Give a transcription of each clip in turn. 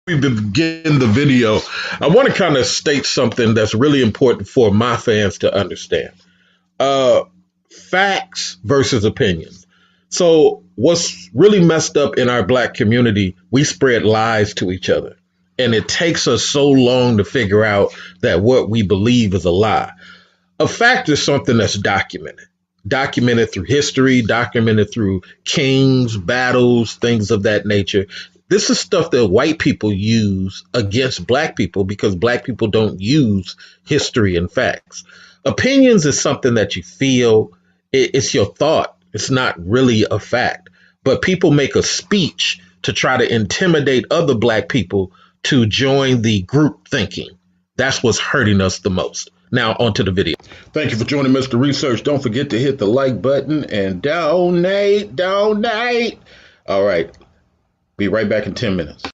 We begin the video, I want to kind of state something that's really important for my fans to understand. Uh, Facts versus opinions. So, what's really messed up in our black community, we spread lies to each other. And it takes us so long to figure out that what we believe is a lie. A fact is something that's documented through history, documented through kings, battles, things of that nature. This is stuff that white people use against black people because black people don't use history and facts. Opinions is something that you feel, it's your thought, it's not really a fact. But people make a speech to try to intimidate other black people to join the group thinking. That's what's hurting us the most. Now, onto the video. Thank you for joining Mr. Research. Don't forget to hit the like button and donate. All right. Be right back in 10 minutes.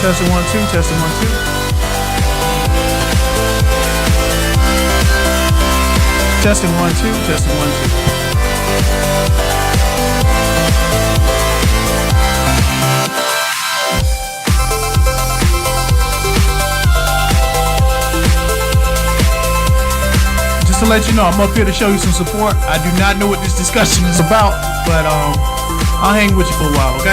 Testing 1 2. Testing 1 2. Testing 1 2. Testing 1 2. Just to let you know, I'm up here to show you some support. I do not know what this discussion is about, but I'll hang with you for a while, okay?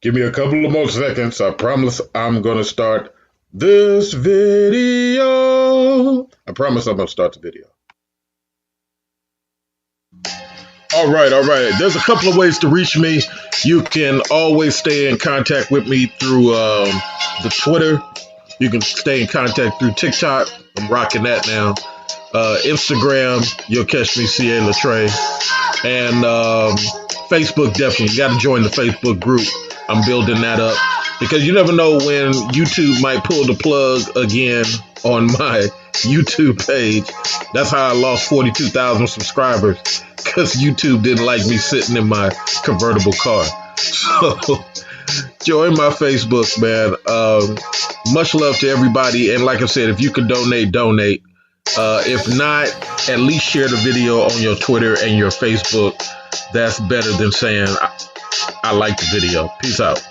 Give me a couple of more seconds. I promise I'm going to start this video. I promise I'm going to start the video. All right. There's a couple of ways to reach me. You can always stay in contact with me through the Twitter. You can stay in contact through TikTok. I'm rocking that now. Instagram, you'll catch me, C.A. Latray. And Facebook, definitely. You got to join the Facebook group. I'm building that up because you never know when YouTube might pull the plug again on my YouTube page. That's how I lost 42,000 subscribers, because YouTube didn't like me sitting in my convertible car. So join my Facebook, man. Much love to everybody. And like I said, if you could donate. If not, at least share the video on your Twitter and your Facebook. That's better than saying I like the video. Peace out.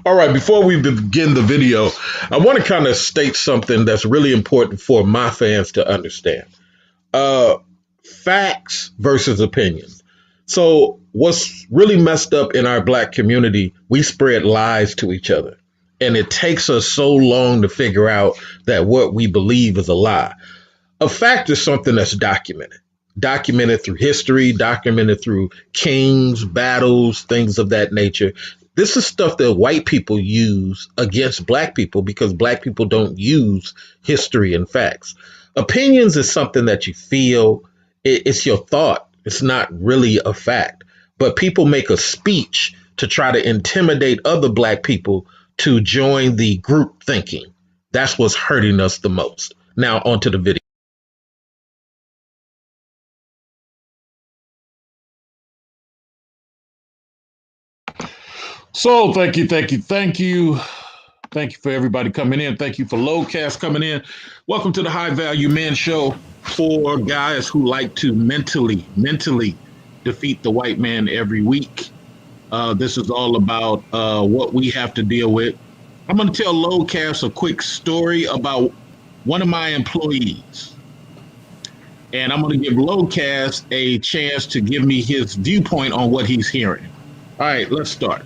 All right, before we begin the video, I want to kind of state something that's really important for my fans to understand. Facts versus opinions. So what's really messed up in our Black community, we spread lies to each other. And it takes us so long to figure out that what we believe is a lie. A fact is something that's documented through history, documented through kings, battles, things of that nature. This is stuff that white people use against Black people because Black people don't use history and facts. Opinions is something that you feel. It's your thought. It's not really a fact. But people make a speech to try to intimidate other Black people to join the group thinking. That's what's hurting us the most. Now onto the video. So thank you for everybody coming in. Thank you for Lowcast coming in. Welcome to the High Value Men Show for guys who like to mentally defeat the white man every week. This is all about what we have to deal with. I'm going to tell Lowcast a quick story about one of my employees. And I'm going to give Lowcast a chance to give me his viewpoint on what he's hearing. All right, let's start.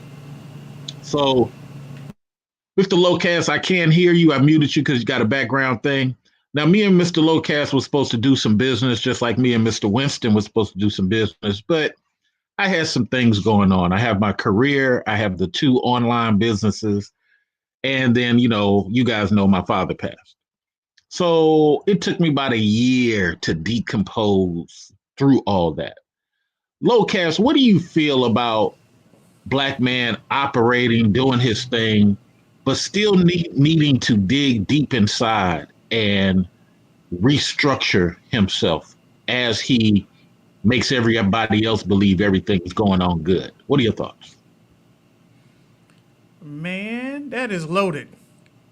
So, Mr. Lowcast, I can't hear you. I muted you because you got a background thing. Now, me and Mr. Lowcast was supposed to do some business, just like me and Mr. Winston was supposed to do some business, but I had some things going on. I have my career. I have the 2 online businesses. And then, you guys know my father passed. So it took me about a year to decompose through all that. Lowcast, what do you feel about Black man operating, doing his thing, but still needing to dig deep inside and restructure himself as he makes everybody else believe everything's going on good? What are your thoughts? Man, that is loaded.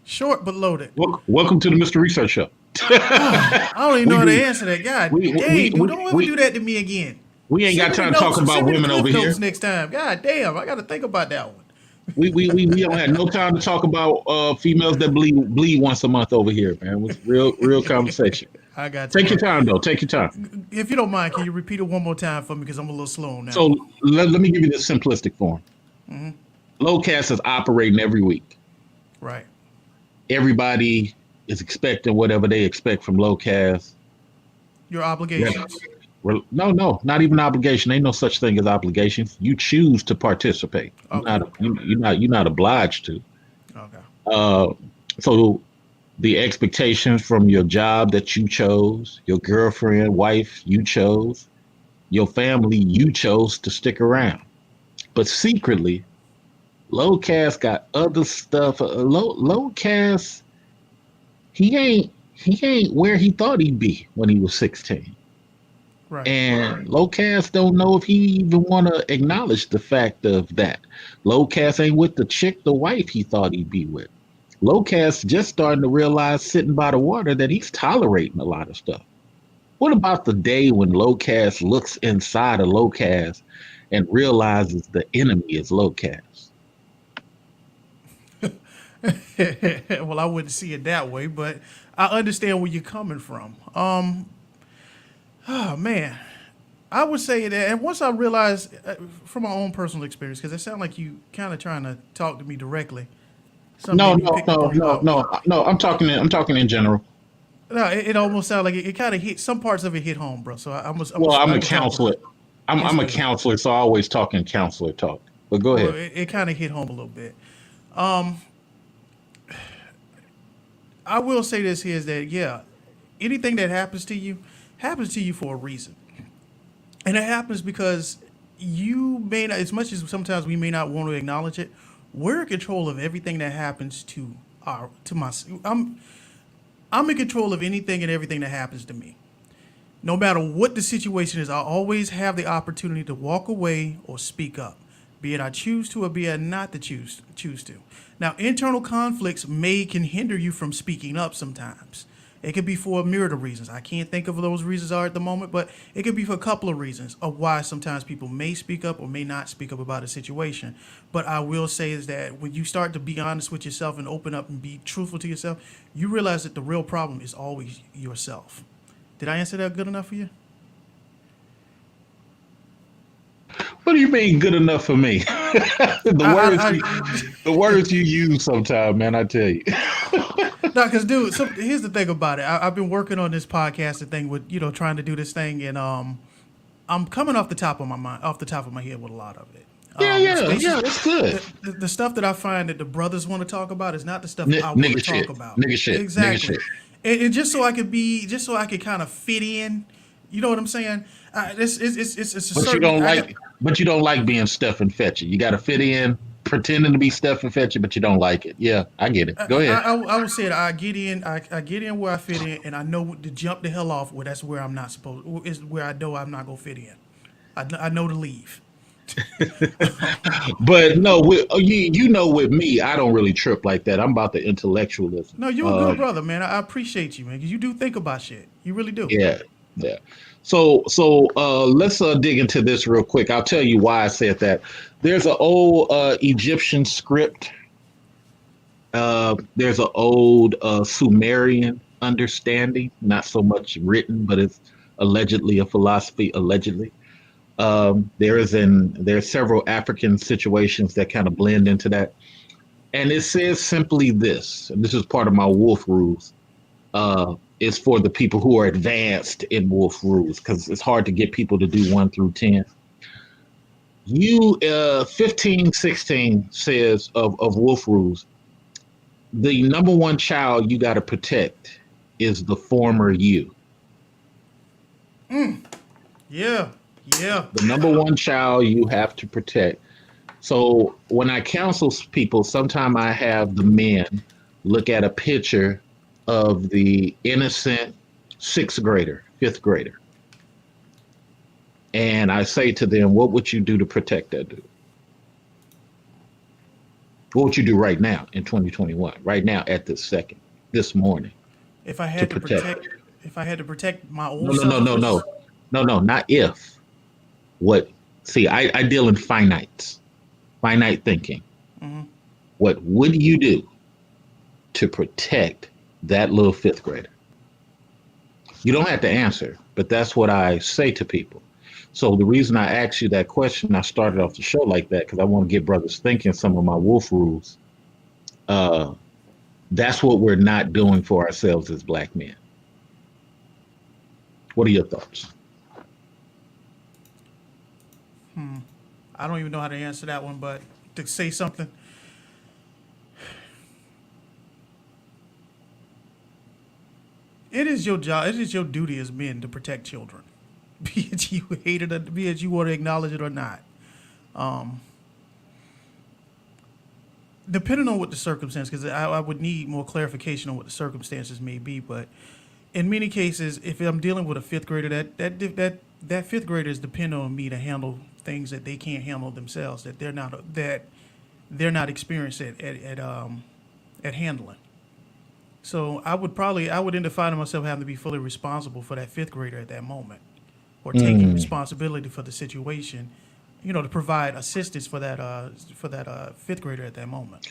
Short but loaded. Welcome to the Mr. Research Show. I don't even know how to answer that. God dang, don't ever do that to me again. We ain't got time to talk about women over here. Next time. God damn, I got to think about that one. We don't have no time to talk about females that bleed once a month over here, man. It was real conversation. I got you. Take your time, though. Take your time. If you don't mind, can you repeat it one more time for me? Because I'm a little slow now. So let me give you this simplistic form. Mm-hmm. Lowcast is operating every week. Right. Everybody is expecting whatever they expect from Lowcast. Your obligations. No, not even obligation. Ain't no such thing as obligations. You choose to participate. Okay. You're not obliged to. Okay. Uh, so the expectations from your job that you chose, your girlfriend, wife you chose, your family you chose to stick around. But secretly, Lowcast got other stuff. Lowcast, he ain't where he thought he'd be when he was 16. Right. And Lowcast don't know if he even want to acknowledge the fact of that. Lowcast ain't with the chick, the wife he thought he'd be with. Lowcast just starting to realize sitting by the water that he's tolerating a lot of stuff. What about the day when Lowcast looks inside of Lowcast and realizes the enemy is Lowcast? Well, I wouldn't see it that way, but I understand where you're coming from. Oh man, I would say that, and once I realized from my own personal experience, because it sounds like you kind of trying to talk to me directly. Something No, maybe you no, picked up no, on no, about me. no, no. I'm talking in general. No, it almost sounds like it kind of hit some parts of it hit home, bro. So Well, I'm I a can talk about counselor. it. It's I'm a good. counselor, so I always talk in counselor talk. But go Well, ahead. it kind of hit home a little bit. I will say this here is that yeah, anything that happens to you for a reason, and it happens because you may not. As much as sometimes we may not want to acknowledge it, we're in control of everything that happens to our to my. I'm in control of anything and everything that happens to me. No matter what the situation is, I always have the opportunity to walk away or speak up, be it I choose to or be it not to choose to. Now, internal conflicts may can hinder you from speaking up sometimes. It could be for a myriad of reasons. I can't think of what those reasons are at the moment, but it could be for a couple of reasons of why sometimes people may speak up or may not speak up about a situation. But I will say is that when you start to be honest with yourself and open up and be truthful to yourself, you realize that the real problem is always yourself. Did I answer that good enough for you? What do you mean good enough for me? the words you I the words you use sometimes, man, I tell you. no, because dude, here's the thing about it. I've been working on this podcasting thing with trying to do this thing, and I'm coming off the top of my mind, off the top of my head with a lot of it. Yeah, The yeah, spaces, yeah, that's good. the stuff that I find that the brothers want to talk about is not the stuff I want to Nigga talk shit. about. Nigga shit. Nigga Exactly, shit. and just so I could kind of fit in. You know what I'm saying? It's a But you certain don't I got. like but you don't like being Stephen Fetcher. You gotta fit in, pretending to be Stephen Fetcher, but you don't like it. Yeah, I get it. Go ahead. I would say that I get in where I fit in, and I know to jump the hell off where that's where I'm not supposed is where I know I'm not gonna fit in. I know to leave. But no, you know, with me, I don't really trip like that. I'm about the intellectualism. No, you a good brother, man. I appreciate you, man, because you do think about shit. You really do. Yeah, yeah. So let's dig into this real quick. I'll tell you why I said that. There's an old Egyptian script. There's an old Sumerian understanding, not so much written, but it's allegedly a philosophy. Allegedly, there's several African situations that kind of blend into that, and it says simply this. And this is part of my wolf rules. Is for the people who are advanced in wolf rules because it's hard to get people to do 1 through 10. You 15:16 says of wolf rules, the number one child you got to protect is the former you. Yeah, yeah. The number one child you have to protect. So when I counsel people, sometimes I have the men look at a picture of the innocent sixth grader, fifth grader, and I say to them, "What would you do to protect that dude? What would you do right now in 2021, right now at this second, this morning, If I to had to protect?" protect, if I had to protect my No, old no, no, self, no, no, versus no, no, not if. What? See, I deal in finites, finite thinking. What would you do to protect that little fifth grader? You don't have to answer, but that's what I say to people. So the reason I asked you that question, I started off the show like that because I want to get brothers thinking some of my wolf rules. Uh, that's what we're not doing for ourselves as black men. What are your thoughts? I don't even know how to answer that one, but to say something, It is your job. It is your duty as men to protect children, be it you hate it, or be it you want to acknowledge it or not. Um, Depending on what the circumstance, because I would need more clarification on what the circumstances may be. But in many cases, if I'm dealing with a fifth grader, that fifth grader is dependent on me to handle things that they can't handle themselves, that they're not experienced at handling. So I would end up finding myself having to be fully responsible for that fifth grader at that moment, or taking Mm. responsibility for the situation, to provide assistance for that fifth grader at that moment.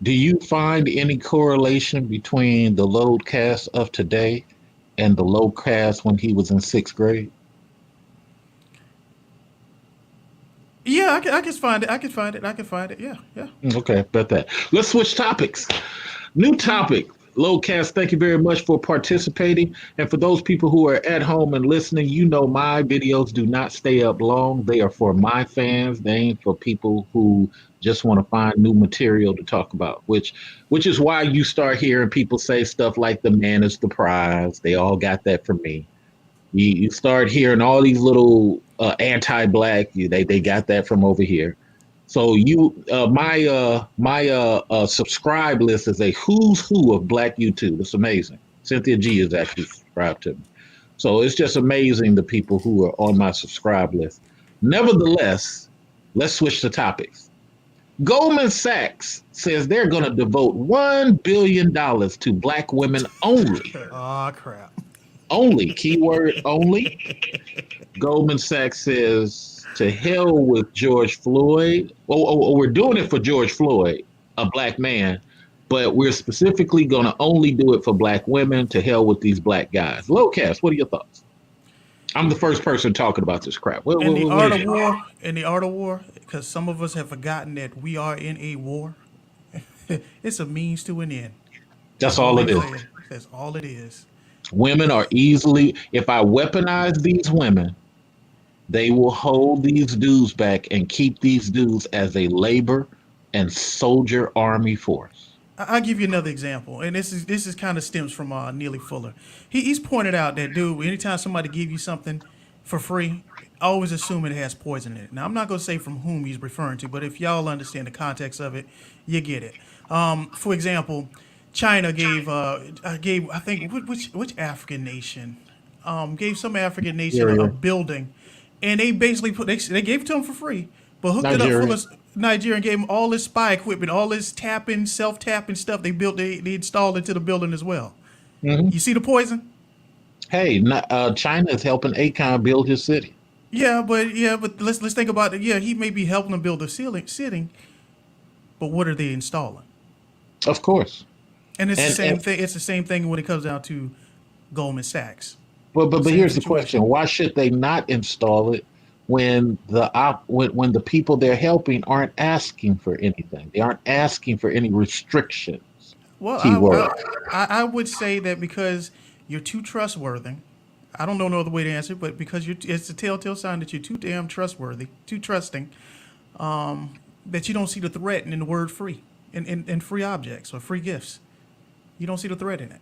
Do you find any correlation between the load cast of today and the load cast when he was in sixth grade? Yeah, I can find it. I can find it. I can find it. Yeah, yeah. Okay, bet that. Let's switch topics. New topic. Lowcast, thank you very much for participating. And for those people who are at home and listening, you know my videos do not stay up long. They are for my fans. They ain't for people who just want to find new material to talk about, which is why you start hearing people say stuff like the man is the prize. They all got that from me. You start hearing all these little anti-black. They got that from over here. So my subscribe list is a who's who of Black YouTube. It's amazing. Cynthia G is actually subscribed to me. So it's just amazing the people who are on my subscribe list. Nevertheless, let's switch to topics. Goldman Sachs says they're going to devote $1 billion to Black women only. Oh crap. Only, keyword only. Goldman Sachs says to hell with George Floyd. We're doing it for George Floyd, a black man, but we're specifically going to only do it for black women. To hell with these black guys. Lowcast, what are your thoughts? I'm the first person talking about this crap. In the art of war, because some of us have forgotten that we are in a war. It's a means to an end. That's That's all all it I'm is. saying. That's all it is. Women are easily, if I weaponize these women, they will hold these dudes back and keep these dudes as a labor and soldier army force. I'll give you another example, and this is kind of stems from Neely Fuller. He's pointed out that, dude, anytime somebody give you something for free, always assume it has poison in it. Now I'm not gonna say from whom he's referring to, but if y'all understand the context of it, you get it. For example, China gave I think which African nation gave some African nation a Nigeria. building, and they basically they gave it to them for free, but hooked it up full Nigeria. of Nigeria and gave them all this spy equipment, all this tapping, self tapping stuff they installed into the building as well. Hmm. You see the poison? Hey, China is helping Akon build his city. Yeah, but let's think about it. Yeah, he may be helping them build a sitting, but what are they installing? Of course. And it's the And same thing. It's the same thing when it comes down to Goldman Sachs. but Same here's the question: situation. why should they not install it when when the people they're helping aren't asking for anything? They aren't asking for any restrictions. Well, Keyword. I would say that because you're too trustworthy. I don't know no other way to answer it, but because it's a telltale sign that you're too damn trustworthy, too trusting, that you don't see the threat in the word free, in free objects or free gifts. You don't see the threat in it.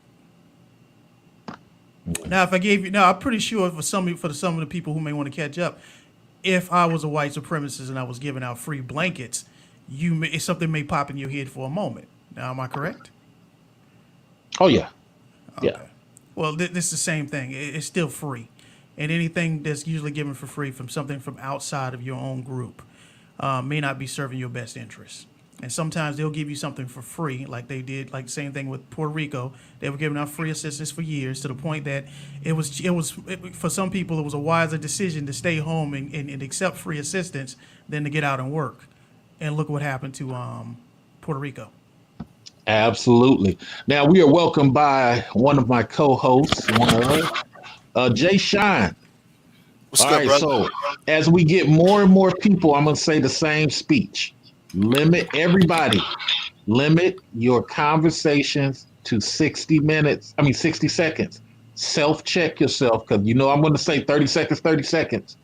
Now, if I gave you, now I'm pretty sure some of the people who may want to catch up, if I was a white supremacist and I was giving out free blankets, something may pop in your head for a moment. Now, am I correct? Oh yeah, yeah. Okay. Well, this is the same thing. It's still free, and anything that's usually given for free from something from outside of your own group may not be serving your best interests. And sometimes they'll give you something for free, like they did, like the same thing with Puerto Rico. They were giving out free assistance for years to the point that for some people it was a wiser decision to stay home and accept free assistance than to get out and work. And look what happened to Puerto Rico. Absolutely. Now we are welcomed by one of my co-hosts, Jay Shine. What's All good, right, brother? so as we get more and more people, I'm going to say the same speech. Limit your conversations to 60 minutes. 60 seconds. Self-check yourself because I'm going to say 30 seconds, 30 seconds.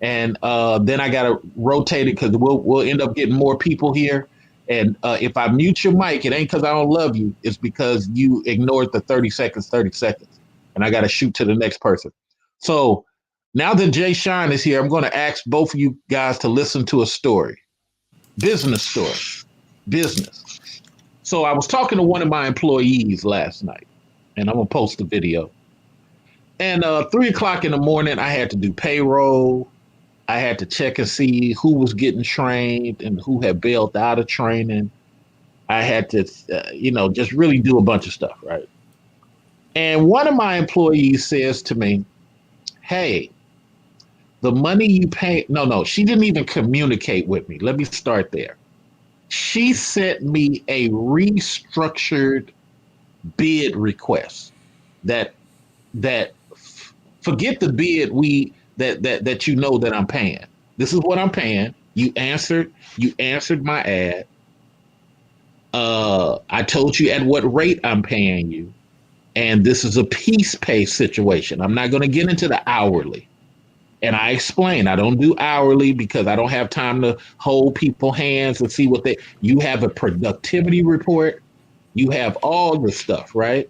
And then I got to rotate it because we'll end up getting more people here. And if I mute your mic, it ain't because I don't love you. It's because you ignored the 30 seconds, 30 seconds. and I got to shoot to the next person. So now that Jay Shine is here, I'm going to ask both of you guys to listen to a story, business story, business. So I was talking to one of my employees last night, and I'm gonna post the video. And 3 o'clock in the morning, I had to do payroll. I had to check and see who was getting trained and who had bailed out of training. I had to, just really do a bunch of stuff, right? And one of my employees says to me, "Hey, the money you pay." No, she didn't even communicate with me. Let me start there. She sent me a restructured bid request that that forget the bid that you know that I'm paying. This is what I'm paying. You answered my ad. I told you at what rate I'm paying you. And this is a piece pay situation. I'm not going to get into the hourly. And I explain I don't do hourly because I don't have time to hold people's hands and see what you have a productivity report. You have all the stuff, right?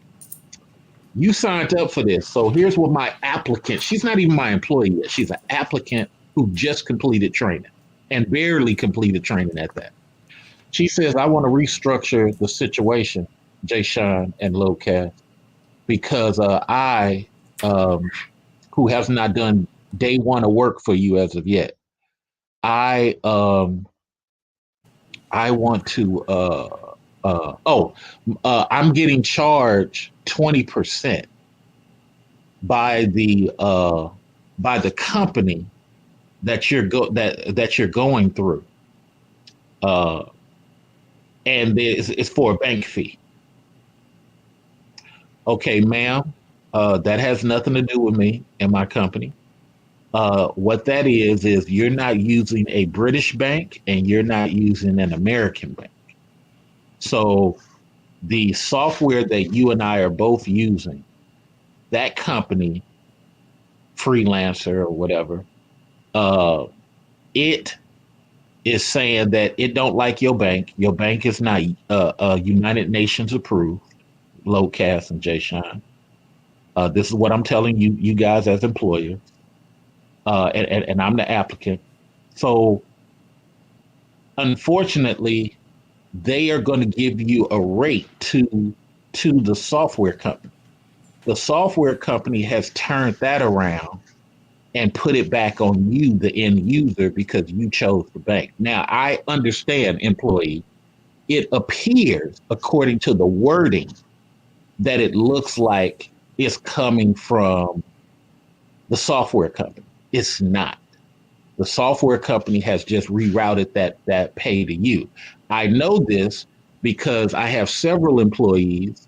You signed up for this. So here's what my applicant, she's not even my employee yet. She's an applicant who just completed training and barely completed training at that. She says, I want to restructure the situation, Jay Sean and Locast, because I, who has not done day one of work for you as of yet, I want to, I'm getting charged 20% by the company that you're going through, and it's for a bank fee. Okay, ma'am, that has nothing to do with me and my company. What that is you're not using a British bank and you're not using an American bank. So the software that you and I are both using, that company, Freelancer or whatever, it is saying that it don't like your bank. Your bank is not United Nations approved, Locast and Jay Shine. This is what I'm telling you guys as employers, and I'm the applicant. So unfortunately, they are going to give you a rate to the software company. The software company has turned that around and put it back on you, the end user, because you chose the bank. Now, I understand, employee, it appears, according to the wording, that it looks like it's coming from the software company. It's not. The software company has just rerouted that pay to you. I know this because I have several employees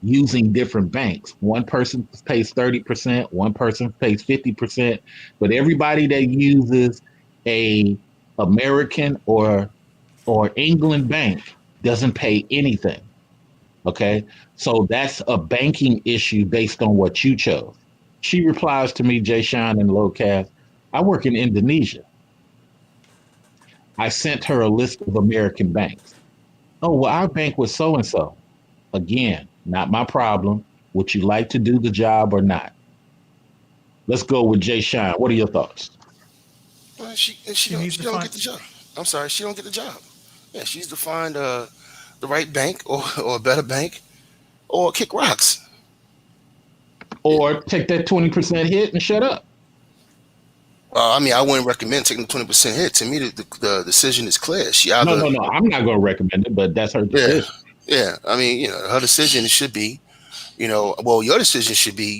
using different banks. One person pays 30%, one person pays 50%, but everybody that uses a American or England bank doesn't pay anything. Okay, so that's a banking issue based on what you chose. She replies to me, Jay Shine and Locast, I work in Indonesia. I sent her a list of American banks. Oh, well, our bank was so and so. Again, not my problem. Would you like to do the job or not? Let's go with Jay Shine. What are your thoughts? Well, she She don't needs she to don't find. get the job. I'm sorry, she don't get the job. Yeah, she needs to find the right bank or a better bank or kick rocks. Yeah. Or take that 20% hit and shut up. I mean, I wouldn't recommend taking the 20% hit. To me, the decision is clear. She No, either, no, no. I'm not going to recommend it, but that's her yeah, decision. yeah. I mean, her decision should be, well, your decision should be,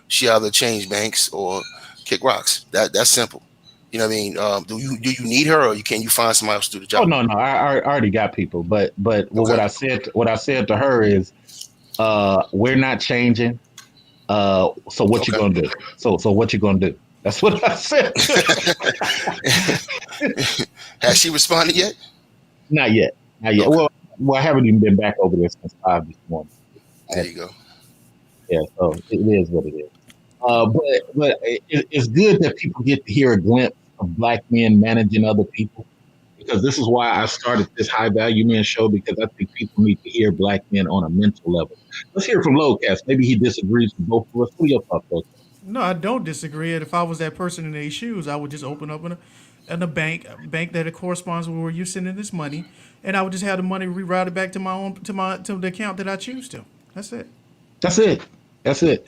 she either change banks or kick rocks. That's simple. You know what I mean? Do you need her, or can you find somebody else to do the Oh job? no, no. I already got people, but Okay. what I said to her is, we're not changing. So what you Okay. gonna do? So what you gonna do? That's what I said. Has she responded yet? Not yet. Not yet. Okay. Well, I haven't even been back over there since 5 this morning. I There had, you go. yeah, so it is what it is. But it's good that people get to hear a glimpse of black men managing other people. because this is why I started this High Value Men show, because I think people need to hear black men on a mental level. Let's hear from Lowcast. Maybe he disagrees with both of us. What are your thoughts, Lowcast? No, I don't disagree. And if I was that person in their shoes, I would just open up in a bank that it corresponds with where you're sending this money, and I would just have the money rerouted back to my own to the account that I choose to. That's it. That's it. That's it.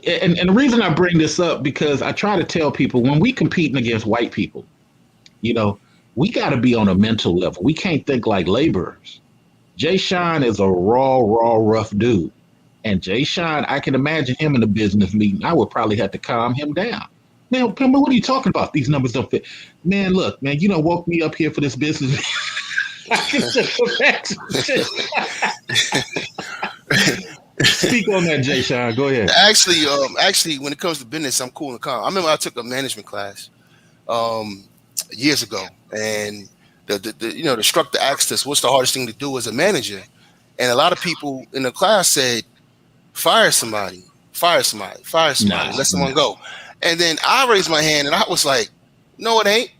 And the reason I bring this up, because I try to tell people when we competing against white people, you know, we got to be on a mental level. We can't think like laborers. Jay Sean is a rough dude. And Jay Sean, I can imagine him in a business meeting. I would probably have to calm him down. Man, Pimba, what are you talking about? These numbers don't fit. Man, look, man, you know, woke me up here for this business. Speak on that, Jay Sean. Go ahead. Actually, when it comes to business, I'm cool and calm. I remember I took a management class years ago, and the instructor asked us, "What's the hardest thing to do as a manager?" And a lot of people in the class said, "Fire somebody, let someone go." And then I raised my hand, and I was like, "No, it ain't."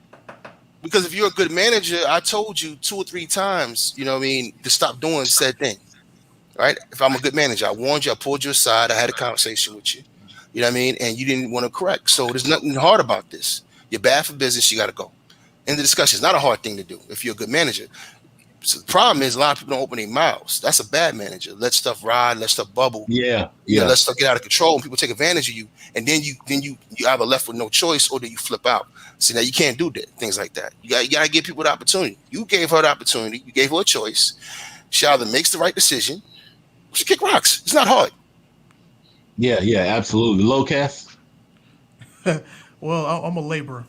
Because if you're a good manager, I told you 2 or 3 times, you know what I mean, to stop doing said thing. Right? If I'm a good manager, I warned you, I pulled you aside, I had a conversation with you. You know what I mean? And you didn't want to correct. So there's nothing hard about this. You're bad for business, you got to go. And the discussion is not a hard thing to do if you're a good manager. So the problem is a lot of people don't open their mouths. That's a bad manager. Let stuff ride, let stuff bubble. Yeah. Let stuff get out of control, and people take advantage of you. And then you either left with no choice, or then you flip out. See, now you can't do that, things like that. You got to give people the opportunity. You gave her the opportunity. You gave her a choice. She either makes the right decision, or she kick rocks. It's not hard. Yeah, absolutely. Lowcast? Well, I'm a laborer.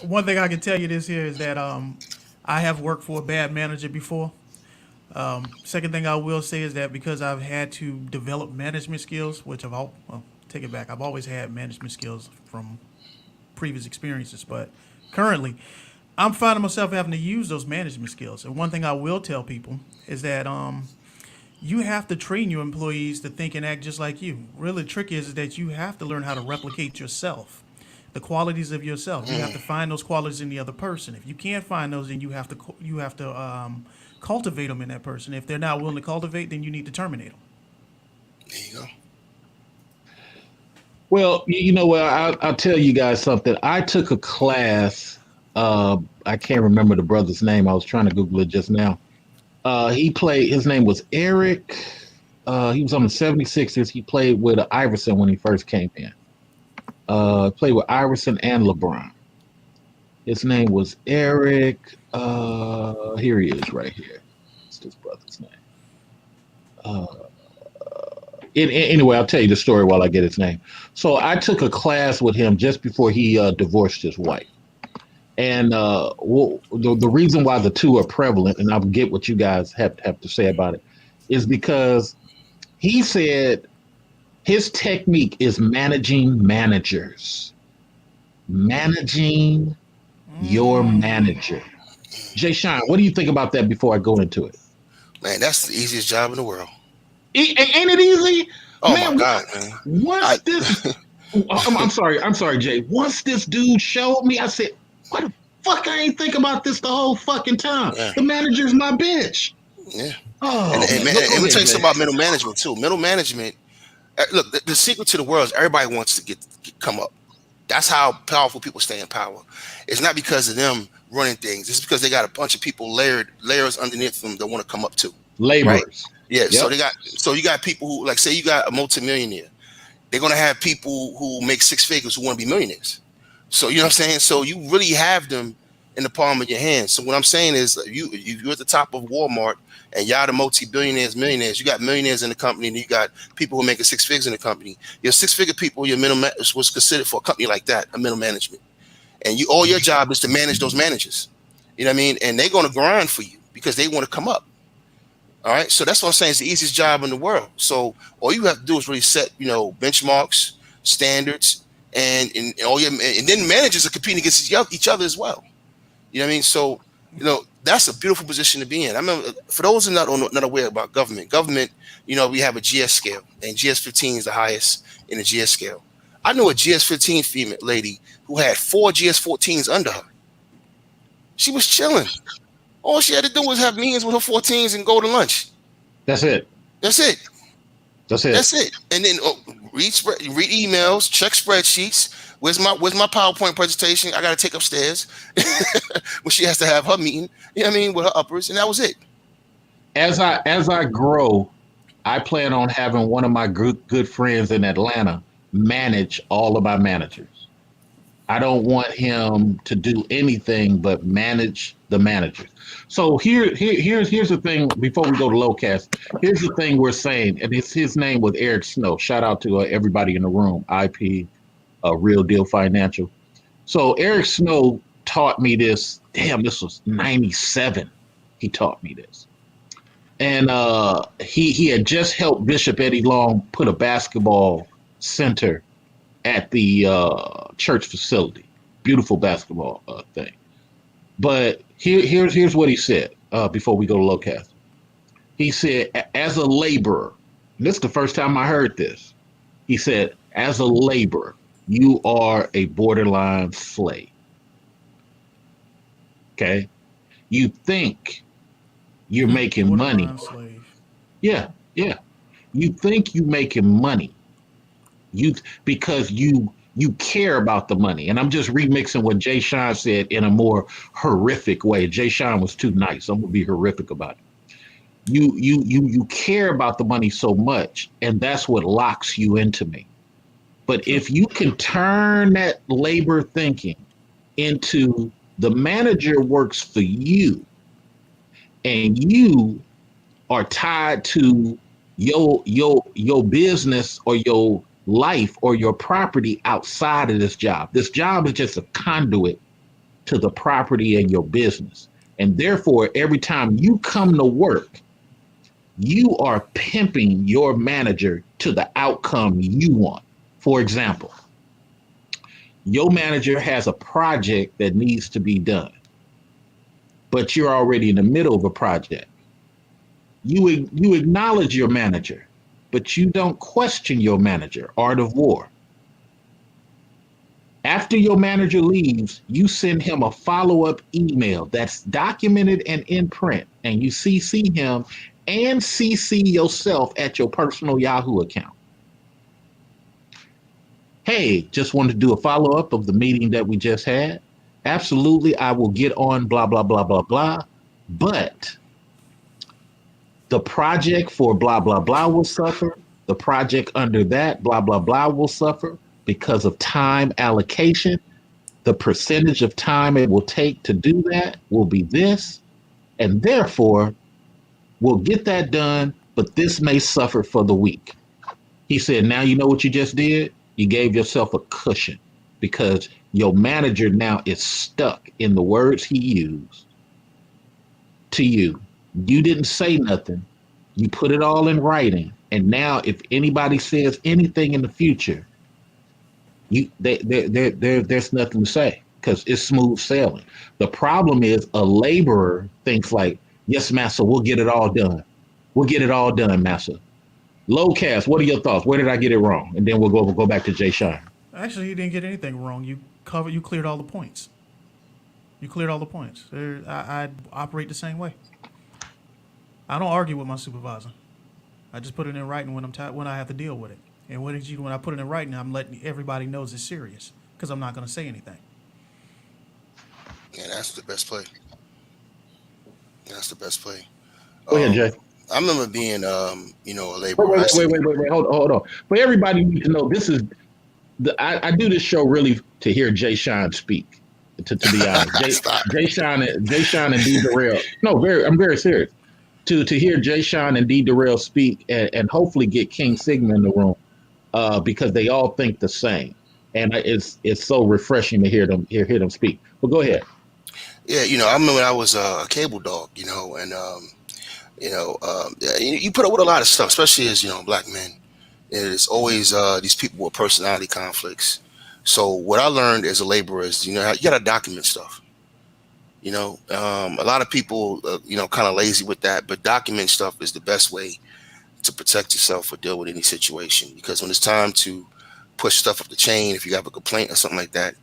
One thing I can tell you this here is that I have worked for a bad manager before. Second thing I will say is that because I've had to develop management skills, which take it back, I've always had management skills from previous experiences, but currently I'm finding myself having to use those management skills. And one thing I will tell people is that you have to train your employees to think and act just like you. Really, the trick is that you have to learn how to replicate yourself, the qualities of yourself. You have to find those qualities in the other person. If you can't find those, then you have to cultivate them in that person. If they're not willing to cultivate, then you need to terminate them. There you go. Well, you know what? I'll tell you guys something. I took a class. I can't remember the brother's name. I was trying to Google it just now. His name was Eric. He was on the 76ers. He played with Iverson when he first came in. Played with Iverson and LeBron. His name was Eric. Here he is right here. What's this brother's name? Anyway, I'll tell you the story while I get his name. So I took a class with him just before he divorced his wife. And the reason why the two are prevalent, and I'll get what you guys have to say about it, is because he said his technique is managing managers. Managing your manager. Jay Sean, what do you think about that before I go into it? Man, that's the easiest job in the world. Ain't it easy? Oh, man, my God, man. I'm sorry, Jay. Once this dude showed me, I said, what the fuck? I ain't think about this the whole fucking time. Yeah. The manager's my bitch. Yeah. Oh, and let me tell you something about middle management, too. Middle management, look, the secret to the world is everybody wants to come up. That's how powerful people stay in power. It's not because of them running things. It's because they got a bunch of people layers underneath them that want to come up too. Laborers. Right? Yeah. Yep. So you got people who, like, say you got a multimillionaire. They're gonna have people who make 6 figures who want to be millionaires. So you know what I'm saying? So you really have them in the palm of your hand. So what I'm saying is you're at the top of Walmart and y'all the multi-billionaires, millionaires. You got millionaires in the company, and you got people who are making 6 figures in the company. Your 6-figure people, your middle was considered for a company like that, a middle management. And all your job is to manage those managers. You know what I mean? And they're going to grind for you because they want to come up. All right. So that's what I'm saying. It's the easiest job in the world. So all you have to do is really set, benchmarks, standards, and then managers are competing against each other as well. You know what I mean? So, that's a beautiful position to be in. I remember, for those who are not aware about government, we have a GS scale, and GS 15 is the highest in the GS scale. I knew a GS 15 female lady who had 4 GS 14s under her. She was chilling. All she had to do was have meetings with her 14s and go to lunch. That's it. That's it. That's it. That's it. And then read emails, check spreadsheets. Where's my PowerPoint presentation? I got to take upstairs when she has to have her meeting. You know what I mean, with her uppers, and that was it. As I grow, I plan on having one of my good friends in Atlanta manage all of my managers. I don't want him to do anything but manage the managers. So here's the thing. Before we go to Lowcast, here's the thing we're saying, and his name was Eric Snow. Shout out to everybody in the room. IP, Real Deal Financial. So Eric Snow taught me this. Damn, this was '97. He taught me this, and he had just helped Bishop Eddie Long put a basketball center at the church facility. Beautiful basketball thing. But here's what he said before we go to Lowcast. He said, as a laborer, this is the first time I heard this. He said, as a laborer, you are a borderline slave. Okay? You think you're making money. Slave. Yeah. You think you're making money. Because you care about the money. And I'm just remixing what Jay Sean said in a more horrific way. Jay Sean was too nice. I'm gonna be horrific about it. You care about the money so much, and that's what locks you into me. But if you can turn that labor thinking into the manager works for you, and you are tied to your business or your life or your property outside of this job. This job is just a conduit to the property and your business. And therefore, every time you come to work, you are pimping your manager to the outcome you want. For example, your manager has a project that needs to be done, but you're already in the middle of a project. You acknowledge your manager, but you don't question your manager. Art of war. After your manager leaves, you send him a follow-up email that's documented and in print, and you CC him and CC yourself at your personal Yahoo account. Hey, just wanted to do a follow-up of the meeting that we just had. Absolutely, I will get on blah, blah, blah, blah, blah. But the project for blah, blah, blah will suffer. The project under that, blah, blah, blah will suffer because of time allocation. The percentage of time it will take to do that will be this. And therefore, we'll get that done, but this may suffer for the week. He said, now you know what you just did? You gave yourself a cushion because your manager now is stuck in the words he used to you. You didn't say nothing. You put it all in writing. And now if anybody says anything in the future, there's nothing to say because it's smooth sailing. The problem is a laborer thinks like, yes, master, we'll get it all done. We'll get it all done, master. Lowcast, what are your thoughts? Where did I get it wrong? And then we'll go back to Jay Sean. Actually, you didn't get anything wrong. You cleared all the points. You cleared all the points. I operate the same way. I don't argue with my supervisor. I just put it in writing when I have to deal with it. And when I put it in writing, I'm letting everybody knows it's serious because I'm not going to say anything. Yeah, that's the best play. That's the best play. Go ahead, Jay. I remember being, a laborer. Wait. Hold on. For everybody need to know, this is I do this show really to hear Jay Sean speak. To be honest, Jay Sean and D Darrell. No, I'm very serious. To hear Jay Sean and D Darrell speak and hopefully get King Sigma in the room, because they all think the same, and it's so refreshing to hear them speak. But go ahead. Yeah, I remember when I was a cable dog, and you put up with a lot of stuff, especially as black men. It's always these people with personality conflicts. So what I learned as a laborer is, you got to document stuff. A lot of people, kind of lazy with that, but document stuff is the best way to protect yourself or deal with any situation. Because when it's time to push stuff up the chain, if you have a complaint or something like that,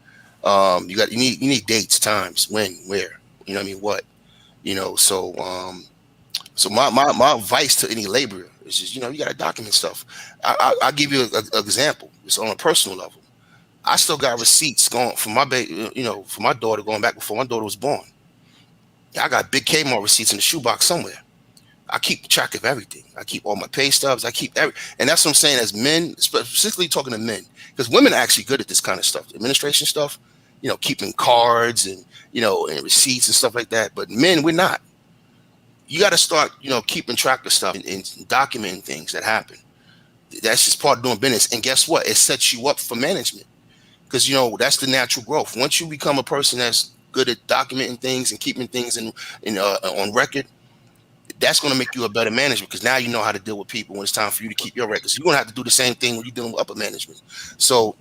you need dates, times, when, where, You know what I mean? What? So my advice to any laborer is just, you got to document stuff. I'll give you an example. It's on a personal level. I still got receipts going for my for my daughter going back before my daughter was born. I got big Kmart receipts in the shoebox somewhere. I keep track of everything. I keep all my pay stubs. I keep and that's what I'm saying as men, specifically talking to men, because women are actually good at this kind of stuff, administration stuff, keeping cards and, and receipts and stuff like that. But men, we're not. You got to start, keeping track of stuff and documenting things that happen. That's just part of doing business. And guess what? It sets you up for management because, that's the natural growth. Once you become a person that's good at documenting things and keeping things on record, that's going to make you a better manager because now you know how to deal with people when it's time for you to keep your records. You're going to have to do the same thing when you're dealing with upper management. So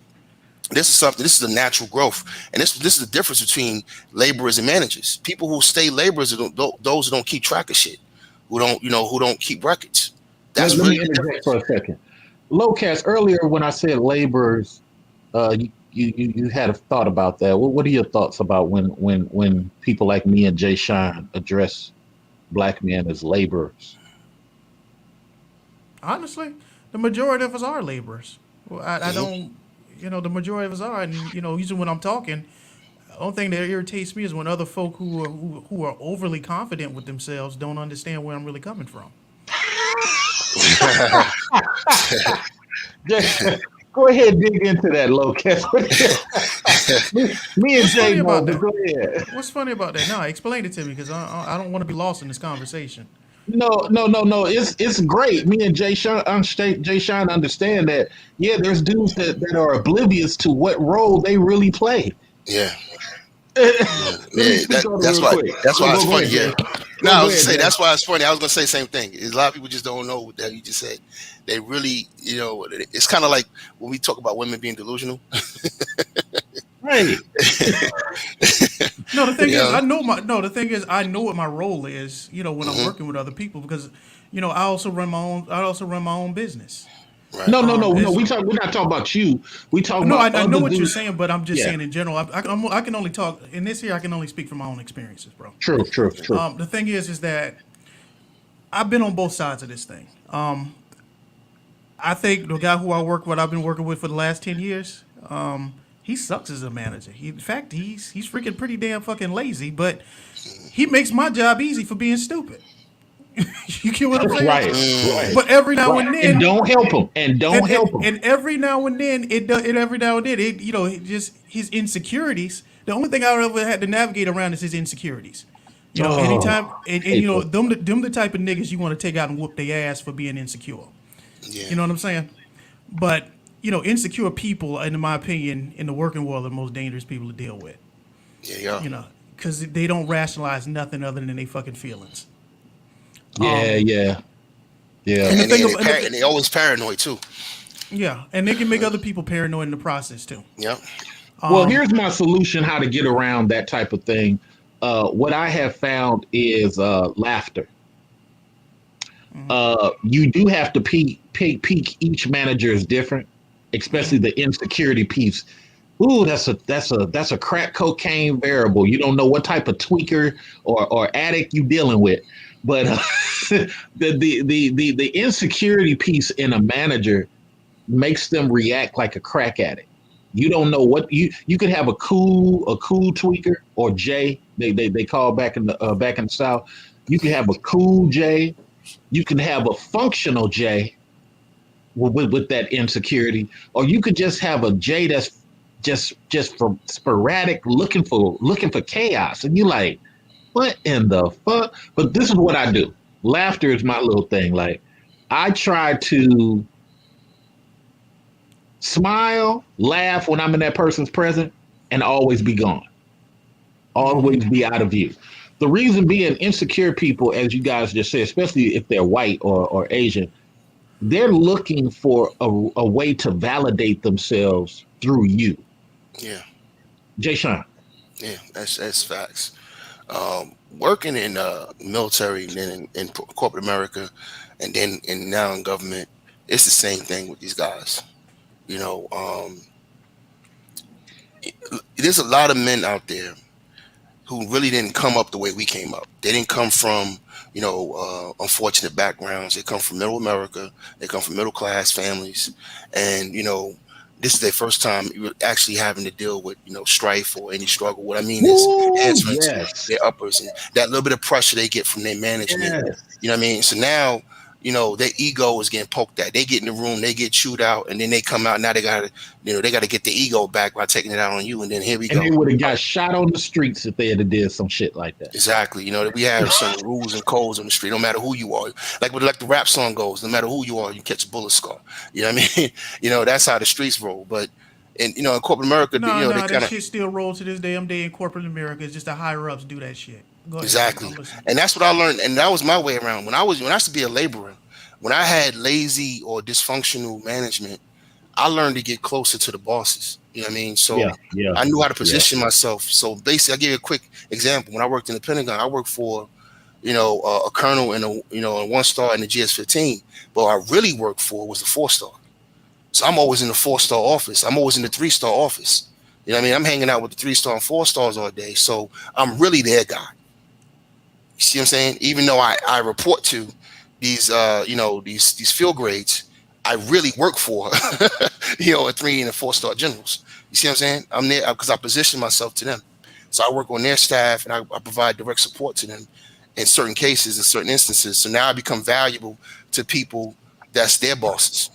this is a natural growth. And this is the difference between laborers and managers. People who stay laborers are those who don't keep track of shit, who don't keep records. That's Let really me interject for a second. Locast, earlier when I said laborers, you had a thought about that. What are your thoughts about when people like me and Jay Sean address Black men as laborers? Honestly, the majority of us are laborers. Well, I don't, the majority of us are, and usually when I'm talking, the only thing that irritates me is when other folk who are overly confident with themselves don't understand where I'm really coming from. Go ahead, dig into that, Locast. me and Jay, go ahead. What's funny about that? No, explain it to me because I don't want to be lost in this conversation. No. It's great. Me and Jay Sean understand that. Yeah, there's dudes that are oblivious to what role they really play. Yeah. That's why it's funny. Yeah. No, I was gonna say that's why it's funny. I was gonna say the same thing. A lot of people just don't know that you just said. They really, it's kind of like when we talk about women being delusional. Right. No, the thing is, I know what my role is. When I'm working with other people because, I also run my own business. Right. No. We're not talking about you. We talking about. I know what you're saying, but I'm just saying in general. I can only talk in this here. I can only speak from my own experiences, bro. True. The thing is that I've been on both sides of this thing. I think the guy who I've been working with for the last 10 years, he sucks as a manager. In fact, he's freaking pretty damn fucking lazy, but he makes my job easy for being stupid. You get what I'm saying? Right. But every now and then, and don't help him. And every now and then, it just his insecurities. The only thing I ever had to navigate around is his insecurities. Anytime, and them the type of niggas you want to take out and whoop their ass for being insecure. Yeah. You know what I'm saying? But insecure people, in my opinion, in the working world, are the most dangerous people to deal with. Yeah. Because they don't rationalize nothing other than their fucking feelings. Yeah. And they always paranoid too. Yeah, and they can make other people paranoid in the process too. Yeah. Well, here's my solution: how to get around that type of thing. What I have found is laughter. You do have to peak. Each manager is different, especially the insecurity piece. Ooh, that's a crack cocaine variable. You don't know what type of tweaker or addict you dealing with. But the insecurity piece in a manager makes them react like a crack addict. You don't know what you could have a cool tweaker or J. They call back in the South. You can have a cool J. You can have a functional J with that insecurity, or you could just have a J that's just for sporadic looking for chaos, and you like, what in the fuck? But this is what I do. Laughter is my little thing. Like, I try to smile, laugh when I'm in that person's presence, and always be gone. Always be out of view. The reason being, insecure people, as you guys just said, especially if they're white or Asian, they're looking for a way to validate themselves through you. Yeah. Jay Sean. Yeah, that's facts. Working in military and then in corporate America and now in government, it's the same thing with these guys. There's a lot of men out there who really didn't come up the way we came up. They didn't come from, unfortunate backgrounds. They come from middle America. They come from middle class families, and this is their first time actually having to deal with strife or any struggle. What I mean is answering to their uppers and that little bit of pressure they get from their management. Yes. You know what I mean? So now, their ego is getting poked at. They get in the room, they get chewed out, and then they come out. Now they gotta get the ego back by taking it out on you. And then here we go. And they would have got shot on the streets if they had did some shit like that. Exactly. We have some rules and codes on the street. No matter who you are, like the rap song goes, no matter who you are, you catch a bullet scar. You know what I mean? That's how the streets roll. But in corporate America, that shit still rolls to this damn day in corporate America. It's just the higher ups do that shit. Go ahead. Exactly. And that's what I learned. And that was my way around. When I used to be a laborer, when I had lazy or dysfunctional management, I learned to get closer to the bosses. You know what I mean? So I knew how to position myself. So basically, I'll give you a quick example. When I worked in the Pentagon, I worked for, a colonel and a 1-star in the GS-15. But what I really worked for was the 4-star. So I'm always in the 4-star office. I'm always in the 3-star office. You know what I mean? I'm hanging out with the 3-star and 4-stars all day. So I'm really their guy. You see what I'm saying? Even though I report to these these field grades, I really work for a 3 and a 4-star generals. You see what I'm saying? I'm there because I position myself to them. So I work on their staff and I provide direct support to them in certain cases, in certain instances. So now I become valuable to people that's their bosses.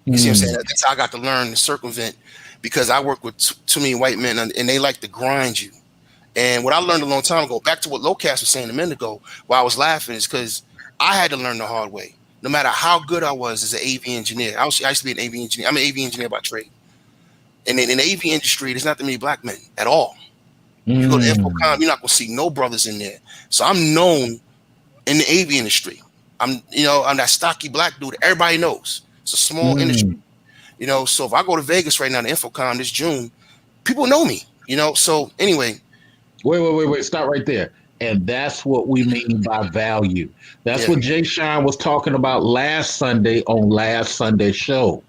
You see what I'm saying? That's how I got to learn to circumvent, because I work with too many white men and they like to grind you. And what I learned a long time ago, back to what Locast was saying a minute ago, while I was laughing, is because I had to learn the hard way. No matter how good I was as an AV engineer, I used to be an AV engineer. I'm an AV engineer by trade. And in the AV industry, there's not that many black men at all. You go to Infocom, you're not going to see no brothers in there. So I'm known in the AV industry. I'm that stocky black dude everybody knows. It's a small industry. So if I go to Vegas right now to Infocom this June, people know me. So anyway. Wait. Stop right there. And that's what we mean by value. That's what Jay Sean was talking about last Sunday on last Sunday's show.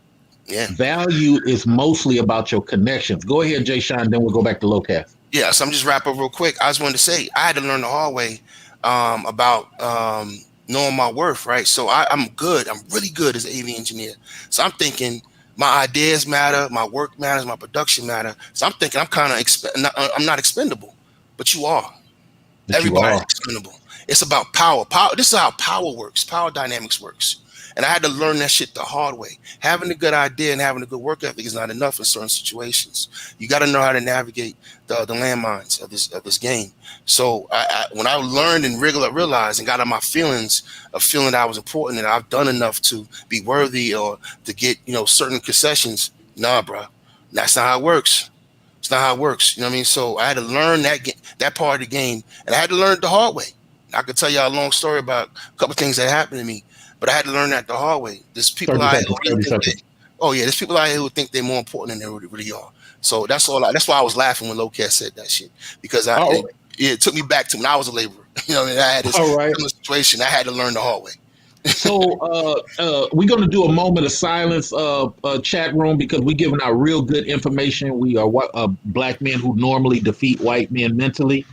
Yeah. Value is mostly about your connections. Go ahead, Jay Sean, then we'll go back to Locast. Yeah, so I'm just wrap up real quick. I just wanted to say I had to learn the hard way about knowing my worth, right? So I'm good. I'm really good as an AV engineer. So I'm thinking my ideas matter, my work matters, my production matter. So I'm thinking I'm not expendable, but you are. Everybody's expendable. It's about power. This is how power works. Power dynamics works. And I had to learn that shit the hard way. Having a good idea and having a good work ethic is not enough in certain situations. You got to know how to navigate the landmines of this game. So when I learned and realized and got on my feelings of feeling that I was important and I've done enough to be worthy or to get certain concessions, nah, bro, that's not how it works. It's not how it works. You know what I mean? So I had to learn that part of the game, and I had to learn it the hard way. I could tell you a long story about a couple of things that happened to me, but I had to learn that the hard way. There's people out here there's people out here who think they're more important than they really are. So that's all. That's why I was laughing when Locast said that shit, because it took me back to when I was a laborer. I had this situation. I had to learn the hard way. So we're going to do a moment of silence, chat room, because we're giving out real good information. We are black men who normally defeat white men mentally.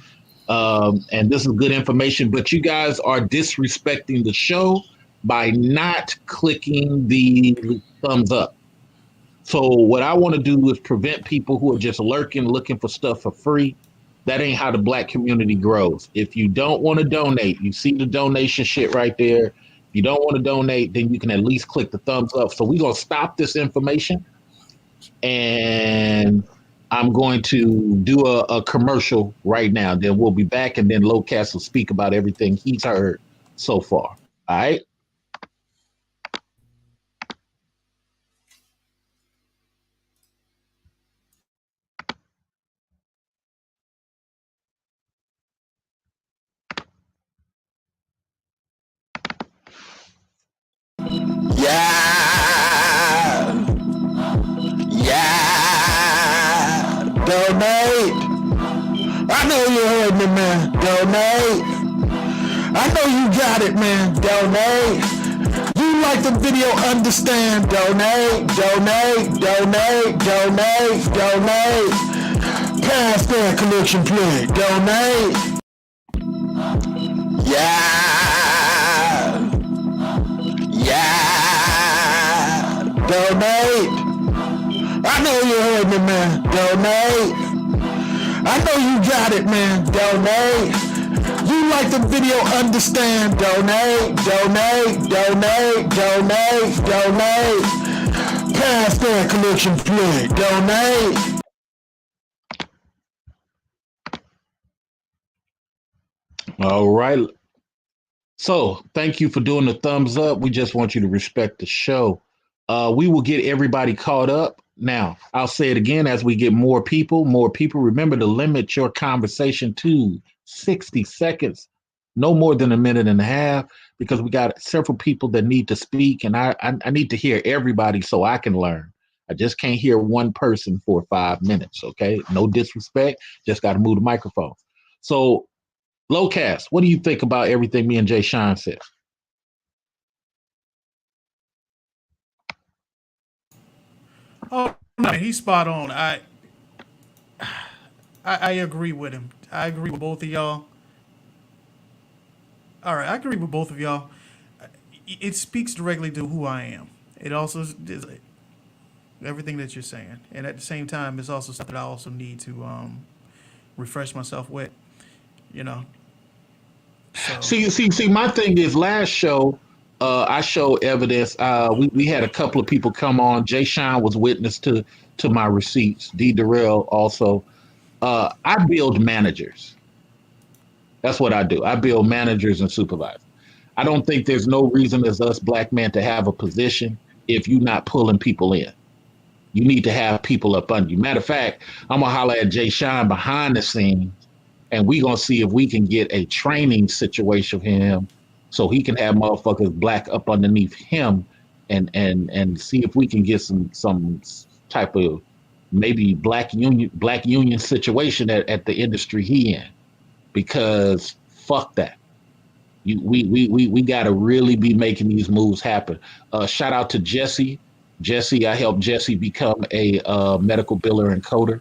And this is good information, but you guys are disrespecting the show by not clicking the thumbs up. So what I want to do is prevent people who are just looking for stuff for free. That ain't how the black community grows. If you don't want to donate, you see the donation shit right there. If you don't want to donate, then you can at least click the thumbs up. So we're going to stop this information, and I'm going to do a commercial right now. Then we'll be back, and then Locast will speak about everything he's heard so far. All right? Yeah. Donate. I know you heard me, man. Donate. I know you got it, man. Donate. You like the video, understand. Donate. Pass that collection plate. Donate. Yeah. Yeah. Donate. I know you heard me, man. Donate. I know you got it, man. Donate. You like the video, understand. Donate, donate, donate, donate, donate. Pass that collection plate. Donate. All right. So thank you for doing the thumbs up. We just want you to respect the show. We will get everybody caught up. Now, I'll say it again as we get more people. Remember to limit your conversation to 60 seconds, no more than a minute and a half, because we got several people that need to speak, and I need to hear everybody so I can learn. I just can't hear one person for 5 minutes, okay? No disrespect, just got to move the microphone. So, Lowcast, what do you think about everything me and Jay Sean said? Oh man, he's spot on. I agree with him. I agree with both of y'all. All right, I agree with both of y'all. It speaks directly to who I am. It also is everything that you're saying, and at the same time, it's also something I also need to refresh myself with. You know. So. See. My thing is, last show, I showed evidence. We had a couple of people come on. Jay Sean was witness to my receipts. D. Durrell also. I build managers. That's what I do. I build managers and supervisors. I don't think there's no reason as us black men to have a position if you're not pulling people in. You need to have people up under you. Matter of fact, I'm gonna holler at Jay Sean behind the scenes, and we gonna see if we can get a training situation for him so he can have motherfuckers black up underneath him, and see if we can get some type of maybe black union situation at the industry he in, because fuck that. We got to really be making these moves happen. Shout out to Jesse. I helped Jesse become a medical biller and coder.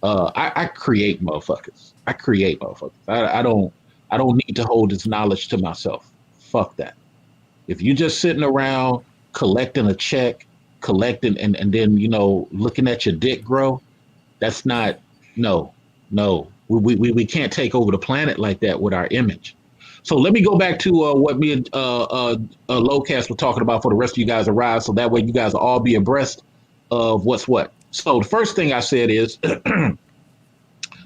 I create motherfuckers. I don't need to hold this knowledge to myself. Fuck that. If you're just sitting around collecting a check, collecting and then looking at your dick grow, that's not no. We can't take over the planet like that with our image. So let me go back to what me and Lowcast were talking about for the rest of you guys arrive, so that way you guys will all be abreast of what's what. So the first thing I said is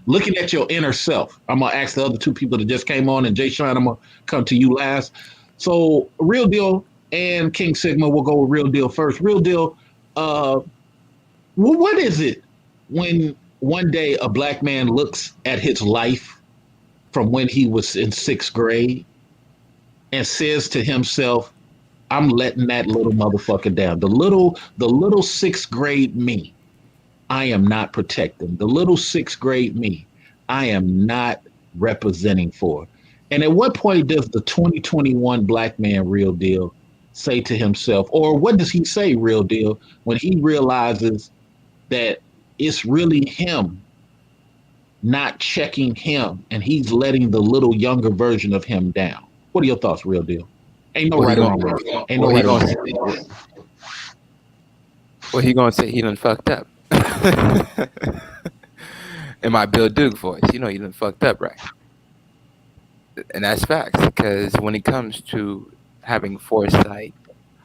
looking at your inner self. I'm going to ask the other two people that just came on, and Jay Sean, I'm going to come to you last. So Real Deal and King Sigma, we'll go with Real Deal first. Real Deal, what is it when one day a black man looks at his life from when he was in 6th grade and says to himself, I'm letting that little motherfucker down. The little 6th grade me, I am not protecting. The little 6th grade me, I am not representing for. And at what point does the 2021 black man, Real Deal, say to himself, or what does he say, Real Deal, when he realizes that it's really him not checking him, and he's letting the little younger version of him down? What are your thoughts, Real Deal? Ain't no right or wrong. Ain't no right or wrong. Well, he gonna say he done fucked up. In my Bill Duke voice, he done fucked up, right? And that's facts, because when it comes to having foresight,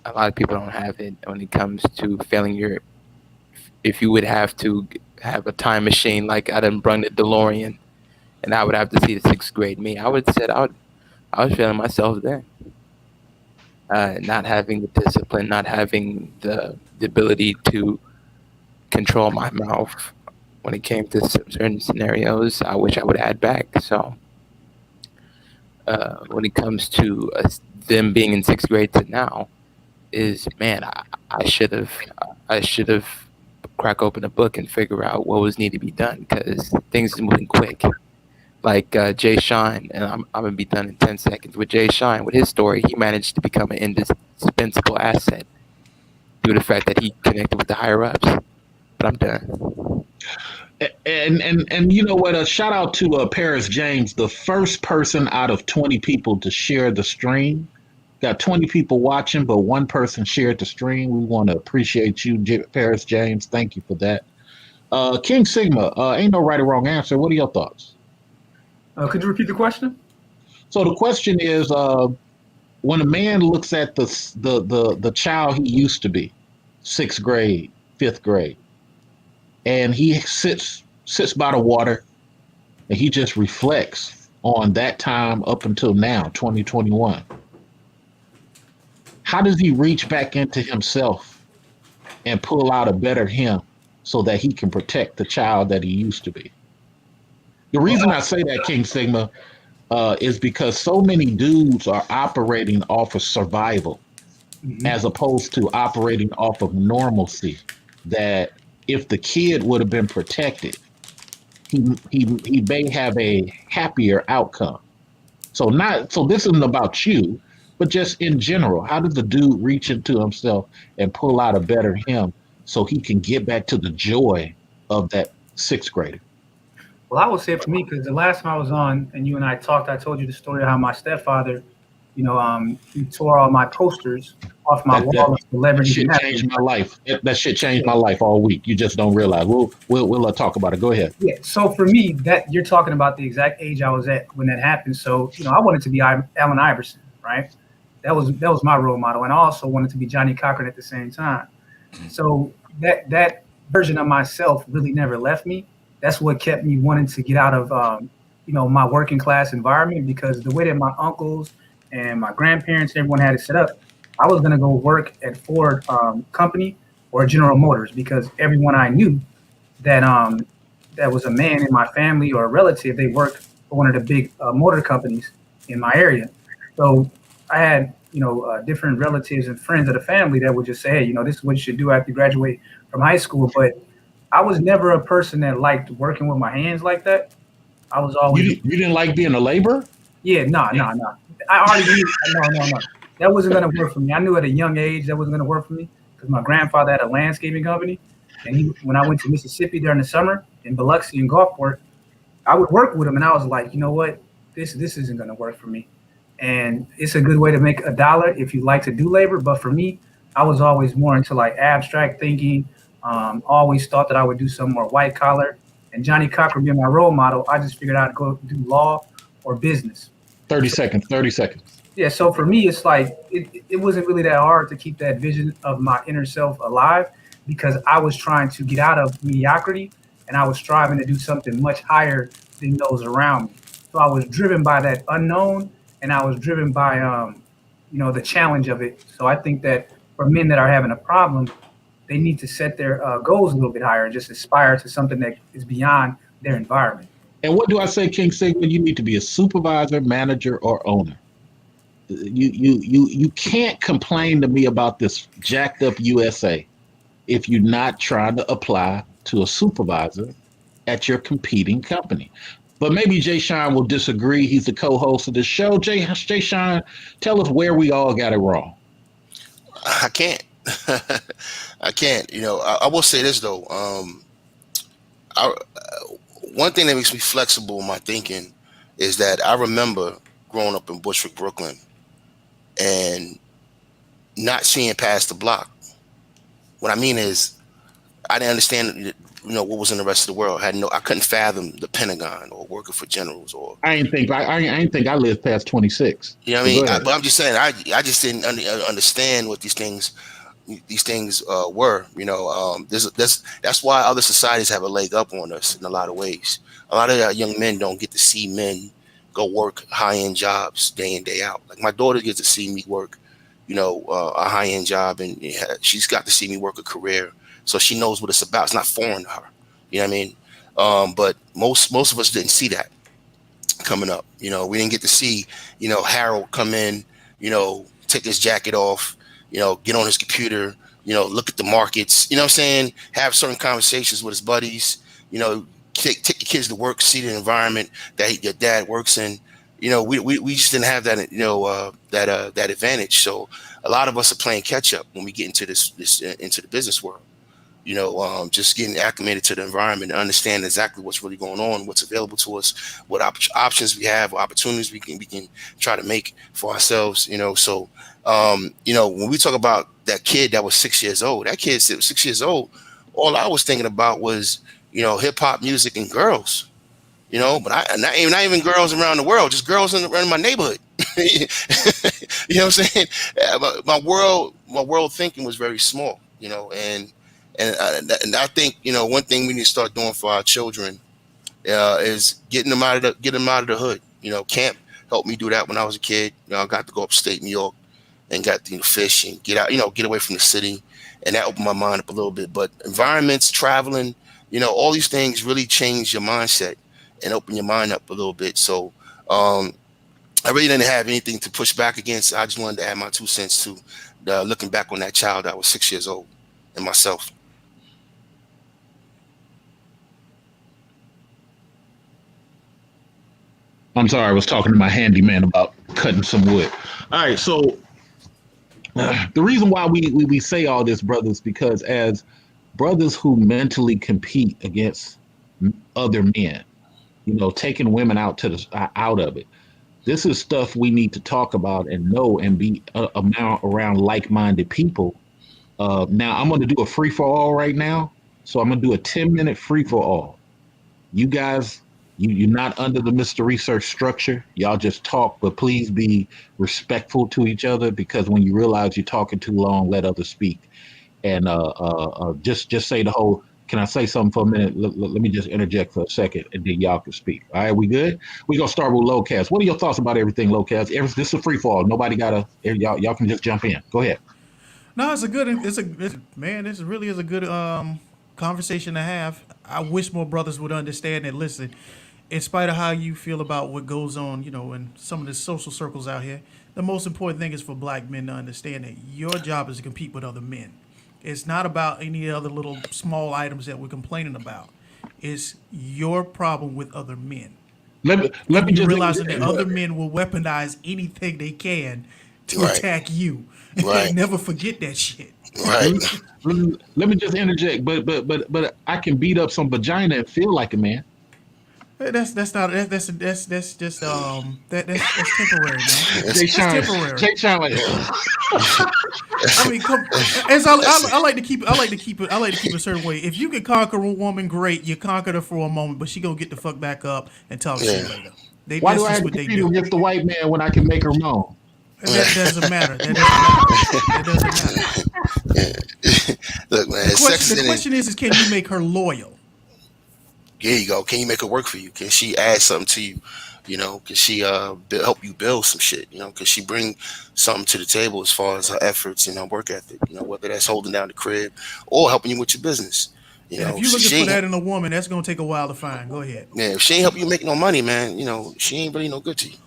a lot of people don't have it. When it comes to failing if you would have to have a time machine, like I done brung the DeLorean, and I would have to see the 6th grade me, I would have said I was failing myself then. Not having the discipline, not having the ability to control my mouth when it came to certain scenarios, I wish I would add back. So when it comes to them being in 6th grade to now, is, man, I should have crack open a book and figure out what was needed to be done, because things is moving quick. Like Jay Sean, and I'm gonna be done in 10 seconds with Jay Sean. With his story, he managed to become an indispensable asset due to the fact that he connected with the higher ups. But I'm done. And you know what? A shout out to Paris James, the first person out of 20 people to share the stream. Got 20 people watching, but one person shared the stream. We want to appreciate you, Paris James. Thank you for that. King Sigma, ain't no right or wrong answer. What are your thoughts? Could you repeat the question? So the question is, when a man looks at the child he used to be, 6th grade, 5th grade, and he sits by the water and he just reflects on that time up until now, 2021. How does he reach back into himself and pull out a better him so that he can protect the child that he used to be? The reason I say that, King Sigma, is because so many dudes are operating off of survival as opposed to operating off of normalcy. That if the kid would have been protected, he may have a happier outcome. So this isn't about you, but just in general. How does the dude reach into himself and pull out a better him so he can get back to the joy of that 6th grader? Well, I would say for me, because the last time I was on and you and I talked, I told you the story of how my stepfather, he tore all my posters off my wall of celebrities. That shit changed my life. That shit changed my life all week. You just don't realize. We'll talk about it. Go ahead. Yeah. So for me, that you're talking about the exact age I was at when that happened. So I wanted to be Allen Iverson, right? That was my role model, and I also wanted to be Johnny Cochran at the same time. So that version of myself really never left me. That's what kept me wanting to get out of my working class environment, because the way that my uncles and my grandparents, everyone had it set up, I was gonna go work at Ford company or General Motors, because everyone I knew that was a man in my family or a relative, they worked for one of the big motor companies in my area. So I had different relatives and friends of the family that would just say, hey, this is what you should do after you graduate from high school. But I was never a person that liked working with my hands like that. I was always. You didn't like being a laborer? Yeah, no. I already knew. No. That wasn't going to work for me. I knew at a young age that wasn't going to work for me, because my grandfather had a landscaping company. And when I went to Mississippi during the summer in Biloxi and Gulfport, I would work with him. And I was like, you know what? This isn't going to work for me. And it's a good way to make $1 if you like to do labor. But for me, I was always more into like abstract thinking. Always thought that I would do some more white collar. And Johnny Cochran being my role model, I just figured I'd go do law or business. 30 seconds. Yeah, so for me, it's like it wasn't really that hard to keep that vision of my inner self alive, because I was trying to get out of mediocrity and I was striving to do something much higher than those around me. So I was driven by that unknown, and I was driven by the challenge of it. So I think that for men that are having a problem, they need to set their goals a little bit higher and just aspire to something that is beyond their environment. And what do I say, King Sigma? You need to be a supervisor, manager, or owner. You can't complain to me about this jacked up USA if you're not trying to apply to a supervisor at your competing company. But maybe Jay Sean will disagree. He's the co-host of the show. Jay Sean, tell us where we all got it wrong. I can't. I can't. I will say this though. One thing that makes me flexible in my thinking is that I remember growing up in Bushwick, Brooklyn, and not seeing past the block. What I mean is, I didn't understand, what was in the rest of the world. I couldn't fathom the Pentagon or working for generals or. I didn't think I lived past 26. You know what I mean? But I'm just saying, I just didn't understand what these things were. That's why other societies have a leg up on us in a lot of ways. A lot of young men don't get to see men go work high-end jobs day in, day out. Like my daughter gets to see me work, a high-end job, and she's got to see me work a career. So she knows what it's about. It's not foreign to her. You know what I mean? But most of us didn't see that coming up. We didn't get to see, Harold come in, take his jacket off, get on his computer, look at the markets, you know what I'm saying? Have certain conversations with his buddies, take the kids to work, see the environment that your dad works in. We just didn't have that, that advantage. So a lot of us are playing catch up when we get into into the business world. just getting acclimated to the environment and understand exactly what's really going on, what's available to us, what options we have, what opportunities we can try to make for ourselves. So when we talk about that kid that was 6 years old, that kid that was 6 years old, all I was thinking about was hip hop music and girls. But not even girls around the world, just girls in my neighborhood. You know what I'm saying? My world thinking was very small. And I think one thing we need to start doing for our children is getting them out of the hood. Camp helped me do that when I was a kid. I got to go upstate New York and got to fish and get out, get away from the city, and that opened my mind up a little bit. But environments, traveling, all these things really change your mindset and open your mind up a little bit. So I really didn't have anything to push back against. I just wanted to add my 2 cents to looking back on that child that was 6 years old and myself. I'm sorry, I was talking to my handyman about cutting some wood. All right, so the reason why we say all this, brothers, because as brothers who mentally compete against other men, taking women out of it, this is stuff we need to talk about and know and be around like-minded people. Now I'm going to do a free-for-all right now, so I'm going to do a 10-minute free-for-all. You guys. You're not under the Mr. Research structure. Y'all just talk, but please be respectful to each other, because when you realize you're talking too long, let others speak. And just say the whole, can I say something for a minute? Let me just interject for a second, and then y'all can speak. All right, we good? We're going to start with Locast. What are your thoughts about everything, Locast? This is a free fall. Nobody y'all can just jump in. Go ahead. No, this really is a good conversation to have. I wish more brothers would understand and listen. In spite of how you feel about what goes on, in some of the social circles out here, the most important thing is for black men to understand that your job is to compete with other men. It's not about any other little small items that we're complaining about. It's your problem with other men. Let me just realizing that other men will weaponize anything they can to attack you. Right. Never forget that shit. Right. Let me just interject, but I can beat up some vagina and feel like a man. That's temporary, man. Jay temporary. I mean, I like to keep it a certain way. If you can conquer a woman, great. You conquered her for a moment, but she gonna get the fuck back up and talk shit later. Why do I have to compete against the white man when I can make her moan? That doesn't matter. Look, man. The question is, can you make her loyal? There you go. Can you make her work for you? Can she add something to you? Can she help you build some shit? Can she bring something to the table as far as her efforts and her work ethic? Whether that's holding down the crib or helping you with your business. If you're looking for that in a woman, that's gonna take a while to find. Go ahead. Yeah, if she ain't help you make no money, man, she ain't really no good to you.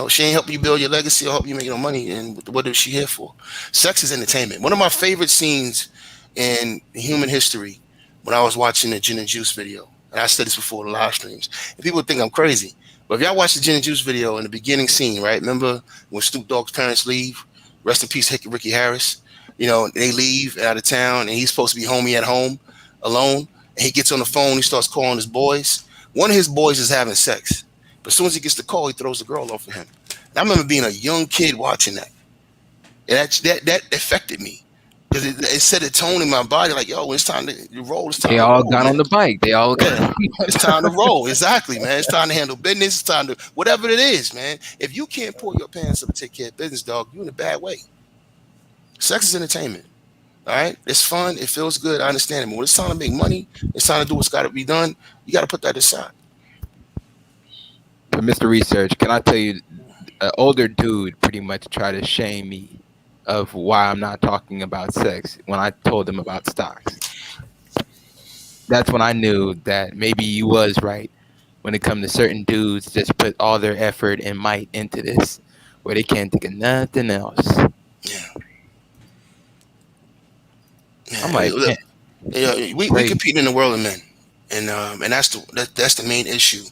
She ain't help you build your legacy or help you make no money. And what is she here for? Sex is entertainment. One of my favorite scenes in human history, when I was watching the Gin and Juice video, and I said this before the live streams, and people think I'm crazy, but if y'all watch the Gin and Juice video in the beginning scene, right? Remember when Snoop Dogg's parents leave? Rest in peace, Ricky Harris. They leave out of town, and he's supposed to be homie at home alone. And he gets on the phone, he starts calling his boys. One of his boys is having sex, but as soon as he gets the call, he throws the girl off of him. And I remember being a young kid watching that, and that affected me. Because it set a tone in my body, like, yo, it's time to roll. They all got on the bike. They all got. It's time to roll. Exactly, man. It's time to handle business. It's time to whatever it is, man. If you can't pull your pants up and take care of business, dog, you're in a bad way. Sex is entertainment. All right, it's fun. It feels good. I understand it. But when it's time to make money, it's time to do what's got to be done. You got to put that aside. But Mr. Research, can I tell you, an older dude pretty much tried to shame me of why I'm not talking about sex when I told him about stocks. That's when I knew that maybe he was right when it comes to certain dudes just put all their effort and might into this where they can't think of nothing else. Yeah. I'm like, look, we compete in the world of men, and that's the main issue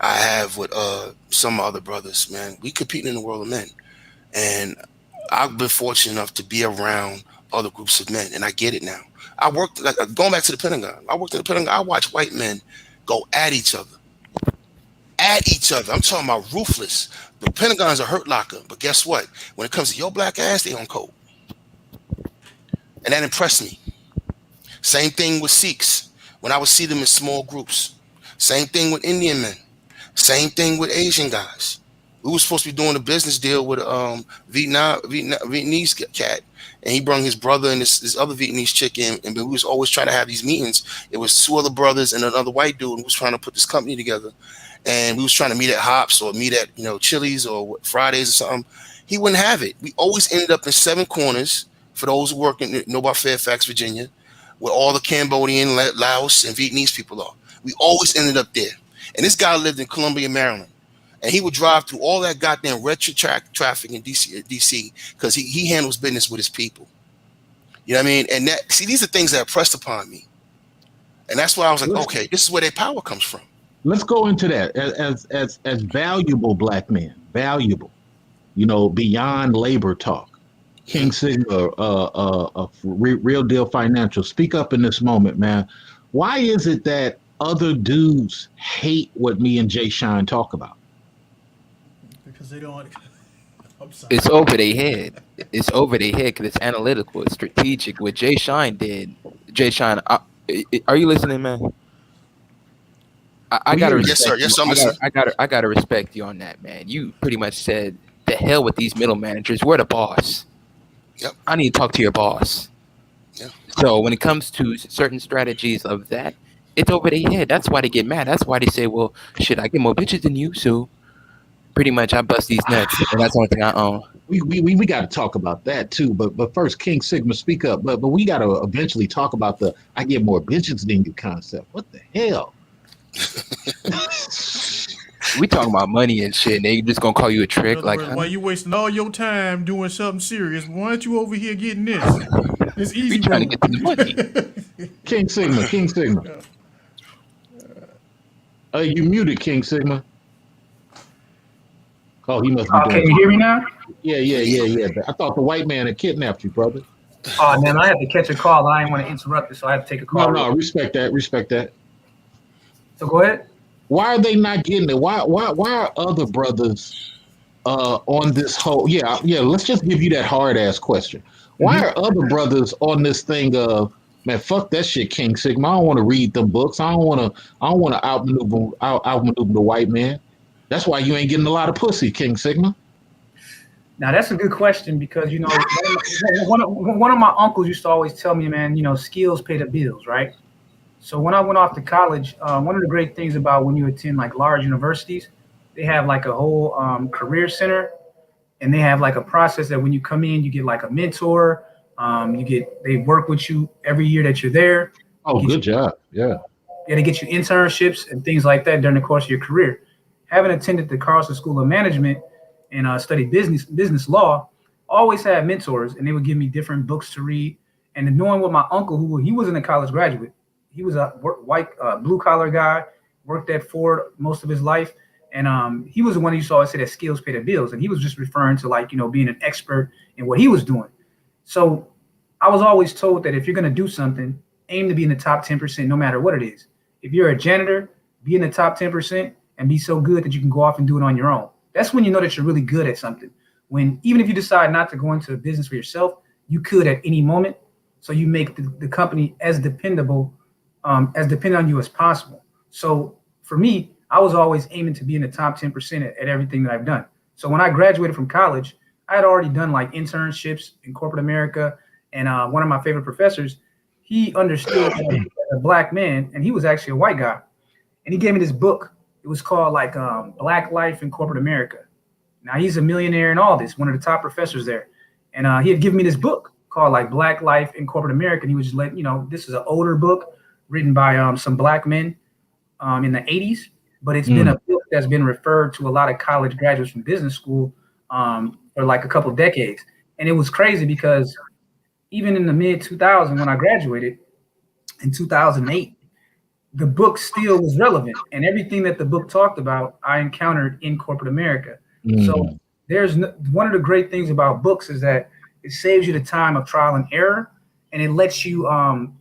I have with some other brothers, man. We compete in the world of men, and I've been fortunate enough to be around other groups of men, and I get it now. I worked, like, going back to the Pentagon. I worked at the Pentagon. I watched white men go at each other. At each other. I'm talking about ruthless. The Pentagon's a hurt locker, but guess what? When it comes to your black ass, they on code. And that impressed me. Same thing with Sikhs. When I would see them in small groups. Same thing with Indian men. Same thing with Asian guys. We were supposed to be doing a business deal with Vietnamese cat, and he brought his brother and this other Vietnamese chick in, and we was always trying to have these meetings. It was 2 other brothers and another white dude who was trying to put this company together, and we was trying to meet at Hops or meet at Chili's or Fridays or something. He wouldn't have it. We always ended up in 7 corners for those who work in Fairfax, Virginia, where all the Cambodian, Laos, and Vietnamese people are. We always ended up there. And this guy lived in Columbia, Maryland. And he would drive through all that goddamn retro traffic in DC because he handles business with his people. You know what I mean? And these are things that are pressed upon me. And that's why I was like, okay, this is where their power comes from. Let's go into that as valuable black men, valuable, beyond labor talk. King Sigma, Real Deal Financial. Speak up in this moment, man. Why is it that other dudes hate what me and Jay Shine talk about? Because they don't. I'm sorry. It's over their head. It's over their head because it's analytical. It's strategic. What Jay Shine did. Jay Shine, are you listening, man? I gotta respect. Yes, sir. Yes, I'm listening. I gotta respect you on that, man. You pretty much said, "The hell with these middle managers. We're the boss." Yep. I need to talk to your boss. Yeah. So when it comes to certain strategies of that, it's over their head. That's why they get mad. That's why they say, "Well, shit, I get more bitches than you, so pretty much I bust these nuts," and that's the only thing I own. We got to talk about that too, but first, King Sigma, speak up. But we got to eventually talk about the "I get more bitches than you" concept. What the hell? We talking about money and shit, and they just gonna call you a trick. Like, why you wasting all your time doing something serious? Why aren't you over here getting this? It's easy. we trying to get the money. King Sigma. You muted, King Sigma. Oh, he must be doing. Can you hear me now? Yeah. I thought the white man had kidnapped you, brother. Oh man, I had to catch a call. I didn't want to interrupt it, so I had to take a call. No, respect that. So go ahead. Why are they not getting it? Why are other brothers on this whole? Yeah. Let's just give you that hard ass question. Why are other brothers on this thing of, man, fuck that shit, King Sigma. I don't want to read them books. I don't want to outmaneuver the white man. That's why you ain't getting a lot of pussy, King Sigma. Now that's a good question because one of my uncles used to always tell me, man, skills pay the bills, right? So when I went off to college, one of the great things about when you attend like large universities, they have like a whole career center, and they have like a process that when you come in, you get like a mentor. They work with you every year that you're there. Oh, good job. Yeah. Yeah, they get you internships and things like that during the course of your career. Having attended the Carlson School of Management and studied business law, always had mentors, and they would give me different books to read. And knowing what my uncle, he wasn't a college graduate, he was a white blue collar guy, worked at Ford most of his life, and he was the one who used to always say that skills pay the bills, and he was just referring to being an expert in what he was doing. So I was always told that if you're going to do something, aim to be in the top 10%, no matter what it is. If you're a janitor, be in the top 10%. And be so good that you can go off and do it on your own. That's when you know that you're really good at something. When even if you decide not to go into a business for yourself, you could at any moment. So you make the company as dependent on you as possible. So for me, I was always aiming to be in the top 10% at everything that I've done. So when I graduated from college, I had already done like internships in corporate America. And one of my favorite professors, he understood as a black man, and he was actually a white guy. And he gave me this book. It was called Black Life in Corporate America. Now he's a millionaire and all this, one of the top professors there. And he had given me this book called Black Life in Corporate America. And he was just this is an older book written by some black men in the 80s, but it's been a book that's been referred to a lot of college graduates from business school for a couple of decades. And it was crazy because even in the mid 2000s when I graduated in 2008, the book still was relevant, and everything that the book talked about, I encountered in corporate America. So there's one of the great things about books is that It saves you the time of trial and error, and it lets you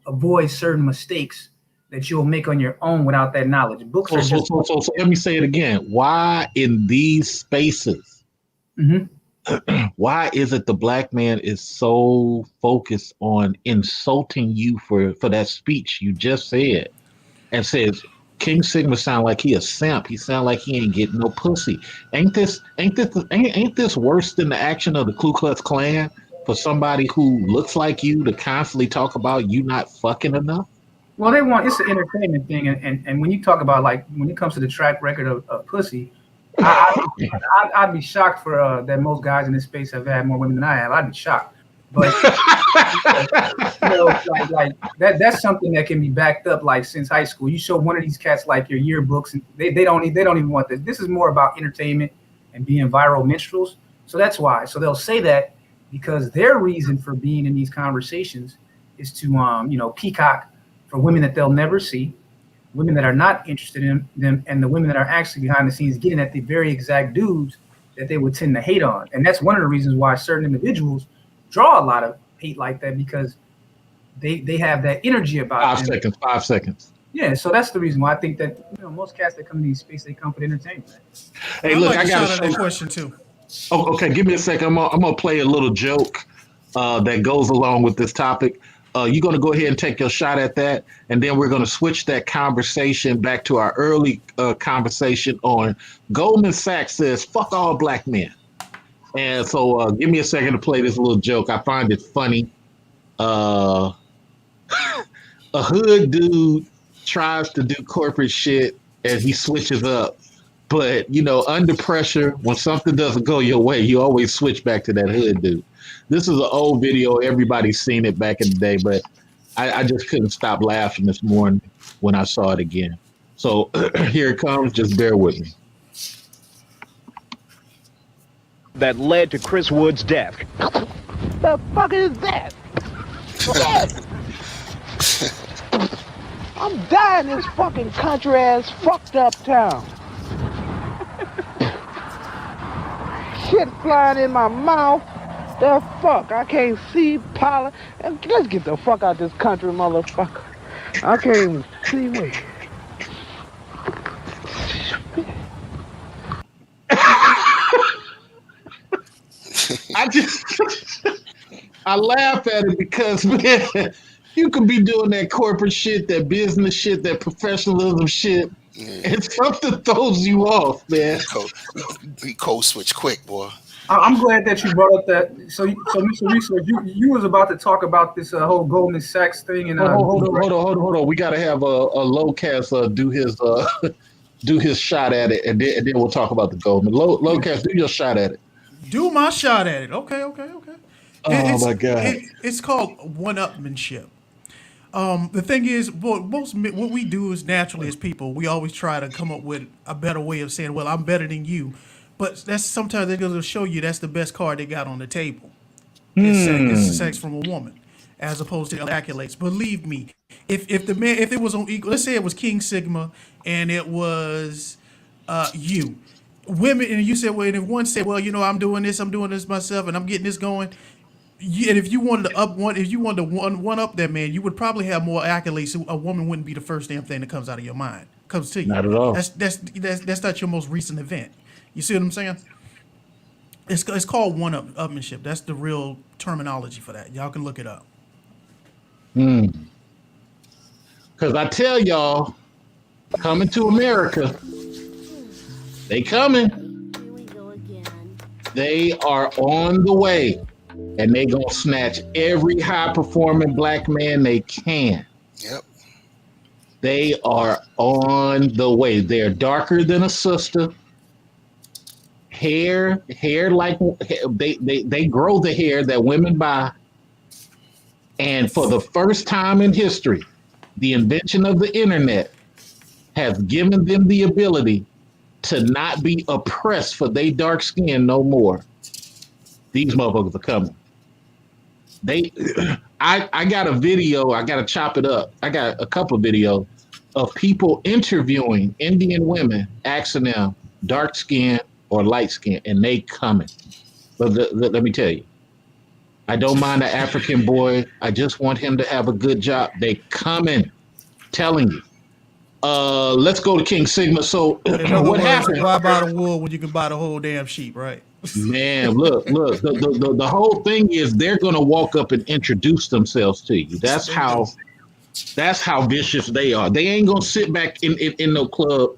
avoid certain mistakes that you'll make on your own without that knowledge. Books are just So let me say it again. Why in these spaces? Mhm. Why is it the black man is so focused on insulting you for that speech you just said, and says King Sigma sound like he a simp? He sound like he ain't getting no pussy. Ain't this worse than the action of the Ku Klux Klan for somebody who looks like you to constantly talk about you not fucking enough? Well, it's an entertainment thing, and when you talk about, like, when it comes to the track record of pussy, I'd be shocked for that most guys in this space have had more women than I have. I'd be shocked, but like that's something that can be backed up, like, since high school. You show one of these cats like your yearbooks, and they don't even want this. This is more about entertainment and being viral minstrels. So that's why. So they'll say that because their reason for being in these conversations is to peacock for women that they'll never see, women that are not interested in them, and the women that are actually behind the scenes getting at the very exact dudes that they would tend to hate on. And that's one of the reasons why certain individuals draw a lot of hate like that, because they have that energy about them. 5 seconds. Yeah, so that's the reason why I think that most cats that come to these spaces, they come for the entertainment. Hey, look, I got a question too. Oh, okay. Give me a second. I'm gonna play a little joke that goes along with this topic. You're gonna go ahead and take your shot at that, and then we're gonna switch that conversation back to our early conversation on Goldman Sachs says "fuck all black men." And so, give me a second to play this little joke. I find it funny. A hood dude tries to do corporate shit, and he switches up. But, under pressure, when something doesn't go your way, you always switch back to that hood dude. This is an old video. Everybody's seen it back in the day, but I just couldn't stop laughing this morning when I saw it again. So here it comes. Just bear with me. That led to Chris Wood's death. The fuck is that? I'm dying in this fucking country ass fucked up town. Shit flying in my mouth. The fuck? I can't see pollen. Let's get the fuck out this country, motherfucker. I can't even see me. I laugh at it because, man, you can be doing that corporate shit, that business shit, that professionalism shit, and something throws you off, man. He code switch quick, boy. I'm glad that you brought up that. So Mr. Research, you was about to talk about this whole Goldman Sachs thing, and hold on. We gotta have a Lowcast do his shot at it, and then we'll talk about the Goldman. Lowcast, do your shot at it. Do my shot at it. Okay. Oh my God! It's called one-upmanship. The thing is, what we do is naturally as people, we always try to come up with a better way of saying, "Well, I'm better than you," but that's sometimes they're going to show you that's the best card they got on the table. It's sex from a woman, as opposed to accolades. Believe me, if it was on equal, let's say it was King Sigma and it was you. Women, and you said, well, and if one said, well, I'm doing this myself, and I'm getting this going. And if you wanted to one up that man, you would probably have more accolades. So a woman wouldn't be the first damn thing that comes out of your mind, comes to you. Not at all. That's not your most recent event. You see what I'm saying? It's called one-upmanship. That's the real terminology for that. Y'all can look it up. Because I tell y'all, coming to America, they coming. Here we go again. They are on the way. And they gonna snatch every high-performing black man they can. Yep. They are on the way. They're darker than a sister. Hair like they grow the hair that women buy. And for the first time in history, the invention of the internet has given them the ability to not be oppressed for their dark skin no more. These motherfuckers are coming. I got a video. I got to chop it up. I got a couple of videos of people interviewing Indian women, asking them dark skin or light skin, and they coming. But let me tell you, I don't mind the African boy. I just want him to have a good job. They coming, telling you. Let's go to King Sigma. So In other what words, happened? why buy the wool when you can buy the whole damn sheep, right? Man, look. The whole thing is they're gonna walk up and introduce themselves to you. That's how vicious they are. They ain't gonna sit back in no club.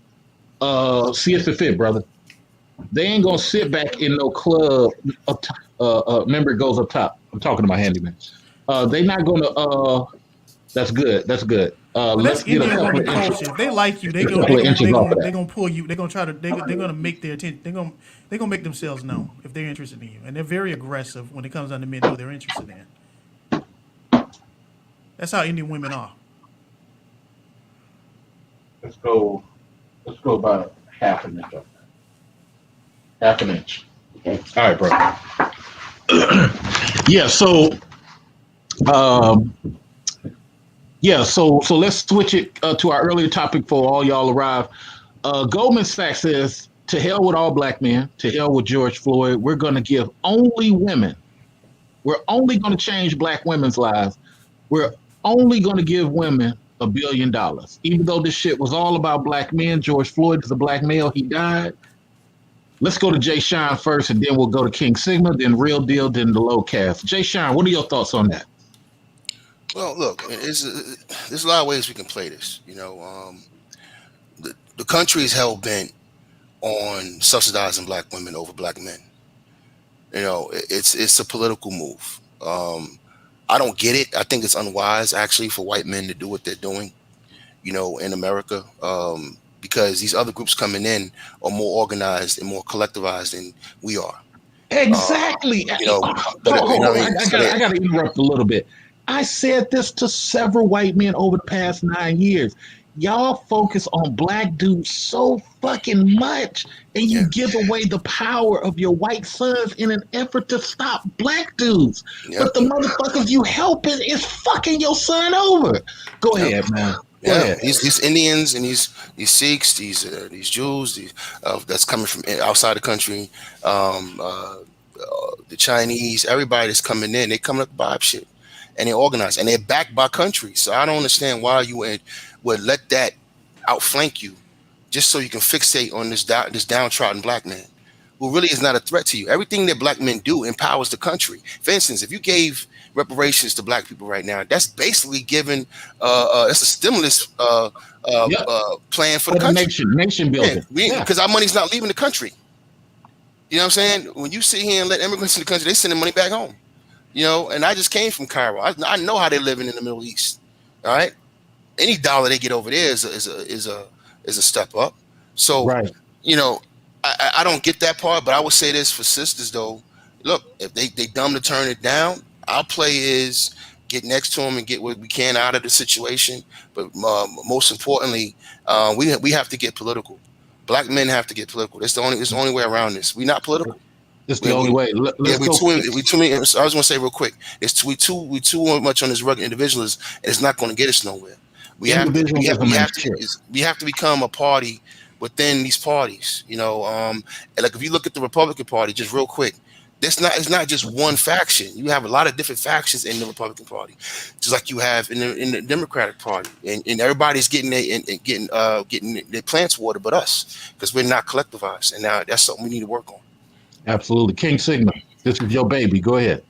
See if it fit, brother. They ain't gonna sit back in no club. Remember, it goes up top. I'm talking to my handyman. They not gonna. That's good. That's good. Let's That's get a Indian couple woman of inches. culture. If they like you, they Couple of inches off of that. gonna pull you. They're gonna try to. They're gonna make their attention. They're gonna make themselves known if they're interested in you, and they're very aggressive when it comes down to men who they're interested in. That's how Indian women are. Let's go about half an inch up. Half an inch. All right, bro. Yeah. So, so let's switch it to our earlier topic for all y'all arrive. Goldman Sachs says, to hell with all black men, to hell with George Floyd. We're going to give only women. We're only going to change black women's lives. We're only going to give women $1 billion. Even though this shit was all about black men, George Floyd is a black male. He died. Let's go to Jay Sean first, and then we'll go to King Sigma, then Real Deal, then the Low Cast. Jay Sean, what are your thoughts on that? Well, look, there's a lot of ways we can play this. You know, the country is hell bent on subsidizing black women over black men. You know, it's a political move. I don't get it. I think it's unwise, actually, for white men to do what they're doing, you know, in America, because these other groups coming in are more organized and more collectivized than we are. Exactly. You know, but, I got to interrupt a little bit. I said this to several white men over the past 9 years. Y'all focus on black dudes so fucking much, and you give away the power of your white sons in an effort to stop black dudes. But the motherfuckers you helping is fucking your son over. Go ahead, man. Go ahead. These Indians and these Sikhs, these Jews, that's coming from outside the country, the Chinese, everybody that's coming in, they coming up to buy shit. And they're organized and they're backed by countries. So I don't understand why you would let that outflank you just so you can fixate on this downtrodden black man who really is not a threat to you. Everything that black men do empowers the country. For instance, if you gave reparations to black people right now, that's basically giving that's a stimulus plan for the country. Nation building. Because our money's not leaving the country. You know what I'm saying? When you sit here and let immigrants in the country, they send the money back home. You know, and I just came from Cairo. I know how they're living in the Middle East. All right, any dollar they get over there is a step up. So, right. You know, I don't get that part, but I would say this for sisters though. Look, if they dumb to turn it down, our play is get next to them and get what we can out of the situation. But most importantly, we have to get political. Black men have to get political. It's the only way around this. We're not political. It's the only way. We too many. I was going to say real quick. We too much on this rugged individualism, and it's not going to get us nowhere. We have to become a party within these parties. You know, like if you look at the Republican Party, just real quick, it's not just one faction. You have a lot of different factions in the Republican Party, just like you have in the Democratic Party, and everybody's getting their plants watered, but us, because we're not collectivized, and now that's something we need to work on. Absolutely. King Sigma, this is your baby. Go ahead.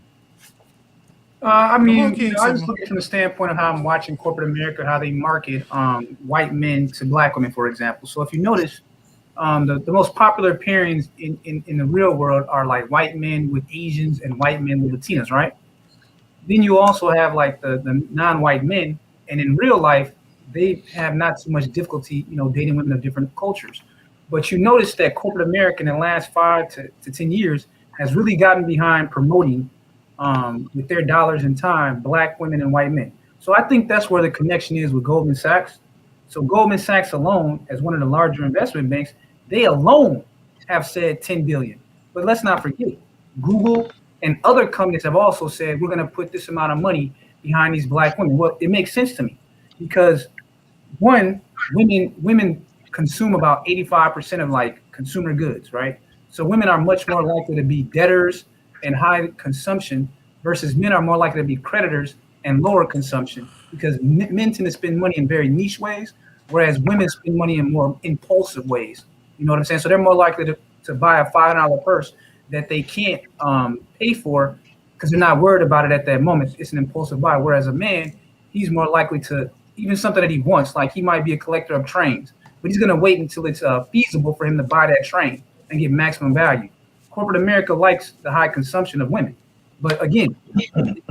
I mean, I just look at it from the standpoint of how I'm watching corporate America, how they market white men to black women, for example. So if you notice, the most popular pairings in the real world are like white men with Asians and white men with Latinas, right? Then you also have like the non-white men, and in real life, they have not so much difficulty, you know, dating women of different cultures. But you notice that corporate America in the last 5 to 10 years has really gotten behind promoting with their dollars and time, black women and white men. So I think that's where the connection is with Goldman Sachs. So Goldman Sachs alone, as one of the larger investment banks, they alone have said 10 billion. But let's not forget, Google and other companies have also said, we're going to put this amount of money behind these black women. Well, it makes sense to me because one, women consume about 85% of like consumer goods, right? So women are much more likely to be debtors and high consumption versus men are more likely to be creditors and lower consumption because men tend to spend money in very niche ways, whereas women spend money in more impulsive ways. You know what I'm saying? So they're more likely to buy a $5 purse that they can't pay for because they're not worried about it at that moment. It's an impulsive buy. Whereas a man, he's more likely to, even something that he wants, like he might be a collector of trains, but he's going to wait until it's feasible for him to buy that train and get maximum value. Corporate America likes the high consumption of women. But again,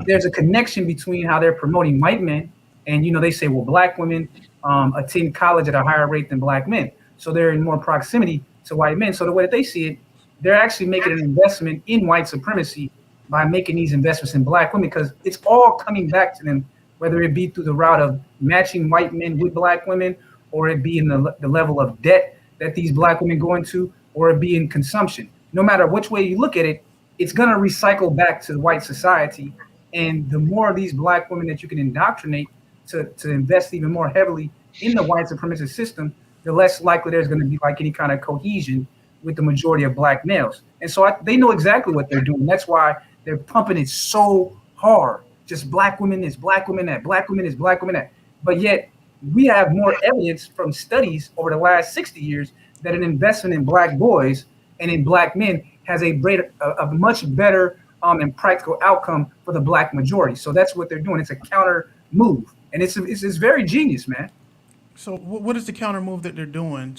there's a connection between how they're promoting white men. And, you know, they say, well, black women attend college at a higher rate than black men. So they're in more proximity to white men. So the way that they see it, they're actually making an investment in white supremacy by making these investments in black women, because it's all coming back to them, whether it be through the route of matching white men with black women, or it be in the level of debt that these black women go into, or it be in consumption. No matter which way you look at it, it's going to recycle back to white society. And the more of these black women that you can indoctrinate to invest even more heavily in the white supremacist system, the less likely there's going to be like any kind of cohesion with the majority of black males. And so they know exactly what they're doing. That's why they're pumping it so hard. Just black women this, black women that, black women this, black women that. But yet we have more evidence from studies over the last 60 years that an investment in black boys and in black men has a much better and practical outcome for the black majority. So that's what they're doing. It's a counter move, and it's very genius, man. So what is the counter move that they're doing,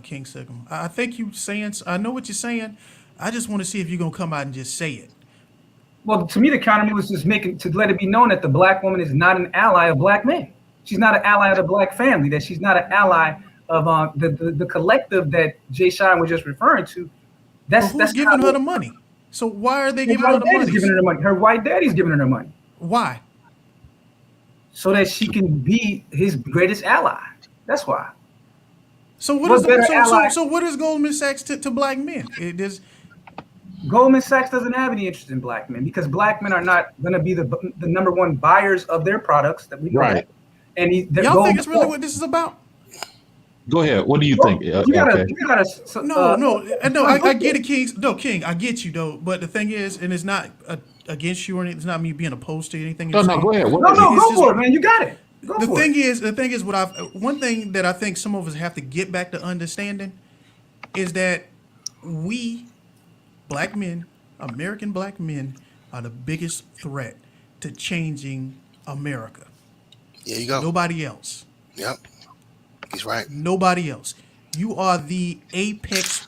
King Sigma? I think you saying, I know what you're saying. I just want to see if you're gonna come out and just say it. Well, to me, the counter move is just to let it be known that the black woman is not an ally of black men. She's not an ally of the black family. That she's not an ally of the collective that Jay Sean was just referring to. Who's giving her the money? So why are they giving her the money? Giving her the money. Her white daddy's giving her the money. Why? So that she can be his greatest ally. That's why. So what is Goldman Sachs to black men? Goldman Sachs doesn't have any interest in black men because black men are not going to be the number one buyers of their products that we know. Right. And y'all think it's really what this is about? Go ahead. What do you think? I get it, King. No, King, I get you though. But the thing is, and it's not against you or anything. It's not me being opposed to anything. No, go ahead. Go for it, man. You got it. The thing is, one thing that I think some of us have to get back to understanding is that we, black men, American black men, are the biggest threat to changing America. There you go. Nobody else. Yep. He's right. Nobody else. You are the apex.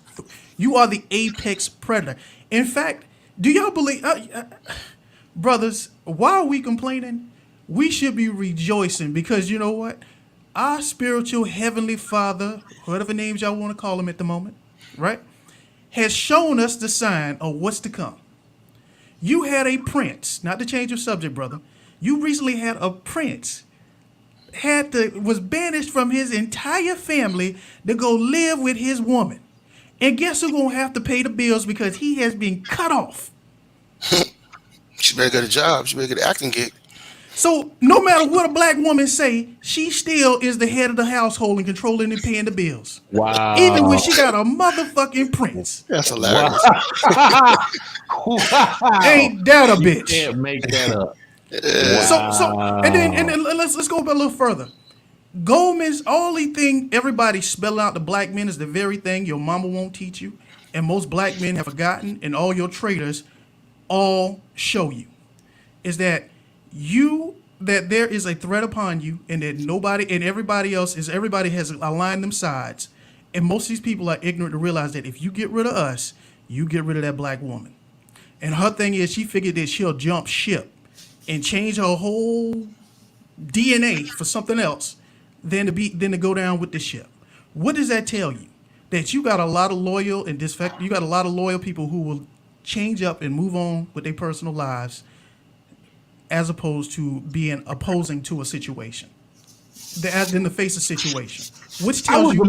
You are the apex predator. In fact, do y'all believe, brothers? Why are we complaining? We should be rejoicing because you know what? Our spiritual heavenly Father, whatever names y'all want to call him at the moment, right, has shown us the sign of what's to come. You had a prince, not to change your subject, brother. You recently had a prince. Was banished from his entire family to go live with his woman. And guess who's gonna have to pay the bills because he has been cut off? She better get a job. She better get an acting gig. So no matter what a black woman say, she still is the head of the household and controlling and paying the bills. Wow. Even when she got a motherfucking prince. That's hilarious. Wow. Ain't that a bitch? You can't make that up. So and then let's go a little further. Goldman's only thing everybody spell out to black men is the very thing your mama won't teach you, and most black men have forgotten, and all your traders all show you, is that there is a threat upon you, and that everybody has aligned them sides, and most of these people are ignorant to realize that if you get rid of us, you get rid of that black woman, and her thing is she figured that she'll jump ship and change her whole DNA for something else than to go down with the ship. What does that tell you? That you got a lot of loyal people who will change up and move on with their personal lives as opposed to being opposing to a situation. In the face of situation. Which tells you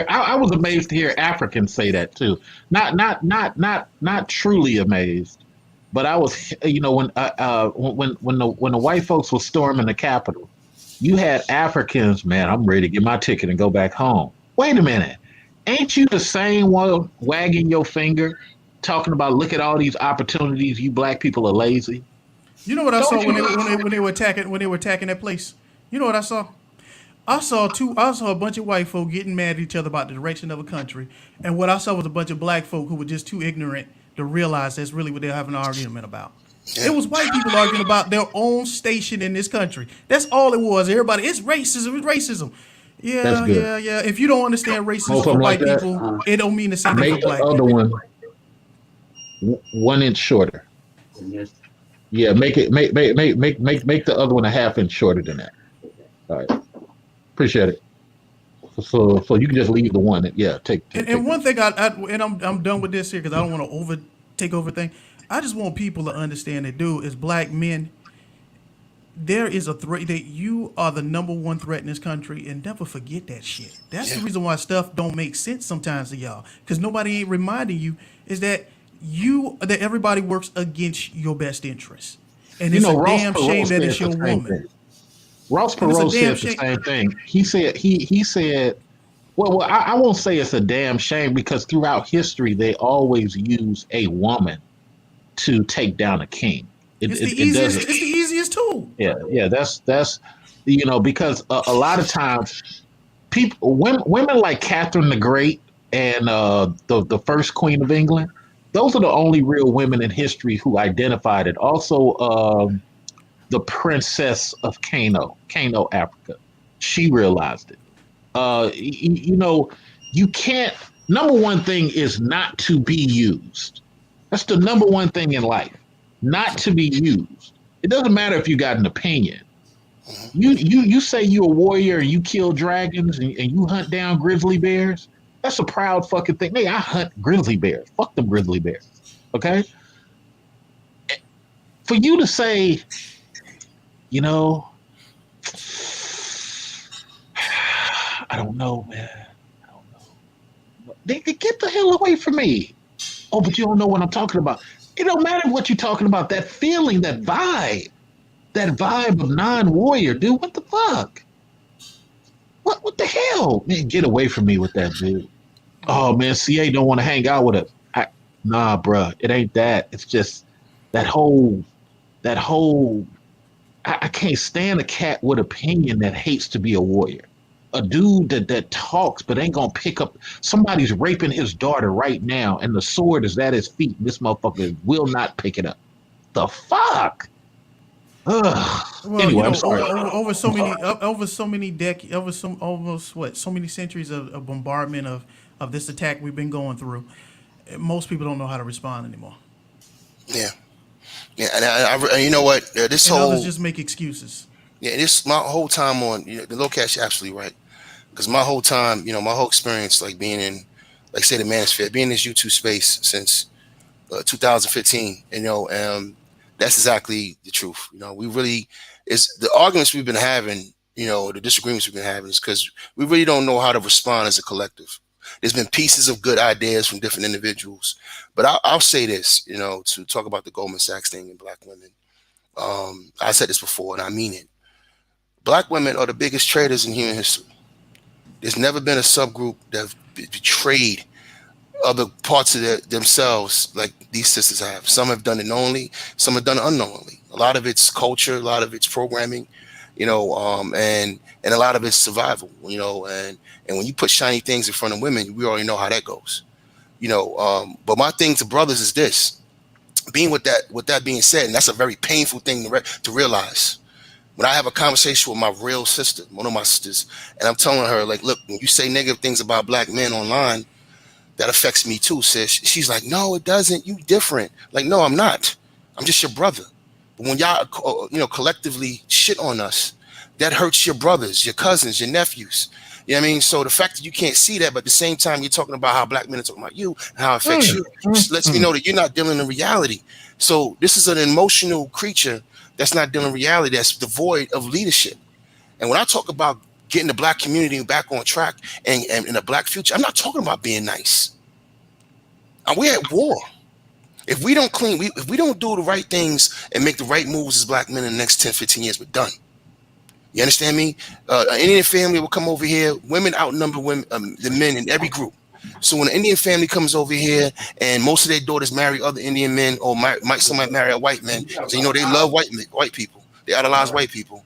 I was amazed to hear Africans say that too. Not truly amazed. But I was, when the white folks were storming the Capitol, you had Africans, man, I'm ready to get my ticket and go back home. Wait a minute. Ain't you the same one wagging your finger talking about look at all these opportunities. You black people are lazy. You know what I Don't saw you- when they were attacking that place? You know what I saw? I saw a bunch of white folk getting mad at each other about the direction of a country, and what I saw was a bunch of black folk who were just too ignorant to realize that's really what they're having an argument about. It was white people arguing about their own station in this country. That's all it was. Everybody, it's racism. It's racism. Yeah, That's good. yeah. If you don't understand Both racism of for them white like that? people, it don't mean the same thing Make for the black other people. one 1 inch shorter. Yeah, make the other one a half inch shorter than that. All right, appreciate it. So you can just leave the one. Take. And one thing I'm done with this here because I don't want to take over thing. I just want people to understand that, dude, as black men, there is a threat that you are the number one threat in this country, and never forget that shit. That's the reason why stuff don't make sense sometimes to y'all, because nobody ain't reminding you is that everybody works against your best interest, and it's a damn shame that it's your woman. Ross Perot said the same thing. He said, well, I won't say it's a damn shame because throughout history they always use a woman to take down a king. It's the easiest tool. Yeah. That's because a lot of times women like Catherine the Great and the first Queen of England, those are the only real women in history who identified it. Also, the Princess of Kano, Africa, she realized it. You can't. Number one thing is not to be used. That's the number one thing in life, not to be used. It doesn't matter if you got an opinion. You say you're a warrior and you kill dragons and you hunt down grizzly bears. That's a proud fucking thing. Hey, I hunt grizzly bears. Fuck them grizzly bears. Okay? For you to say, I don't know, man. I don't know. They get the hell away from me. Oh, but you don't know what I'm talking about. It don't matter what you're talking about. That feeling, that vibe of non-warrior, dude. What the fuck? What the hell? Man, get away from me with that, dude. Oh, man, CA don't want to hang out with us. Nah, bruh. It ain't that. It's just that whole I can't stand a cat with opinion that hates to be a warrior. A dude that talks but ain't gonna pick up. Somebody's raping his daughter right now, and the sword is at his feet. And this motherfucker will not pick it up. The fuck? Ugh. Well, anyway, I'm sorry. Over so many centuries of bombardment of this attack we've been going through, most people don't know how to respond anymore. Yeah, and I you know what? This and whole others just make excuses. Yeah, this my whole time on the Locash, you're absolutely right. Because my whole time, my whole experience, like being in, like say the Manosphere, being in this YouTube space since 2015, that's exactly the truth. We really is the arguments we've been having, the disagreements we've been having is because we really don't know how to respond as a collective. There's been pieces of good ideas from different individuals, but I'll say this, to talk about the Goldman Sachs thing and black women. I said this before, and I mean it. Black women are the biggest traitors in human history. There's never been a subgroup that betrayed other parts of themselves like these sisters have. Some have done it knowingly, some have done it unknowingly. A lot of it's culture, a lot of it's programming, and a lot of it's survival, and when you put shiny things in front of women, we already know how that goes, but my thing to brothers is this, with that being said, and that's a very painful thing to realize. When I have a conversation with my real sister, one of my sisters, and I'm telling her, like, look, when you say negative things about black men online, that affects me too, sis. She's like, no, it doesn't. You different. Like, no, I'm not. I'm just your brother. But when y'all, collectively shit on us, that hurts your brothers, your cousins, your nephews. You know what I mean? So the fact that you can't see that, but at the same time, you're talking about how black men are talking about you and how it affects you, just lets me know that you're not dealing in reality. So this is an emotional creature that's not dealing in reality, that's devoid of leadership. And when I talk about getting the black community back on track and in a black future, I'm not talking about being nice. And we're at war. If we don't if we don't do the right things and make the right moves as black men in the next 10, 15 years, we're done. You understand me? Indian family will come over here. Women outnumber the men in every group. So when an Indian family comes over here and most of their daughters marry other Indian men or might somebody marry a white man, so you know they love white people, they idolize white people.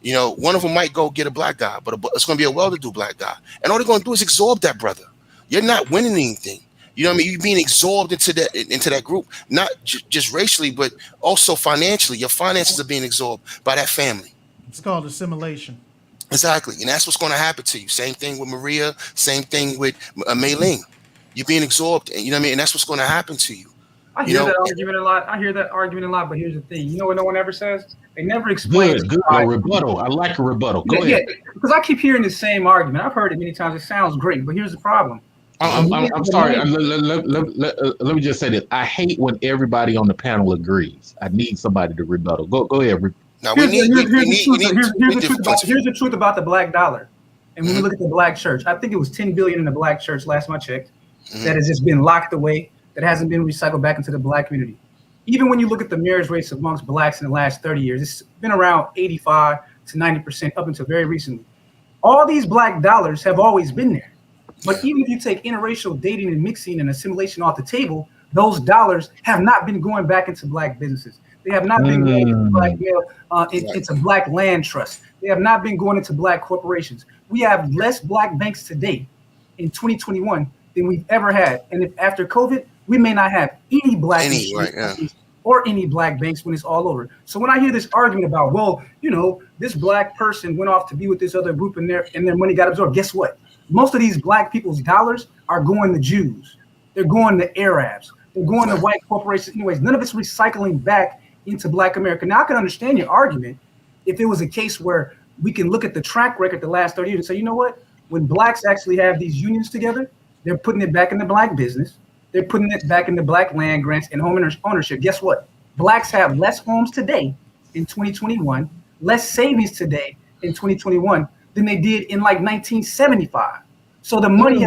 You know, one of them might go get a black guy, but it's going to be a well-to-do black guy, and all they're going to do is absorb that brother. You're not winning anything. You know what I mean? You're being absorbed into that group, not just racially, but also financially. Your finances are being absorbed by that family. It's called assimilation. Exactly, and that's what's going to happen to you. Same thing with Maria. Same thing with Mei Ling. You're being absorbed, and you know what I mean. And that's what's going to happen to you. I hear that argument a lot. But here's the thing: you know what no one ever says? They never explain. Good. A rebuttal. I like a rebuttal. Go ahead. Yeah, because I keep hearing the same argument. I've heard it many times. It sounds great, but here's the problem. I'm sorry. Let me just say this. I hate when everybody on the panel agrees. I need somebody to rebuttal. Go ahead. Now here's the truth about the black dollar. And when we look at the black church, I think it was 10 billion in the black church last time I checked. That has just been locked away, that hasn't been recycled back into the black community. Even when you look at the marriage rates amongst blacks in the last 30 years, it's been around 85 to 90% up until very recently. All these black dollars have always been there. But even if you take interracial dating and mixing and assimilation off the table, those dollars have not been going back into black businesses. They have not been going into black land trusts. They have not been going into black corporations. We have less black banks today in 2021 than we've ever had. And if after COVID, we may not have any black or any black banks when it's all over. So when I hear this argument about, well, you know, this black person went off to be with this other group and their money got absorbed, guess what? Most of these black people's dollars are going to Jews. They're going to Arabs. They're going to white corporations. Anyways, none of it's recycling back into black America. Now, I can understand your argument if it was a case where we can look at the track record the last 30 years and say, you know what? When blacks actually have these unions together, they're putting it back in the black business. They're putting it back in the black land grants and home ownership. Guess what? Blacks have less homes today in 2021, less savings today in 2021 than they did in like 1975. So the money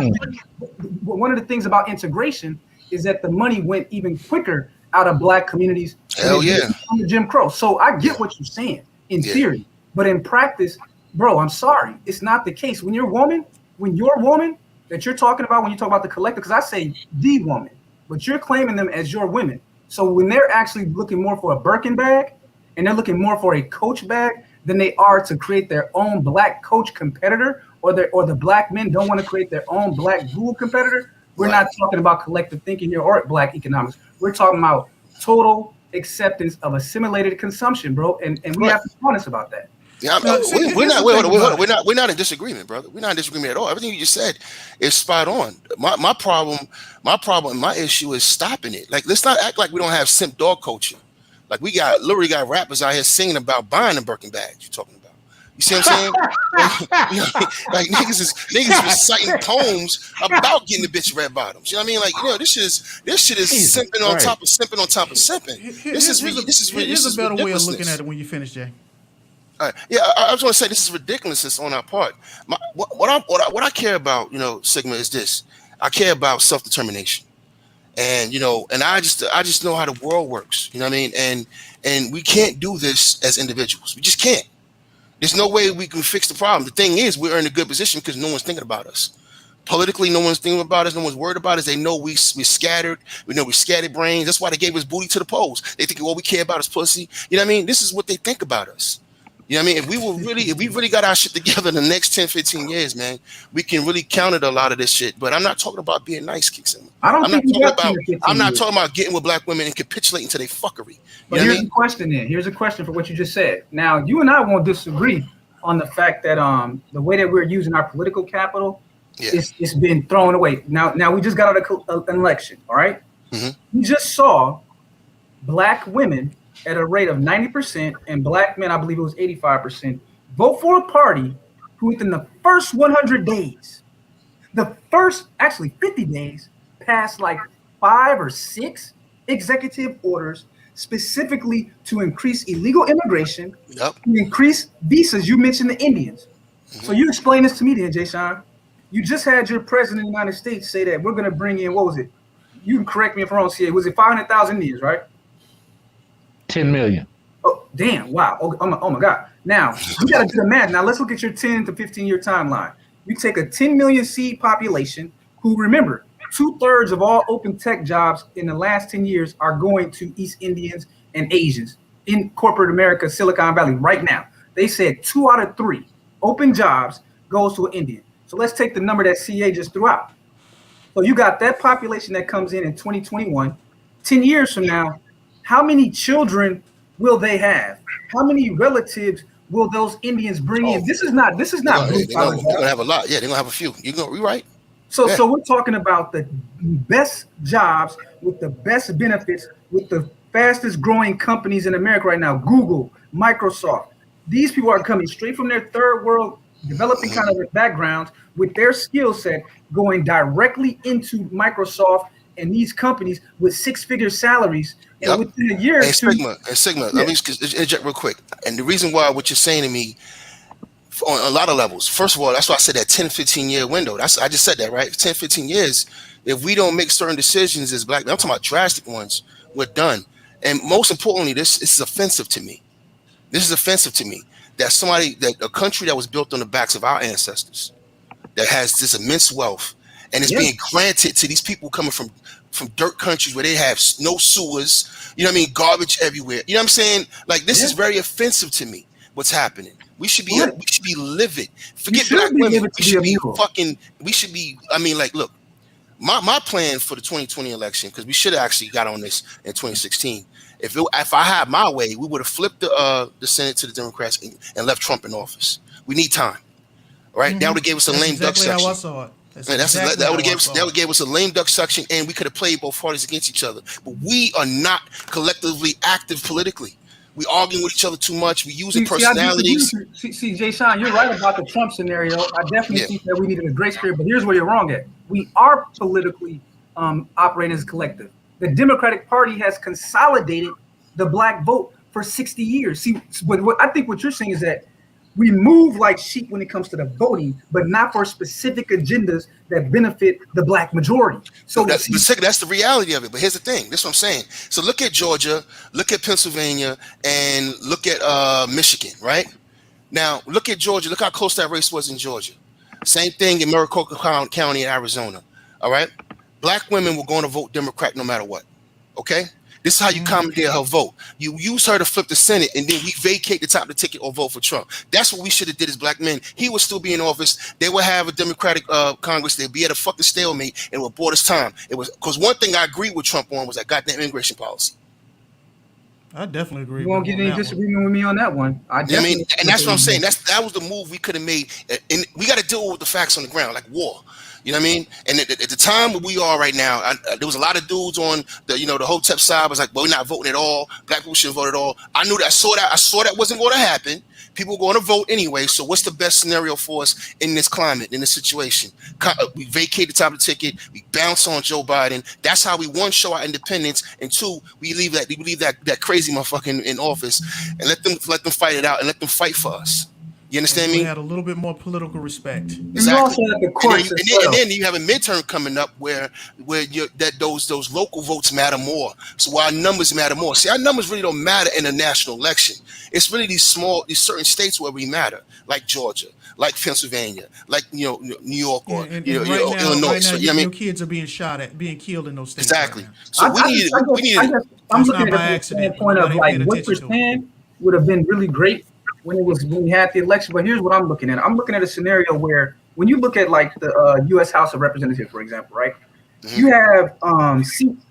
one of the things about integration is that the money went even quicker out of black communities. Hell yeah. Under Jim Crow. So I get what you're saying in theory, but in practice, bro, I'm sorry, it's not the case. When your woman that you're talking about, when you talk about the collective, because I say the woman, but you're claiming them as your women. So when they're actually looking more for a Birkin bag and they're looking more for a Coach bag than they are to create their own black Coach competitor, or the black men don't want to create their own black Google competitor, we're not talking about collective thinking here or black economics. We're talking about total acceptance of assimilated consumption, bro. And we have to be honest about that. Yeah, we're not in disagreement, brother. We're not in disagreement at all. Everything you just said is spot on. My problem, my issue is stopping it. Like, let's not act like we don't have simp dog culture. Like, we literally got rappers out here singing about buying the Birkin bags you're talking about. You see what I'm saying? Like niggas is reciting poems about getting the bitch red bottoms. You know what I mean? Like, you know, this shit is simping on top of simping on top of simping. Here's a better way of looking at it when you finish, Jay. All right. Yeah, I just want to say this is ridiculousness on our part. What I care about, you know, Sigma, is this. I care about self-determination, and you know, and I just know how the world works. You know what I mean? And we can't do this as individuals. We just can't. There's no way we can fix the problem. The thing is, we're in a good position because no one's thinking about us. Politically, no one's thinking about us. No one's worried about us. They know we're scattered. We know we're scattered brains. That's why they gave us booty to the polls. They think, well, we care about us pussy. You know what I mean? This is what they think about us. You know what I mean? If we really got our shit together in the next 10, 15 years, man, we can really counter a lot of this shit. But I'm not talking about being nice, Kickson. I'm not talking about getting with black women and capitulating to their fuckery. But here's a question then. Here's a question for what you just said. Now, you and I won't disagree on the fact that the way that we're using our political capital, it's been thrown away. Now we just got out of an election, all right? Mm-hmm. We just saw black women at a rate of 90% and black men, I believe it was 85%, vote for a party who within the first 100 days, the first actually 50 days, passed like 5 or 6 executive orders specifically to increase illegal immigration, to increase visas. You mentioned the Indians. So you explain this to me then, Jay Sean. You just had your president of the United States say that we're going to bring in, what was it? You can correct me if I'm wrong, CA. Was it 500,000 Indians, right? 10 million. Oh, damn. Wow. Oh my God. Now, you got to do the math. Now, let's look at your 10 to 15 year timeline. You take a 10 million seed population who, remember, 2/3 of all open tech jobs in the last 10 years are going to East Indians and Asians in corporate America, Silicon Valley right now. They said 2 out of 3 open jobs goes to an Indian. So let's take the number that CA just threw out. So you got that population that comes in 2021. 10 years from now, how many children will they have? How many relatives will those Indians bring in? This is not They're gonna have a lot. Yeah, they're gonna have a few. You're right. So we're talking about the best jobs with the best benefits with the fastest growing companies in America right now. Google, Microsoft. These people are coming straight from their third world developing kind of backgrounds with their skill set going directly into Microsoft and these companies with 6-figure salaries. And within a year, Sigma. Let me just interject real quick. And the reason why what you're saying to me on a lot of levels, first of all, that's why I said that 10-15 year window. I just said that, right? 10-15 years. If we don't make certain decisions as black, I'm talking about drastic ones, we're done. And most importantly, this is offensive to me. This is offensive to me that a country that was built on the backs of our ancestors, that has this immense wealth, and it's being granted to these people coming from dirt countries where they have no sewers, you know what I mean, garbage everywhere. You know what I'm saying? Like, this is very offensive to me. What's happening? We should be livid. Forget black women. We should be. I mean, like, look, my plan for the 2020 election, because we should have actually got on this in 2016. If I had my way, we would have flipped the Senate to the Democrats and left Trump in office. We need time, right? Mm-hmm. That would have gave us a lame duck section. How I saw it. That would have gave us a lame duck section, and we could have played both parties against each other. But we are not collectively active politically. We arguing with each other too much. We using personalities. See, Jay Sean, you're right about the Trump scenario. I definitely think that we needed a grace period. But here's where you're wrong at. We are politically operating as a collective. The Democratic Party has consolidated the black vote for 60 years. See, what I think what you're saying is that we move like sheep when it comes to the voting, but not for specific agendas that benefit the black majority. So that's the reality of it. But here's the thing. This is what I'm saying. So look at Georgia, look at Pennsylvania, and look at Michigan, right? Now, look at Georgia. Look how close that race was in Georgia. Same thing in Maricopa County in Arizona, all right? Black women were going to vote Democrat no matter what, okay? This is how you commandeer her vote. You use her to flip the Senate, and then we vacate the top of the ticket or vote for Trump. That's what we should have did as black men. He would still be in office. They would have a Democratic Congress. They'd be at a fucking stalemate, and it would bought us time. It was because one thing I agreed with Trump on was that goddamn immigration policy. I definitely agree. You won't get any disagreement with me on that one. And that's what I'm saying. That was the move we could have made, and we got to deal with the facts on the ground, like war. You know what I mean? And at the time where we are right now, there was a lot of dudes on the Hotep side was like, well, we're not voting at all. Black people shouldn't vote at all. I knew that. I saw that wasn't going to happen. People were going to vote anyway. So what's the best scenario for us in this climate, in this situation? We vacate the top of the ticket. We bounce on Joe Biden. That's how we, one, show our independence, and two, we leave that crazy motherfucker in office and let them fight it out and let them fight for us. You understand me? We had a little bit more political respect. Exactly. And then you have a midterm coming up where those local votes matter more. So our numbers matter more. See, our numbers really don't matter in a national election. It's really these certain states where we matter, like Georgia, like Pennsylvania, like New York or Illinois. Right now, you know what I mean? Your kids are being being killed in those states. Exactly. Right now. So I'm looking at the standpoint of like what you're saying would have been really great when we had the election. But here's what I'm looking at. I'm looking at a scenario where when you look at like the U.S. House of Representatives, for example, right? Mm-hmm. You have seats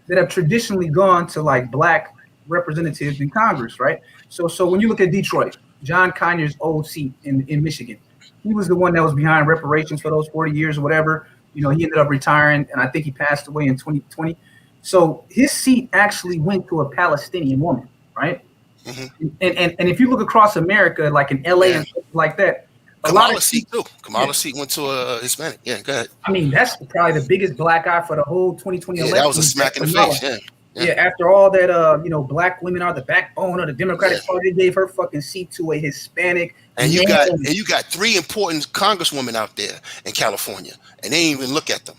that have traditionally gone to like black representatives in Congress, right? So when you look at Detroit, John Conyers' old seat in Michigan, he was the one that was behind reparations for those 40 years or whatever. He ended up retiring, and I think he passed away in 2020. So his seat actually went to a Palestinian woman, right? Mm-hmm. And if you look across America, like in LA and stuff like that, Kamala's seat too. Kamala's seat went to a Hispanic. Yeah, go ahead. I mean, that's probably the biggest black eye for the whole 2020 election. That was a smack in the face. Yeah. After all that, black women are the backbone of the Democratic Party. They gave her fucking seat to a Hispanic. And you got 3 important congresswomen out there in California, and they didn't even look at them.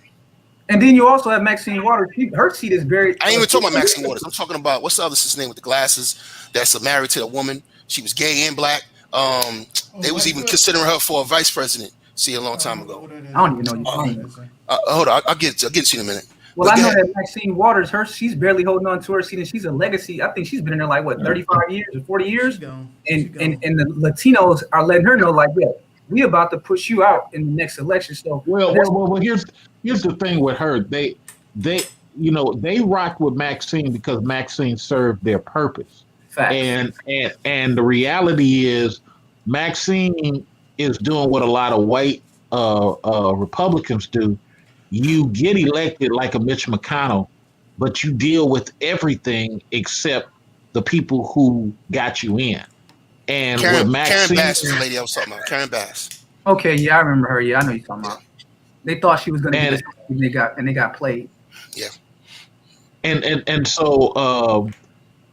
And then you also have Maxine Waters. Her seat is very. I ain't even talking about Maxine Waters. I'm talking about what's the other sister's name with the glasses that's married to a woman. She was gay and black. They was even considering her for a vice president. See, a long time I don't know ago. who that is. I don't even know you. I don't know who that is. Hold on, I'll get to you in a minute. Well, But I go know ahead. that Maxine Waters, she's barely holding on to her seat, and she's a legacy. I think she's been in there like what 35 years or 40 years, She's gone. and the Latinos are letting her know like, yeah, we about to push you out in the next election. So Well, here's the thing with her. They they rock with Maxine because Maxine served their purpose. facts. And the reality is Maxine is doing what a lot of white Republicans do. You get elected like a Mitch McConnell, but you deal with everything except the people who got you in. And with Karen Maxine, Bass is the lady I was talking about. Karen Bass. Okay, yeah, I remember her. Yeah, I know you're talking about. They thought she was going to And- get it, and they got played. Yeah. and so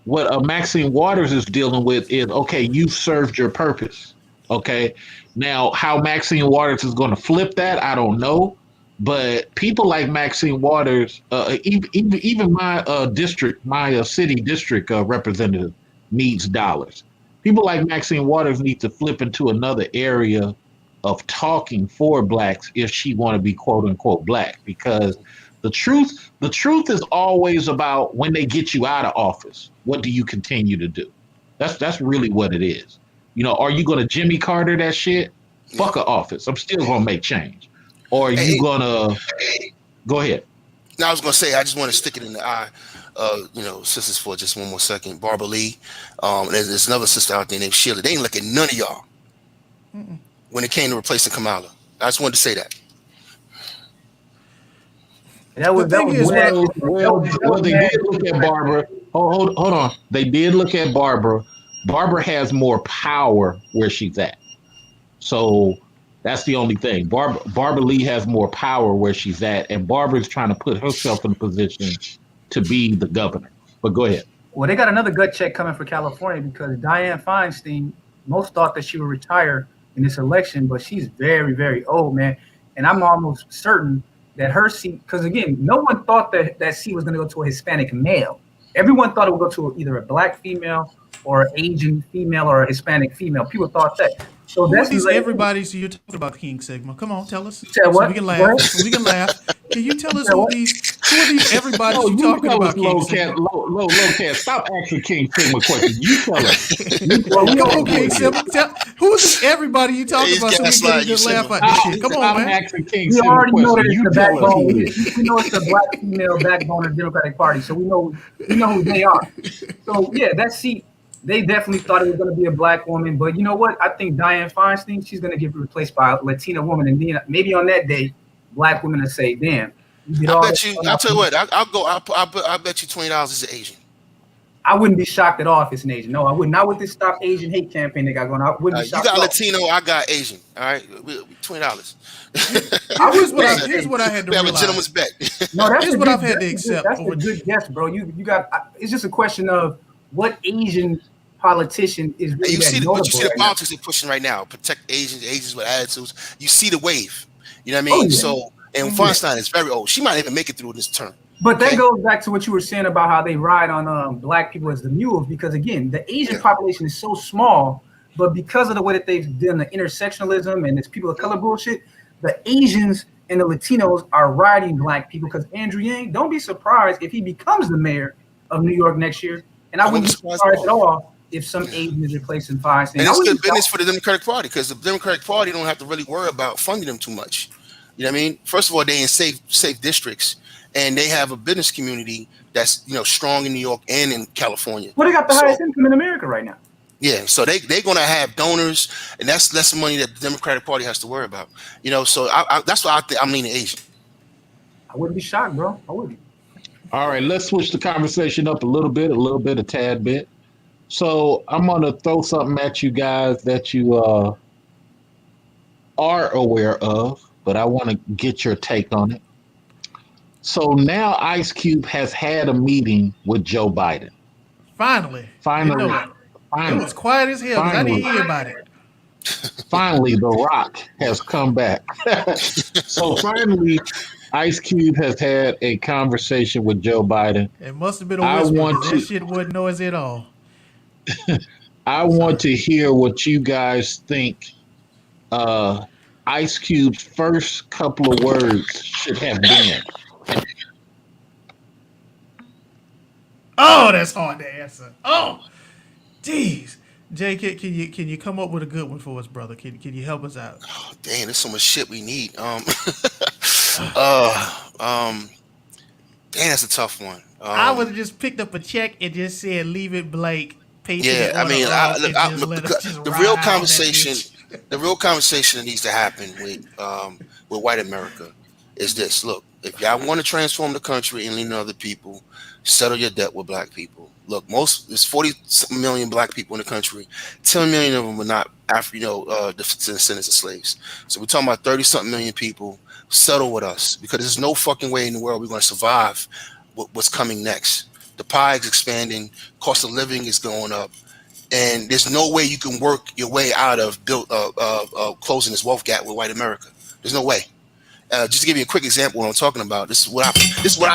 what Maxine Waters is dealing with is, okay, you've served your purpose. Okay, now how Maxine Waters is going to flip that, I don't know. But people like Maxine Waters, even my city district representative needs dollars. People like Maxine Waters need to flip into another area of talking for blacks if she want to be quote unquote black, because the truth is always about when they get you out of office, what do you continue to do? That's really what it is. Are you going to Jimmy Carter that shit? Fuck a office. I'm still going to make change. Or are you going to go ahead? Now I was gonna say I just want to stick it in the eye, sisters for just one more second. Barbara Lee, there's another sister out there named Sheila. They ain't look at none of y'all when it came to replacing Kamala. I just wanted to say that. That was thing is, Well, they did look at Barbara. Hold on. They did look at Barbara. Barbara has more power where she's at. So that's the only thing. Barbara Lee has more power where she's at, and Barbara's trying to put herself in a position to be the governor. But go ahead. Well, they got another gut check coming for California because Dianne Feinstein, most thought that she would retire in this election, but she's very, very old, man. And I'm almost certain that her seat, because again, no one thought that seat was going to go to a Hispanic male. Everyone thought it would go to either a black female or an Asian female or a Hispanic female. People thought that. So Who are that's these like, everybody? So you're talking about King Sigma. Come on, tell us. said So what? we can laugh. What? So we can laugh. Can you tell us said who what? are these everybody Oh, you you talking tell about, us, King low Sigma? cat, low cat. Stop asking King Sigma questions. You tell us. Well, we Come know on, King Sigma. Who's this everybody you talking He's about so we can get a gaslighting you, good laugh Sigma. at this shit? Come Stop on, man. asking King we Sigma already know that questions. it's You the tell us backbone. who it is. We know it's the black female backbone of the Democratic Party. So we know who they are. So yeah, that seat, they definitely thought it was going to be a black woman. But you know what? I think Dianne Feinstein, she's going to get replaced by a Latina woman. And then maybe on that day, black women will say, damn. I'll tell you what, I'll bet you $20 is an Asian. I wouldn't be shocked at all if it's an Asian. No, I wouldn't. Not with this Stop Asian Hate campaign they got going. I wouldn't be You shocked. got at all. Latino, I got Asian. All right, $20. Here's what I had to We have a realize. gentleman's bet. No, that's Here's a what good- I've had to that's a accept That's over- a good guess, bro. You got. It's just a question of what Asian politician is really You that see the notable politics right now. they're pushing right now. Protect Asians with attitudes. You see the wave. You know what I mean? Oh, yeah. So, and Feinstein is very old. She might even make it through this term. But that Okay. goes back to what you were saying about how they ride on black people as the mules, because again, the Asian population is so small, but because of the way that they've done the intersectionalism and this people of color bullshit, the Asians and the Latinos are riding black people. Because Andrew Yang, don't be surprised if he becomes the mayor of New York next year, and I wouldn't be surprised at all if some Asian is replacing Feinstein. And I it's wouldn't good be business shocked. for the Democratic Party because the Democratic Party don't have to really worry about funding them too much. You know what I mean? First of all, they're in safe districts, and they have a business community that's strong in New York and in California. Well, they got the highest income in America right now. Yeah, so they're gonna have donors, and that's less money that the Democratic Party has to worry about. So that's why I think I'm leaning Asian. I wouldn't be shocked, bro. I wouldn't. All right, let's switch the conversation up a tad bit. So I'm gonna throw something at you guys that you are aware of, but I want to get your take on it. So now Ice Cube has had a meeting with Joe Biden. Finally. Finally, You know it. It was quiet as hell. 'Cause I didn't hear about it. Finally, The Rock has come back. So finally, Ice Cube has had a conversation with Joe Biden. It must have been a I whisper. want 'Cause to- that shit wasn't noisy at all. I want to hear what you guys think Ice Cube's first couple of words should have been. Oh, that's hard to answer. Oh, jeez. Jay, can you come up with a good one for us, brother? Can you help us out? Oh, dang, there's so much shit we need. Dang, that's a tough one. I would have just picked up a check and just said, "Leave it blank." Yeah, I mean, the real conversation, the real conversation that needs to happen with white America is this: look, if y'all want to transform the country and lean on other people, settle your debt with black people. Look, there's 40 million black people in the country. 10 million of them are not descendants of slaves. So we're talking about 30-something million people. Settle with us, because there's no fucking way in the world we're going to survive what's coming next. The pie is expanding, cost of living is going up, and there's no way you can work your way out of closing this wealth gap with white America. There's no way. Just to give you a quick example of what I'm talking about, this is what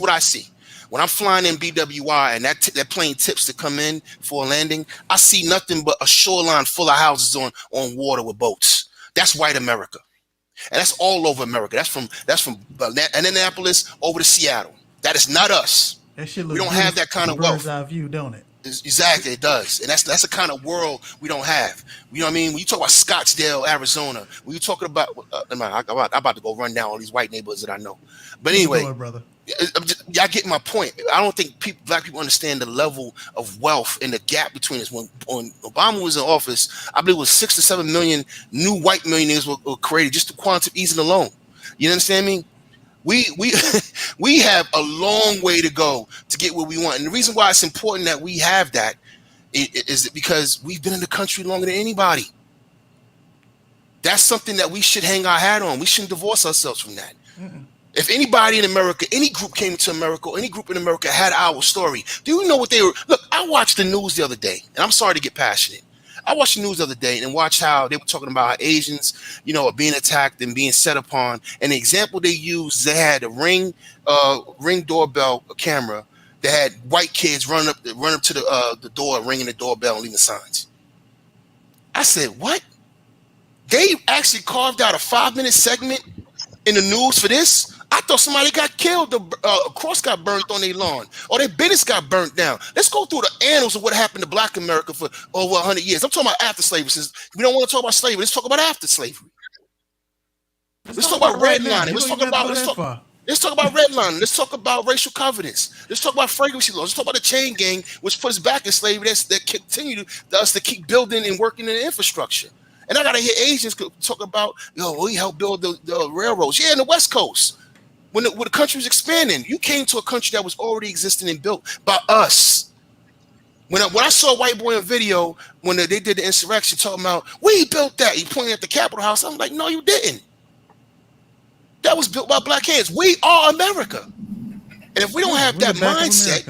I see. When I'm flying in BWI and that plane tips to come in for a landing, I see nothing but a shoreline full of houses on water with boats. That's white America. And that's all over America. That's from Annapolis over to Seattle. That is not us. That shit looks we don't have that kind of wealth. Bird's eye view, don't it? Exactly, it does. And that's the kind of world we don't have. You know what I mean? When you talk about Scottsdale, Arizona, when you talking about, I'm about to go run down all these white neighborhoods that I know. But anyway, brother. Y'all get my point. I don't think black people understand the level of wealth and the gap between us. When Obama was in office, I believe it was 6 to 7 million new white millionaires were created just through quantitative easing alone. You understand me? We have a long way to go to get what we want. And the reason why it's important that we have that is because we've been in the country longer than anybody. That's something that we should hang our hat on. We shouldn't divorce ourselves from that. Mm-mm. If anybody in America, any group came to America, or any group in America had our story, do you know what they were? Look, I watched the news the other day, and I'm sorry to get passionate. I watched the news the other day and watched how they were talking about how Asians, are being attacked and being set upon. And the example they used, they had a ring doorbell camera that had white kids run up to the door, ringing the doorbell and leaving signs. I said, what? They actually carved out a 5-minute segment in the news for this? I thought somebody got killed, a cross got burnt on their lawn, or their business got burnt down. Let's go through the annals of what happened to black America for over 100 years. I'm talking about after slavery. Since we don't want to talk about slavery, let's talk about after slavery. Let's talk about redlining. Let's talk about redlining. Let's talk about racial covenants. Let's talk about fragrancy laws. Let's talk about the chain gang, which puts back in slavery that continue us to keep building and working in the infrastructure. And I gotta hear Asians talk about, we helped build the railroads. Yeah, in the West Coast. When the country was expanding, you came to a country that was already existing and built by us. When I saw a white boy in video, when they did the insurrection, talking about, we built that. He pointed at the Capitol House. I'm like, no, you didn't. That was built by black hands. We are America. And if we don't have that mindset,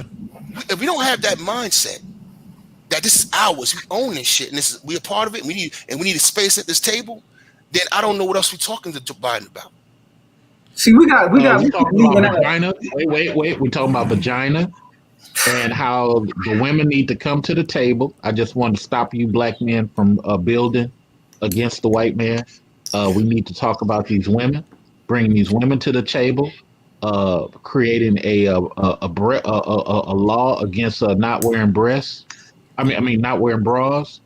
that this is ours, we own this shit, and we're a part of it, we need a space at this table, then I don't know what else we're talking to Biden about. See, we got vagina. Wait. We're talking about vagina and how the women need to come to the table. I just want to stop you black men from building against the white man. We need to talk about these women, bringing these women to the table, creating a law against not wearing breasts. Not wearing bras,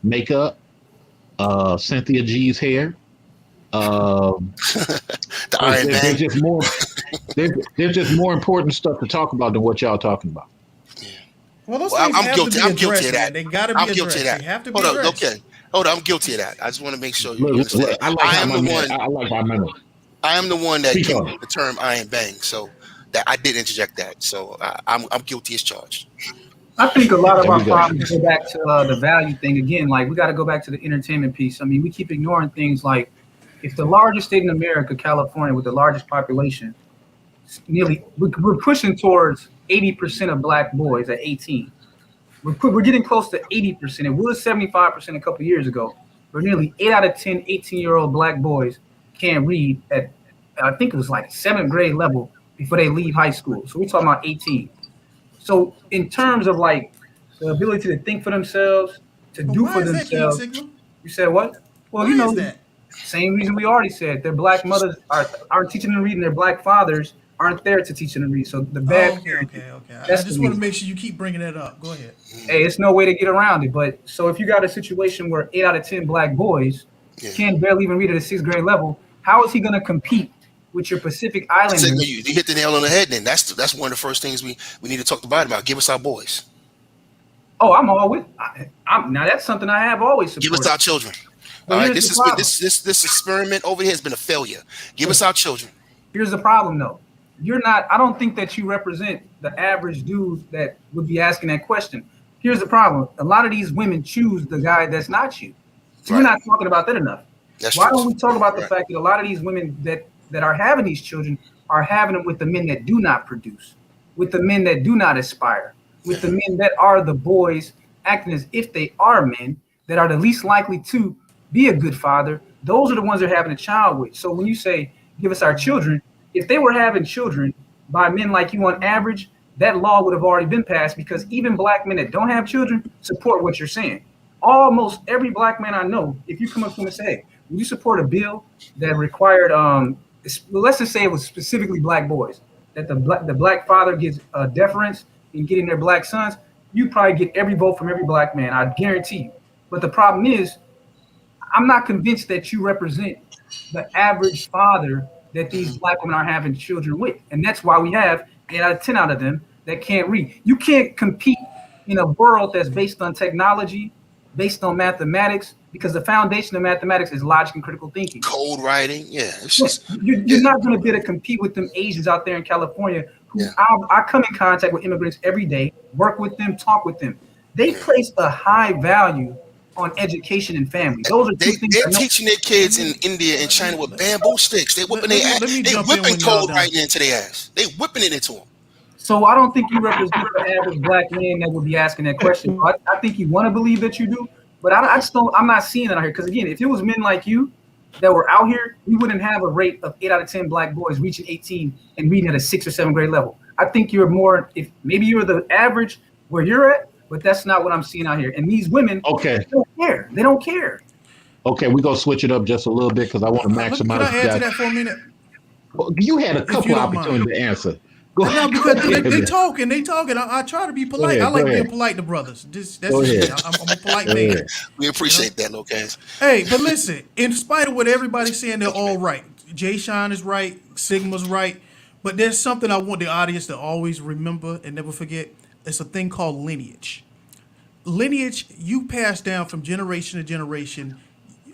makeup, Cynthia G's hair. There's just more important stuff to talk about than what y'all talking about. Well, those things I'm guilty of that. They gotta be addressed. They have to be addressed. Hold on, I'm guilty of that. I just want to make sure you look, understand. I am the one that came up with the term iron bang, so that I did interject that. So I'm guilty as charged. I think a lot of our problems go back to the value thing again. Like, we got to go back to the entertainment piece. I mean, we keep ignoring things like, if the largest state in America, California, with the largest population, we're pushing towards 80% of black boys at 18. We're getting close to 80%. It was 75% a couple of years ago. But nearly 8 out of 10 18-year-old black boys can't read at, I think it was like 7th grade level before they leave high school. So we're talking about 18. So in terms of like the ability to think for themselves, to do for themselves, you said what? Well, Why is that? Same reason we already said their black mothers aren't teaching them to read, and their black fathers aren't there to teach them to read. So the bad Oh, okay. I that's just the want to reason. make sure you keep bringing that up. Go ahead. Hey, it's no way to get around it. But so if you got a situation where 8 out of 10 black boys can barely even read at a 6th grade level, how is he going to compete with your Pacific Islanders? So you hit the nail on the head. Then that's one of the first things we need to talk to Biden about. Give us our boys. Oh, I'm all with. Now that's something I have always supported. Give us our children. But All right, here's this the has been problem. this experiment over here has been a failure. Give us our children. Here's the problem, though. You're not. I don't think that you represent the average dude that would be asking that question. Here's the problem. A lot of these women choose the guy that's not you. So Right. You're not talking about that enough. That's Why true. don't we talk about the Right. fact that a lot of these women that are having these children are having them with the men that do not produce, with the men that do not aspire, with the men that are the boys acting as if they are men that are the least likely to be a good father. Those are the ones they're having a child with. So when you say give us our children, if they were having children by men like you on average, that law would have already been passed, because even black men that don't have children support what you're saying. Almost every black man I know, if you come up to him and say, hey, would you support a bill that required, let's just say it was specifically black boys, that the black father gets deference in getting their black sons, you probably get every vote from every black man, I guarantee you. But the problem is, I'm not convinced that you represent the average father that these black women are having children with. And that's why we have 8 out of 10 out of them that can't read. You can't compete in a world that's based on technology, based on mathematics, because the foundation of mathematics is logic and critical thinking. Code writing, it's just You're not going to be able to compete with them Asians out there in California who I come in contact with immigrants every day, work with them, talk with them. They place a high value on education and family. Those are two things. They're teaching their kids in India and China with bamboo sticks. They whipping their ass. They whipping code writing into their ass. They whipping it into them. So I don't think you represent the average black man that would be asking that question. I think you want to believe that you do, but I just don't. I'm not seeing it out here, because again, if it was men like you that were out here, we wouldn't have a rate of 8 out of 10 black boys reaching 18 and reading at a 6th or 7th grade level. I think you're more, if maybe you're the average where you're at, but that's not what I'm seeing out here. And these women, Okay. they don't care. They don't care. Okay, we're gonna switch it up just a little bit because I want to maximize. Can I add to that. that for a minute? Well, you had a couple don't mind. opportunities to answer. Go No, ahead. because Go ahead. they talking. I try to be polite. ahead, I like go being ahead. polite to brothers. That's Go just me. ahead. I'm a polite Go man. ahead. We appreciate that, Locas. Hey, but listen, in spite of what everybody's saying, they're all right. Jay Sean is right, Sigma's right, but there's something I want the audience to always remember and never forget. It's a thing called lineage. Lineage, you pass down from generation to generation.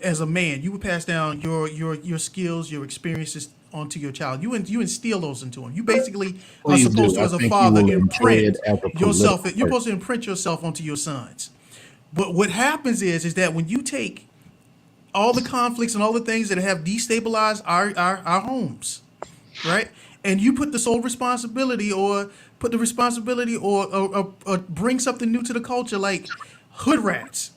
As a man, you would pass down your skills, your experiences onto your child. You instill those into him. You basically Please are supposed do. to, I as a think you father, will enjoy imprint it as a yourself. political You're supposed to imprint yourself onto your sons. But what happens is that when you take all the conflicts and all the things that have destabilized our homes, right? And you put the sole responsibility or bring something new to the culture like hood rats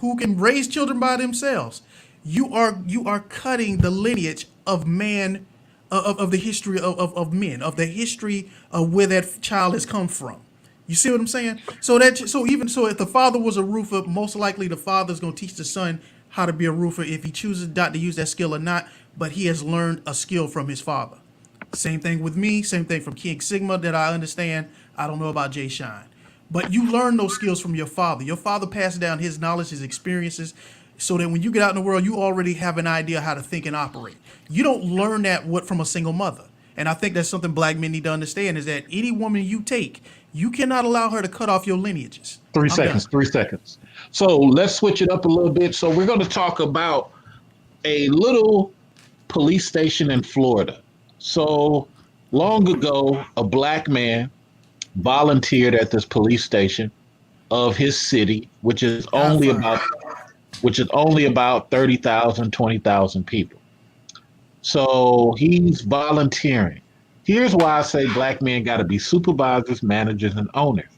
who can raise children by themselves. You are cutting the lineage of man, of the history of men, of the history of where that child has come from. You see what I'm saying? So if the father was a roofer, most likely the father's gonna teach the son how to be a roofer if he chooses not to use that skill or not, but he has learned a skill from his father. Same thing with me, same thing from King Sigma that I understand. I don't know about Jay Shine. But you learn those skills from your father. Your father passed down his knowledge, his experiences, so that when you get out in the world, you already have an idea how to think and operate. You don't learn that from a single mother. And I think that's something black men need to understand, is that any woman you take, you cannot allow her to cut off your lineages. 3 I'm seconds. done. 3 seconds. So let's switch it up a little bit. So we're going to talk about a little police station in Florida. So long ago, a black man volunteered at this police station of his city, which is only about 30,000, 20,000 people. So he's volunteering. Here's why I say black men got to be supervisors, managers, and owners.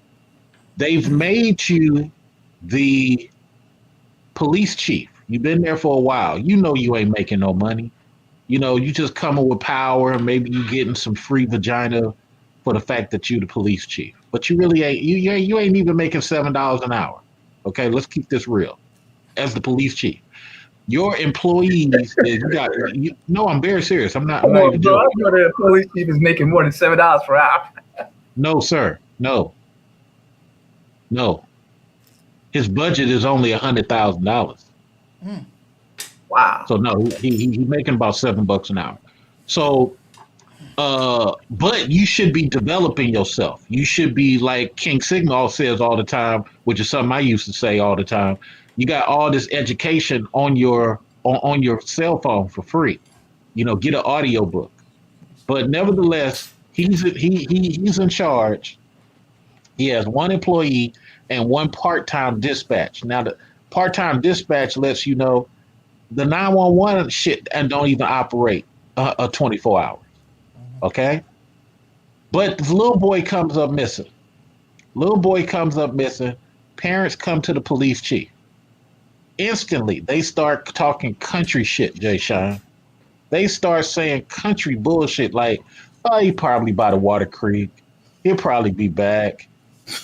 They've made you the police chief. You've been there for a while. You know you ain't making no money. You know, you just coming with power, and maybe you getting some free vagina for the fact that you the police chief. But you really ain't. You ain't even making $7 an hour. Okay, let's keep this real. As the police chief, Your employees, no, I'm very serious. I'm not Come on, even bro. I joking. know the police chief is making more than $7 per hour. No, sir. No. His budget is only $100,000. Wow. So no, he's making about $7 an hour. So, but you should be developing yourself. You should be like King Sigma says all the time, which is something I used to say all the time. You got all this education on your cell phone for free. Get an audio book. But nevertheless, he's in charge. He has one employee and one part-time dispatch. Now, the part-time dispatch lets you know the 911 shit and don't even operate 24 hours. Okay? But the little boy comes up missing. Parents come to the police chief. Instantly, they start talking country shit, Jay Sean. They start saying country bullshit like, oh, he probably by the Water Creek. He'll probably be back.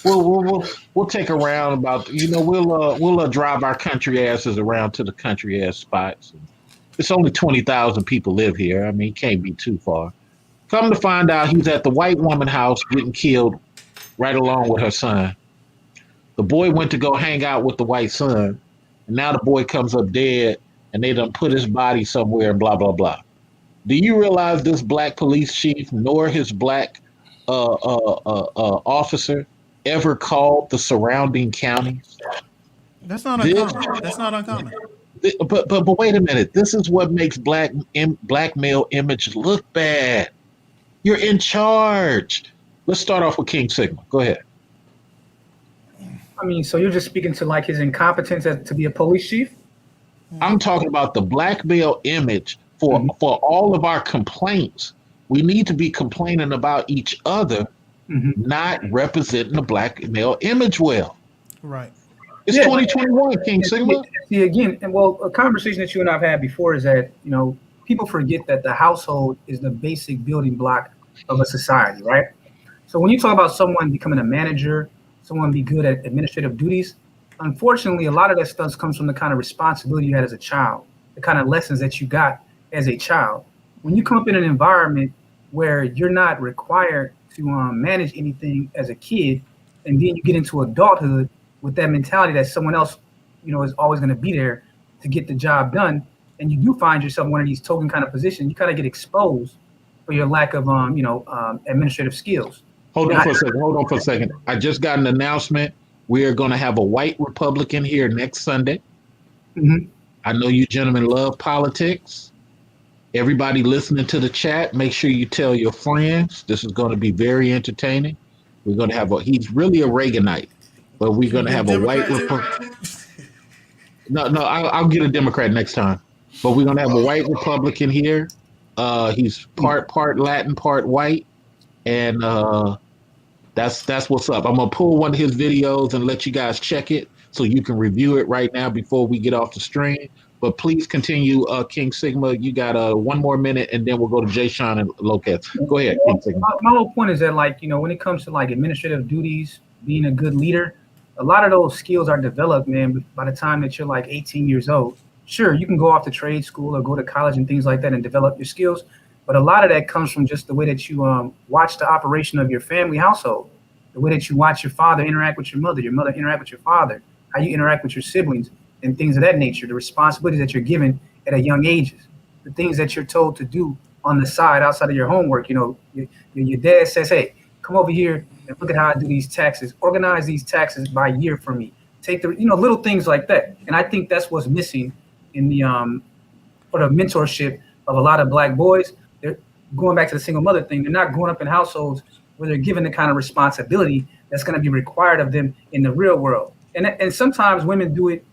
We'll take a round about, we'll drive our country asses around to the country ass spots. It's only 20,000 people live here. I mean, it can't be too far. Come to find out, he's at the white woman house getting killed right along with her son. The boy went to go hang out with the white son, and now the boy comes up dead, and they done put his body somewhere and blah, blah, blah. Do you realize this black police chief nor his black officer ever called the surrounding counties? That's not uncommon. That's not uncommon. But wait a minute. This is what makes black male image look bad. You're in charge. Let's start off with King Sigma. Go ahead. I mean, so you're just speaking to like his incompetence to be a police chief? I'm talking about the black male image for all of our complaints. We need to be complaining about each other, not representing the black male image well. Right. It's 2021, King Sigma. See, again, and well, a conversation that you and I've had before is that, people forget that the household is the basic building block of a society, right? So when you talk about someone becoming a manager, someone be good at administrative duties, unfortunately, a lot of that stuff comes from the kind of responsibility you had as a child, the kind of lessons that you got as a child. When you come up in an environment where you're not required to manage anything as a kid, and then you get into adulthood with that mentality that someone else, is always going to be there to get the job done, and you do find yourself in one of these token kind of positions, you kind of get exposed for your lack of, administrative skills. Hold on for a second. I just got an announcement. We are going to have a white Republican here next Sunday. I know you gentlemen love politics. Everybody listening to the chat, make sure you tell your friends. This is going to be very entertaining. We're going to have he's really a Reaganite, but we're going to have a white Republican. No, I'll get a Democrat next time. But we're going to have a white Republican here. He's part Latin, part white. And that's what's up. I'm going to pull one of his videos and let you guys check it so you can review it right now before we get off the stream. But please continue, King Sigma. You got 1 more minute, and then we'll go to Jay Sean and Lopez. Go ahead, King Sigma. My whole point is that, when it comes to administrative duties, being a good leader, a lot of those skills are developed, man, by the time that you're 18 years old. Sure, you can go off to trade school or go to college and things like that and develop your skills. But a lot of that comes from just the way that you watch the operation of your family household, the way that you watch your father interact with your mother interact with your father, how you interact with your siblings, and things of that nature, the responsibilities that you're given at a young age, the things that you're told to do on the side, outside of your homework. Your dad says, hey, come over here and look at how I do these taxes. Organize these taxes by year for me. Take the, little things like that. And I think that's what's missing in the sort of mentorship of a lot of black boys. They're going back to the single mother thing. They're not growing up in households where they're given the kind of responsibility that's going to be required of them in the real world. And sometimes women do it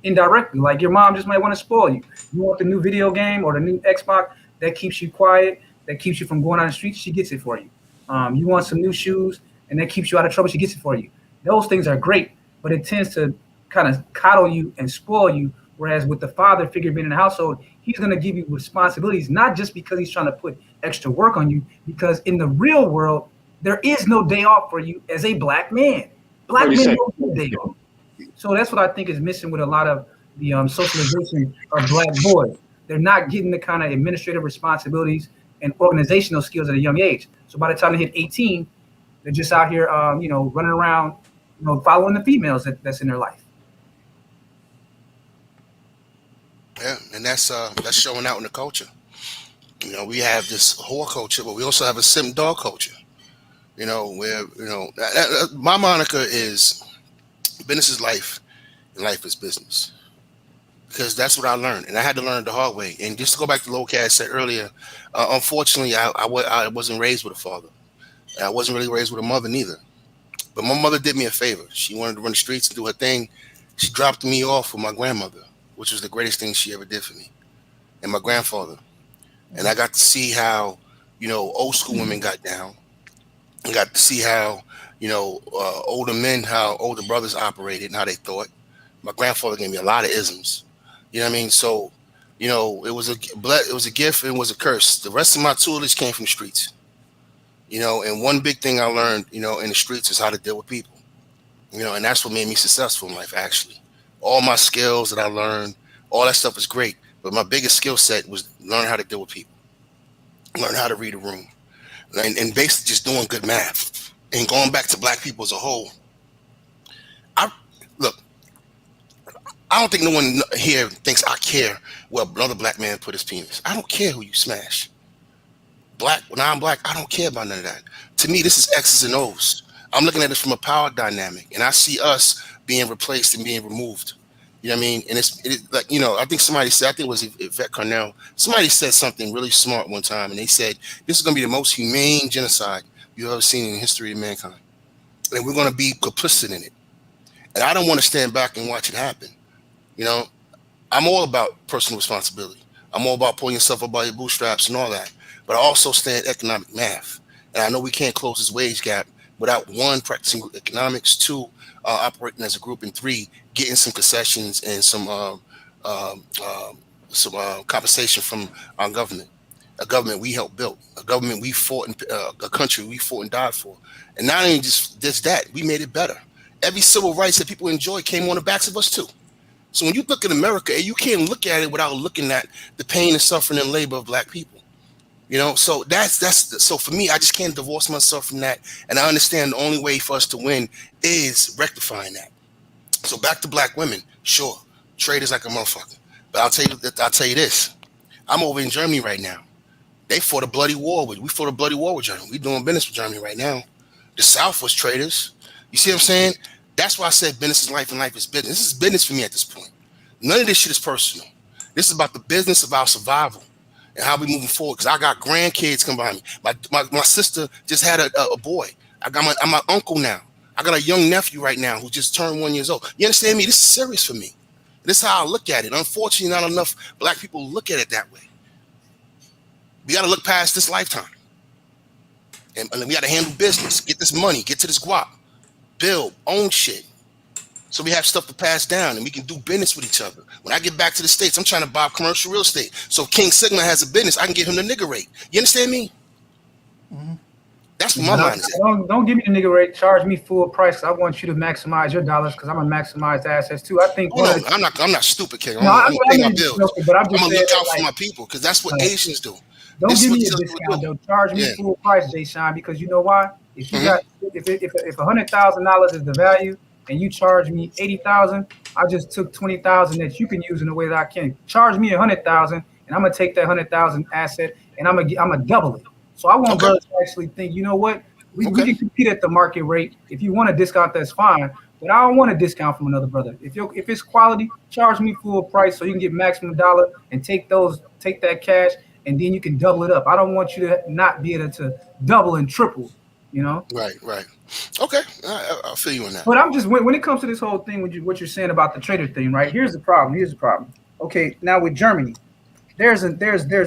indirectly. Like your mom just might want to spoil you. You want the new video game or the new Xbox that keeps you quiet, that keeps you from going on the street, she gets it for you. You want some new shoes and that keeps you out of trouble, she gets it for you. Those things are great, but it tends to kind of coddle you and spoil you. Whereas with the father figure being in the household, he's going to give you responsibilities, not just because he's trying to put extra work on you, because in the real world, there is no day off for you as a black man. Black men don't get a day off. So that's what I think is missing with a lot of socialization of black boys. They're not getting the kind of administrative responsibilities and organizational skills at a young age. So by the time they hit 18, they're just out here, running around, following the females that's in their life. Yeah, and that's showing out in the culture. We have this whore culture, but we also have a simp dog culture. Where my moniker is business is life, and life is business. Because that's what I learned, and I had to learn it the hard way. And just to go back to Low Cat said earlier, unfortunately, I wasn't raised with a father. I wasn't really raised with a mother neither. But my mother did me a favor. She wanted to run the streets and do her thing. She dropped me off with my grandmother, which was the greatest thing she ever did for me, and my grandfather. And I got to see how, old school women got down. I got to see how, older men, how older brothers operated and how they thought. My grandfather gave me a lot of isms. You know what I mean? So, it was a gift and it was a curse. The rest of my tutelage came from the streets. And one big thing I learned, in the streets is how to deal with people. And that's what made me successful in life, actually. All my skills that I learned, all that stuff was great. But my biggest skill set was learn how to deal with people, learn how to read a room, and basically just doing good math. And going back to black people as a whole, I don't think no one here thinks I care where another black man put his penis. I don't care who you smash. Black, non-black, I don't care about none of that. To me, this is X's and O's. I'm looking at it from a power dynamic, and I see us being replaced and being removed. You know what I mean? And it's like, I think somebody said, I think it was Yvette Carnell, somebody said something really smart one time, and they said, this is going to be the most humane genocide you've ever seen in the history of mankind. And we're going to be complicit in it. And I don't want to stand back and watch it happen. I'm all about personal responsibility. I'm all about pulling yourself up by your bootstraps and all that. But I also stand economic math. And I know we can't close this wage gap without, one, practicing economics, two, operating as a group, and three, getting some concessions and some compensation from our government. A government we helped build, a government we fought, a country we fought and died for. And not only just that, we made it better. Every civil rights that people enjoy came on the backs of us too. So when you look at America, you can't look at it without looking at the pain and suffering and labor of black people. So so for me, I just can't divorce myself from that. And I understand the only way for us to win is rectifying that. So back to black women, sure, trade is like a motherfucker. But I'll tell you this. I'm over in Germany right now. We fought a bloody war with Germany. We're doing business with Germany right now. The South was traitors. You see what I'm saying? That's why I said business is life and life is business. This is business for me at this point. None of this shit is personal. This is about the business of our survival and how we moving forward. Because I got grandkids come by me. My sister just had a boy. I'm my uncle now. I got a young nephew right now who just turned 1 year old. You understand me? This is serious for me. This is how I look at it. Unfortunately, not enough black people look at it that way. We got to look past this lifetime. And we got to handle business. Get this money. Get to this guap. Build, own shit. So we have stuff to pass down and we can do business with each other. When I get back to the States, I'm trying to buy commercial real estate. So if King Sigma has a business, I can give him the nigga rate. You understand me? Mm-hmm. That's what my mind is. Don't give me the nigga rate. Charge me full price. I want you to maximize your dollars because I'm gonna maximize the assets too. I think. I'm not stupid, King. I'm gonna pay my bills. But I'm gonna look out for my people because that's what Asians do. Don't give me a discount though. Charge me full price, Jay Sean, because you know why? If you got if $100,000 is the value and you charge me $80,000, I just took $20,000 that you can use in a way that I can. Charge me $100,000 and I'm gonna take that $100,000 asset and I'm gonna double it. So I want brothers to actually think, you know what? We can compete at the market rate. If you want a discount, that's fine. But I don't want a discount from another brother. If it's quality, charge me full price so you can get maximum dollar and take that cash and then you can double it up. I don't want you to not be able to double and triple, Right. Okay, I'll feel you on that. But I'm just, when it comes to this whole thing, what you're saying about the trader thing, right? Here's the problem. Okay, now with Germany, there's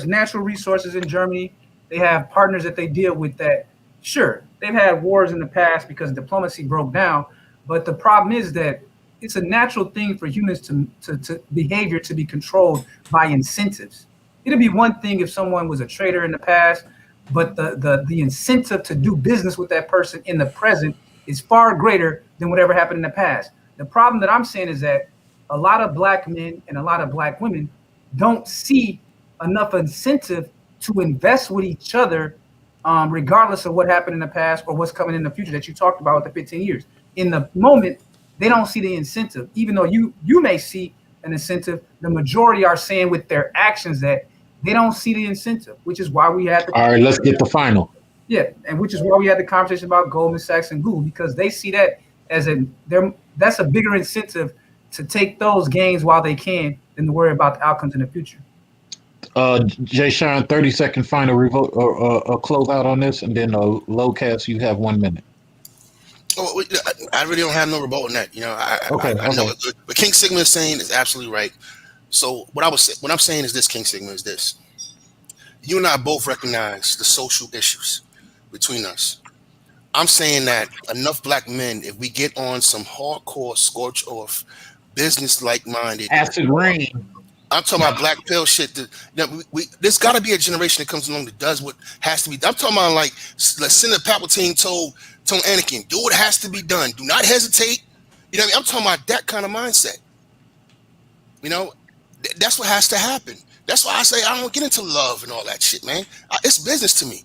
natural resources in Germany. They have partners that they deal with that. Sure, they've had wars in the past because diplomacy broke down. But the problem is that it's a natural thing for humans to behavior to be controlled by incentives. It'd be one thing if someone was a trader in the past, but the incentive to do business with that person in the present is far greater than whatever happened in the past. The problem that I'm saying is that a lot of black men and a lot of black women don't see enough incentive to invest with each other, regardless of what happened in the past or what's coming in the future that you talked about with the 15 years. In the moment, they don't see the incentive. Even though you may see an incentive, the majority are saying with their actions that they don't see the incentive, which is why we had the All right, let's get the final. Yeah, and which is why we had the conversation about Goldman Sachs and Google, because they see that as that's a bigger incentive to take those gains while they can than to worry about the outcomes in the future. Jay Sean, 30-second final revote or close out on this, and then Lowcast, you have 1 minute. Oh, I really don't have no rebuttal on that. You know, Okay. I know what King Sigma is saying is absolutely right. So what I'm saying is this, King Sigma, is this. You and I both recognize the social issues between us. I'm saying that enough black men, if we get on some hardcore scorch off, business like minded, Acid rain. I'm talking about black pill shit. There's got to be a generation that comes along that does what has to be. I'm talking about like Senator Palpatine told Anakin, do what has to be done. Do not hesitate. You know what I mean? I'm talking about that kind of mindset. You know, that's what has to happen. That's why I say I don't get into love and all that shit, man. It's business to me.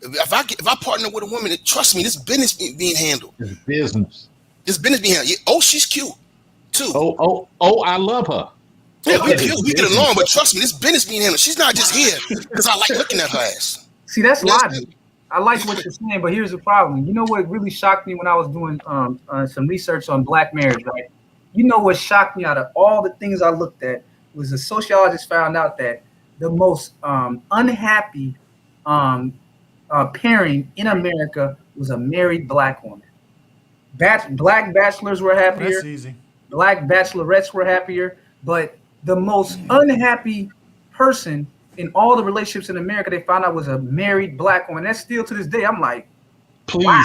If I partner with a woman, trust me, this business being handled. It's business. This business being handled. Oh, she's cute too. Oh, I love her. Yeah, we get along, but trust me, this business being handled. She's not just here because I like looking at her ass. See, that's logic. I like what you're saying, but here's the problem. You know what really shocked me when I was doing some research on black marriage, right? You know what shocked me out of all the things I looked at was a sociologist found out that the most unhappy pairing in America was a married black woman. Black bachelors were happier. That's easy. Black bachelorettes were happier, but the most unhappy person in all the relationships in America, they found out was a married black woman. That's still to this day. I'm like, please, wow.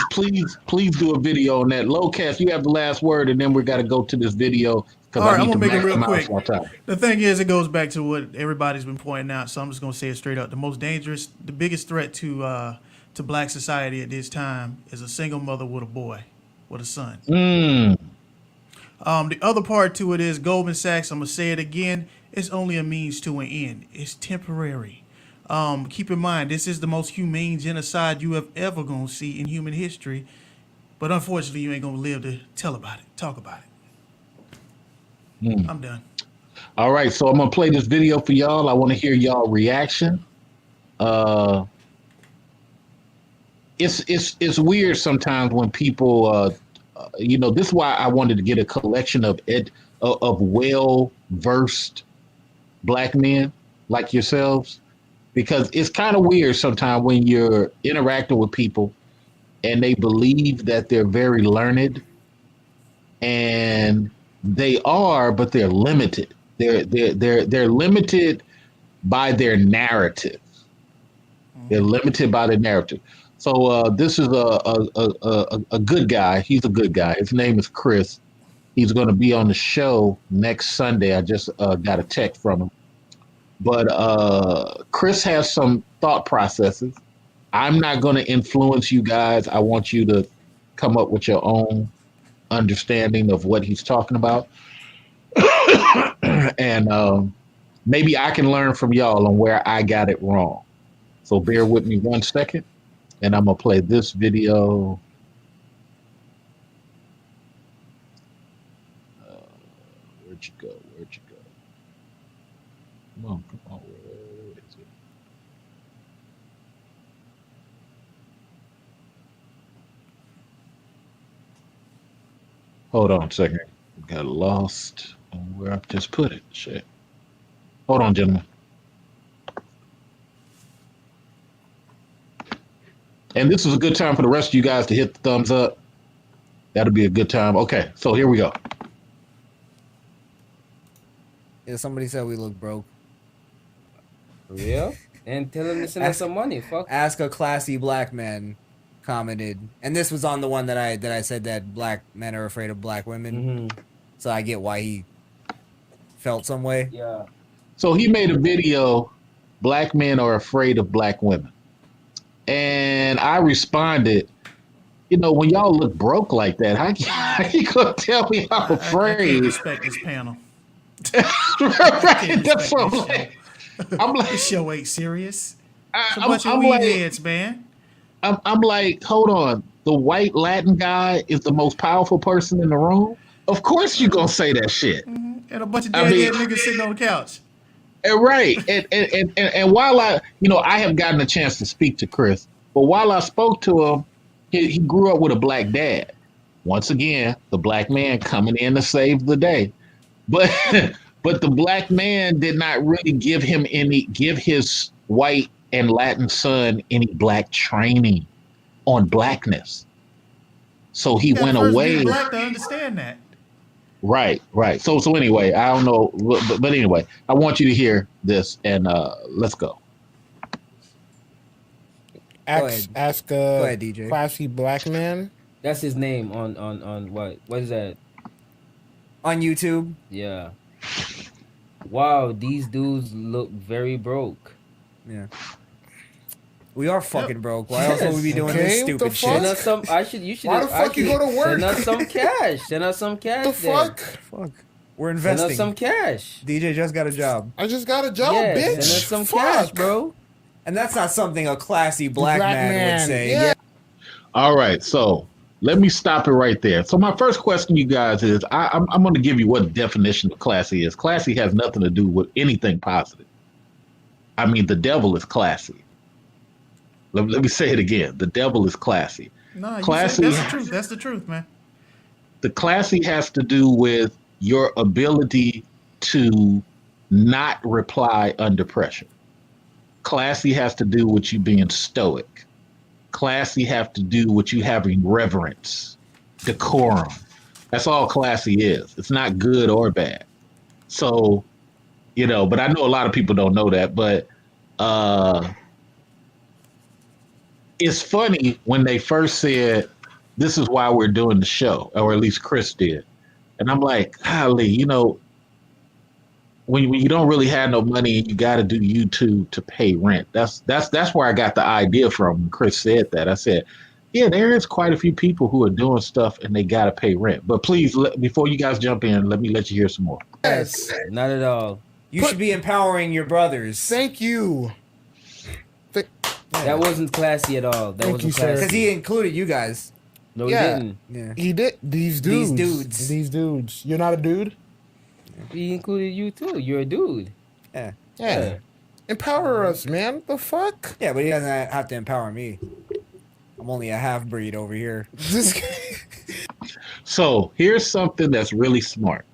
please do a video on that. Lowcast, you have the last word, and then we got to go to this video. All right, I'm gonna make it real quick. Time. The thing is, it goes back to what everybody's been pointing out. So I'm just gonna say it straight up: the most dangerous, the biggest threat to black society at this time is a single mother with a boy, with a son. The other part to it is Goldman Sachs. I'm gonna say it again: it's only a means to an end. It's temporary. Keep in mind, this is the most humane genocide you have ever gonna see in human history. But unfortunately, you ain't gonna live to tell about it, talk about it. I'm done. All right, so I'm gonna play this video for y'all. I want to hear y'all reaction. It's weird sometimes when people, this is why I wanted to get a collection of well-versed black men like yourselves, because it's kind of weird sometimes when you're interacting with people and they believe that they're very learned, and they are, but they're limited. They're limited by their narrative. They're limited by their narrative. So this is a good guy. He's a good guy. His name is Chris. He's going to be on the show next Sunday. I just got a text from him. But Chris has some thought processes. I'm not going to influence you guys. I want you to come up with your own understanding of what he's talking about. And maybe I can learn from y'all on where I got it wrong. So bear with me 1 second, and I'm going to play this video. Where'd you go? Come on. Where is it? Hold on a second. Got lost on where I just put it. Shit. Hold on, gentlemen. And this is a good time for the rest of you guys to hit the thumbs up. That'll be a good time. Okay, so here we go. Yeah, somebody said we look broke. For real? And tell them to send us some money. Fuck. Ask a classy black man commented, and this was on the one that I said that black men are afraid of black women. So I get why he felt some way. Yeah. So he made a video, black men are afraid of black women. And I responded, you know, when y'all look broke like that, how you gonna tell me I'm I can't afraid? respect this panel. I can't Right, that's respect what this I'm show. like. I'm like, This show ain't serious. It's a I'm, bunch of I'm weed like, heads, man. I'm like, hold on. The white Latin guy is the most powerful person in the room. Of course you gonna say that shit. And a bunch of I mean, deadhead niggas sitting on the couch. right. And while I have gotten a chance to speak to Chris, but while I spoke to him, he grew up with a black dad. Once again, the black man coming in to save the day. But but the black man did not really give his white and Latin son any black training on blackness. So You he gotta went first be away. black to understand that. Right. So anyway, I don't know, but anyway, I want you to hear this, and let's go. ahead. Ask Go a ahead, DJ. classy black man. That's his name on what? What is that? On YouTube. Yeah. Wow, these dudes look very broke. Yeah. We are fucking broke. Why else would we be doing Okay, this what stupid the shit? Send us some. You should. Why the fuck you go to work? Send us some cash. Send us some cash. The then. fuck? Fuck. We're Send investing. us some cash. DJ just got a job. I just got a job, Yeah, bitch. send us some Fuck. cash, bro. And that's not something a classy black man would say. Yeah. All right, so let me stop it right there. So my first question, you guys, is I'm going to give you what the definition of classy is. Classy has nothing to do with anything positive. I mean, the devil is classy. Let me say it again. The devil is classy. No, Classy. that's the truth. That's the truth, man. The classy has to do with your ability to not reply under pressure. Classy has to do with you being stoic. Classy have to do with you having reverence, decorum. That's all classy is. It's not good or bad. So, but I know a lot of people don't know that, but it's funny when they first said, this is why we're doing the show, or at least Chris did. And I'm like, golly, when you don't really have no money and you got to do YouTube to pay rent. That's where I got the idea from when Chris said that. I said, yeah, there is quite a few people who are doing stuff and they got to pay rent. But please, before you guys jump in, let me let you hear some more. Yes. Not at all. You should be empowering your brothers. Thank you. That wasn't classy at all. That Thank wasn't you, sir. classy. Because he included you guys. No, Yeah. he didn't. Yeah. He did. These dudes. These dudes. You're not a dude? He included you too. You're a dude. Yeah. Yeah. Empower us, man. What the fuck? Yeah, but he doesn't have to empower me. I'm only a half breed over here. So here's something that's really smart.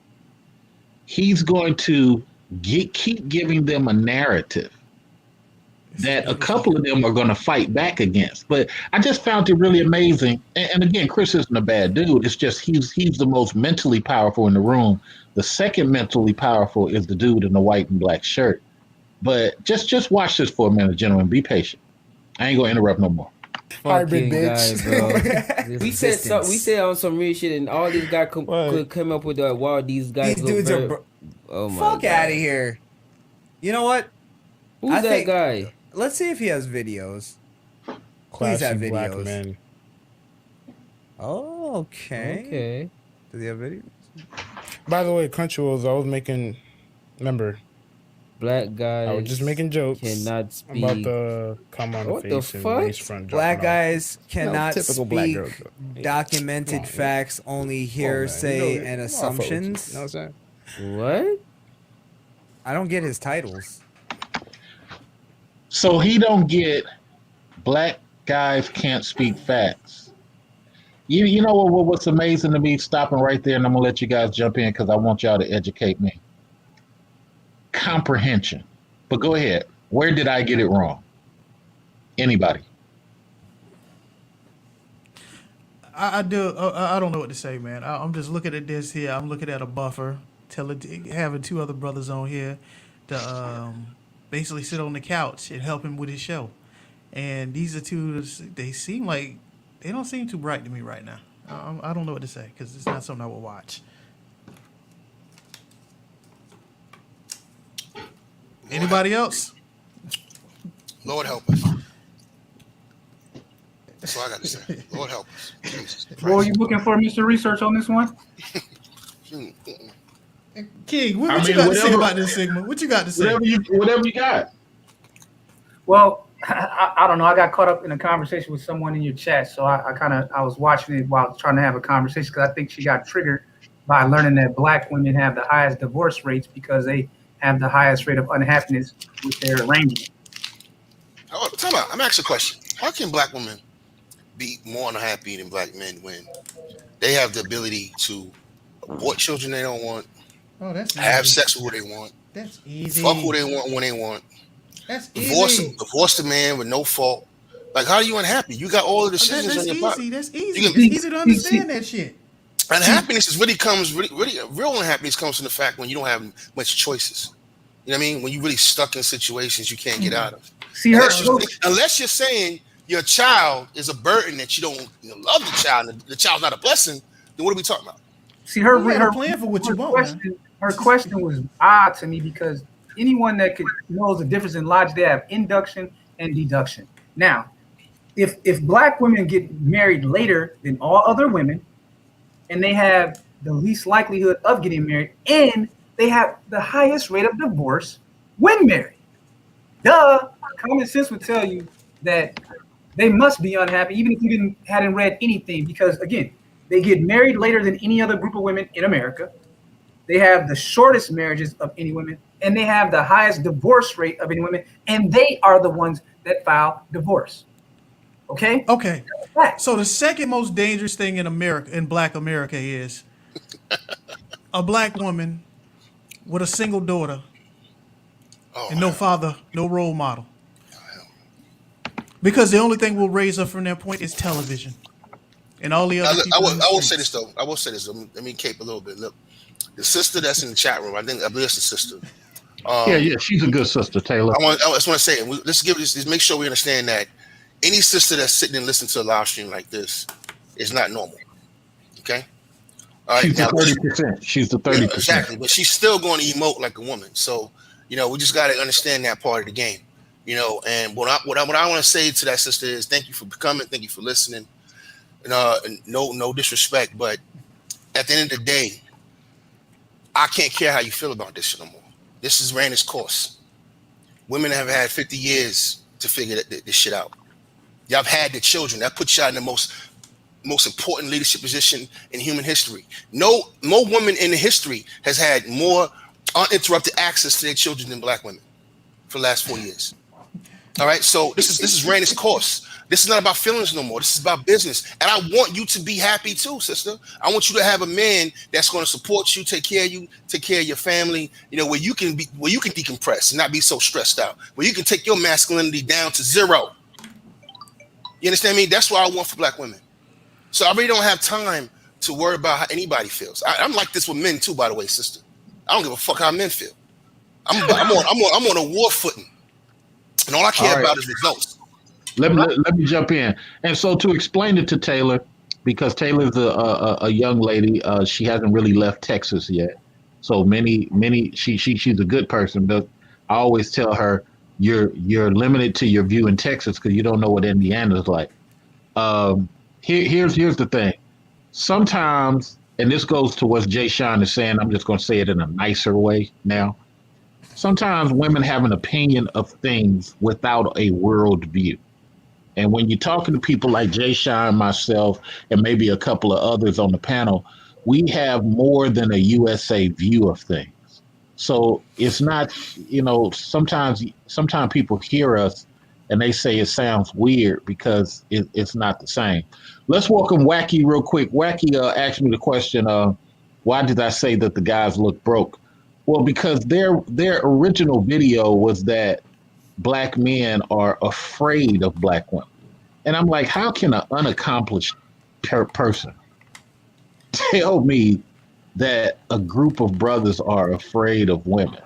He's going to keep giving them a narrative that a couple of them are going to fight back against. But I just found it really amazing. And again, Chris isn't a bad dude. It's just he's the most mentally powerful in the room. The second mentally powerful is the dude in the white and black shirt. But just watch this for a minute, gentlemen. Be patient. I ain't going to interrupt no more. Hybrid Fucking bitch. guy, bro. we said on some real shit, and all these guys could come up with wow, these guys. These dudes are. Oh my Fuck God. out of here. You know what? Who's that guy? Let's see if he has videos. Please Classy have black videos. man. Oh, okay. Okay. Does he have videos? By the way, Crunchyroll's always making. Remember, Black guys. I was just making jokes Cannot speak. about the come on What the the face and fuck? lace front. Black dropping off. guys cannot typical black speak girls, though. documented Come on, facts, only hearsay You know, and I fuck with you, assumptions. You know what I'm saying? What? I don't get his titles. So he don't get black guys can't speak facts. You know what's amazing to me? Stopping right there, and I'm gonna let you guys jump in because I want y'all to educate me. Comprehension. But go ahead. Where did I get it wrong? Anybody? I don't know what to say, man. I'm just looking at this here. I'm looking at a buffer, having two other brothers on here to basically sit on the couch and help him with his show. And these are two. They seem like they don't seem too bright to me right now. I don't know what to say because it's not something I will watch. Anybody else? Lord help us. That's all I got to say. Lord help us. Jesus What are Christ. you looking for, Mr. Research, on this one? King, what you got to say about this, Sigma? What you got to say? Whatever you got. Well, I don't know. I got caught up in a conversation with someone in your chat, so I was watching it while trying to have a conversation because I think she got triggered by learning that black women have the highest divorce rates because they have the highest rate of unhappiness with their arrangement. Oh, tell me, I'm asking a question. How can black women be more unhappy than black men when they have the ability to abort children they don't want, have sex with who they want, that's easy, fuck who they want when they want, that's divorce the man with no fault? Like, how are you unhappy? You got all the decisions on your body. That's easy. It's easy to understand that shit. Unhappiness is real unhappiness comes from the fact when you don't have much choices. You know what I mean? When you're really stuck in situations you can't get out of. Unless you're saying your child is a burden that you don't love the child, and the child's not a blessing, then what are we talking about? See, her plan for what you want. Question, her question was odd to me because anyone that knows the difference in logic, they have induction and deduction. Now, if black women get married later than all other women, and they have the least likelihood of getting married, and they have the highest rate of divorce when married, common sense would tell you that they must be unhappy, even if you hadn't read anything, because again, they get married later than any other group of women in America. They have the shortest marriages of any women, and they have the highest divorce rate of any women, and they are the ones that file divorce. Okay? Okay. So the second most dangerous thing in America, in Black America, is a black woman with a single daughter and no father, no role model. Because the only thing we'll raise her from that point is television. And all the other I will say this though. Let me cape a little bit. Look, the sister that's in the chat room, I believe it's the sister. Yeah, she's a good sister, Taylor. I just want to say, let's make sure we understand that any sister that's sitting and listening to a live stream like this is not normal. Okay? All right, she's the 30%. She's the 30%. Yeah, exactly, but she's still going to emote like a woman. So, we just got to understand that part of the game. And what I want to say to that sister is thank you for coming, thank you for listening. And no disrespect, but at the end of the day, I can't care how you feel about this shit no more. This has ran its course. Women have had 50 years to figure this shit out. Y'all have had the children. That puts y'all in the most important leadership position in human history. No woman in the history has had more uninterrupted access to their children than black women for the last 4 years. All right, so this is ran its course. This is not about feelings no more. This is about business. And I want you to be happy too, sister. I want you to have a man that's going to support you, take care of you, take care of your family, where you can decompress and not be so stressed out, where you can take your masculinity down to zero. You understand me? That's what I want for black women. So I really don't have time to worry about how anybody feels. I'm like this with men too, by the way, sister. I don't give a fuck how men feel. I'm on a war footing. And all I care about is results. Let me jump in. And so to explain it to Taylor, because Taylor's a young lady, she hasn't really left Texas yet. So she's a good person, but I always tell her you're limited to your view in Texas because you don't know what Indiana's like. Here's the thing. Sometimes, and this goes to what Jay Sean is saying, I'm just going to say it in a nicer way now. Sometimes women have an opinion of things without a world view. And when you're talking to people like Jay Sean, myself, and maybe a couple of others on the panel, we have more than a USA view of things. So it's not, sometimes people hear us and they say it sounds weird because it's not the same. Let's welcome Wacky real quick. Wacky asked me the question, why did I say that the guys look broke? Well, because their original video was that black men are afraid of black women. And I'm like, how can an unaccomplished person tell me that a group of brothers are afraid of women?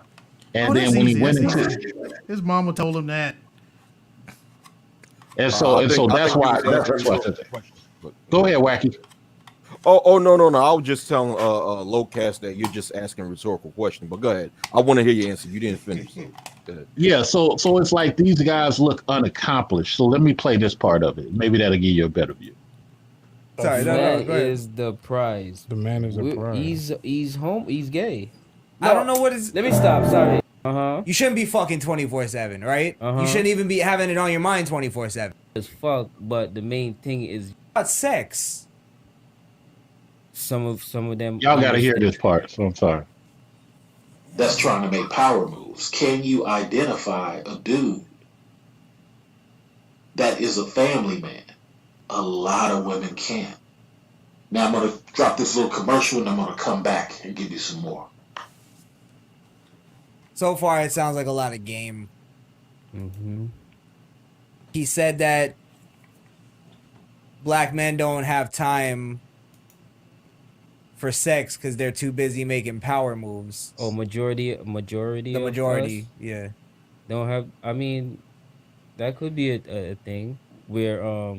And then when he went into his mama told him that. And so that's why I said that. Go ahead, Wacky. Oh no. I was just telling Locast that you're just asking a rhetorical question, but go ahead. I want to hear your answer. You didn't finish. So. Yeah, so it's like these guys look unaccomplished. So let me play this part of it. Maybe that'll give you a better view. Sorry, man is the prize. The man is the prize. He's gay. I don't know what is. Let me stop. Sorry. You shouldn't be fucking 24/7, right? You shouldn't even be having it on your mind 24/7. It's fuck, but the main thing is about sex. Some of them. Y'all got to hear this part. So I'm sorry. That's trying to make power moves. Can you identify a dude that is a family man? A lot of women can't. Now I'm going to drop this little commercial and I'm going to come back and give you some more. So far, it sounds like a lot of game. He said that black men don't have time for sex because they're too busy making power moves. Oh, majority. The majority, yeah. Don't have. I mean, that could be a thing where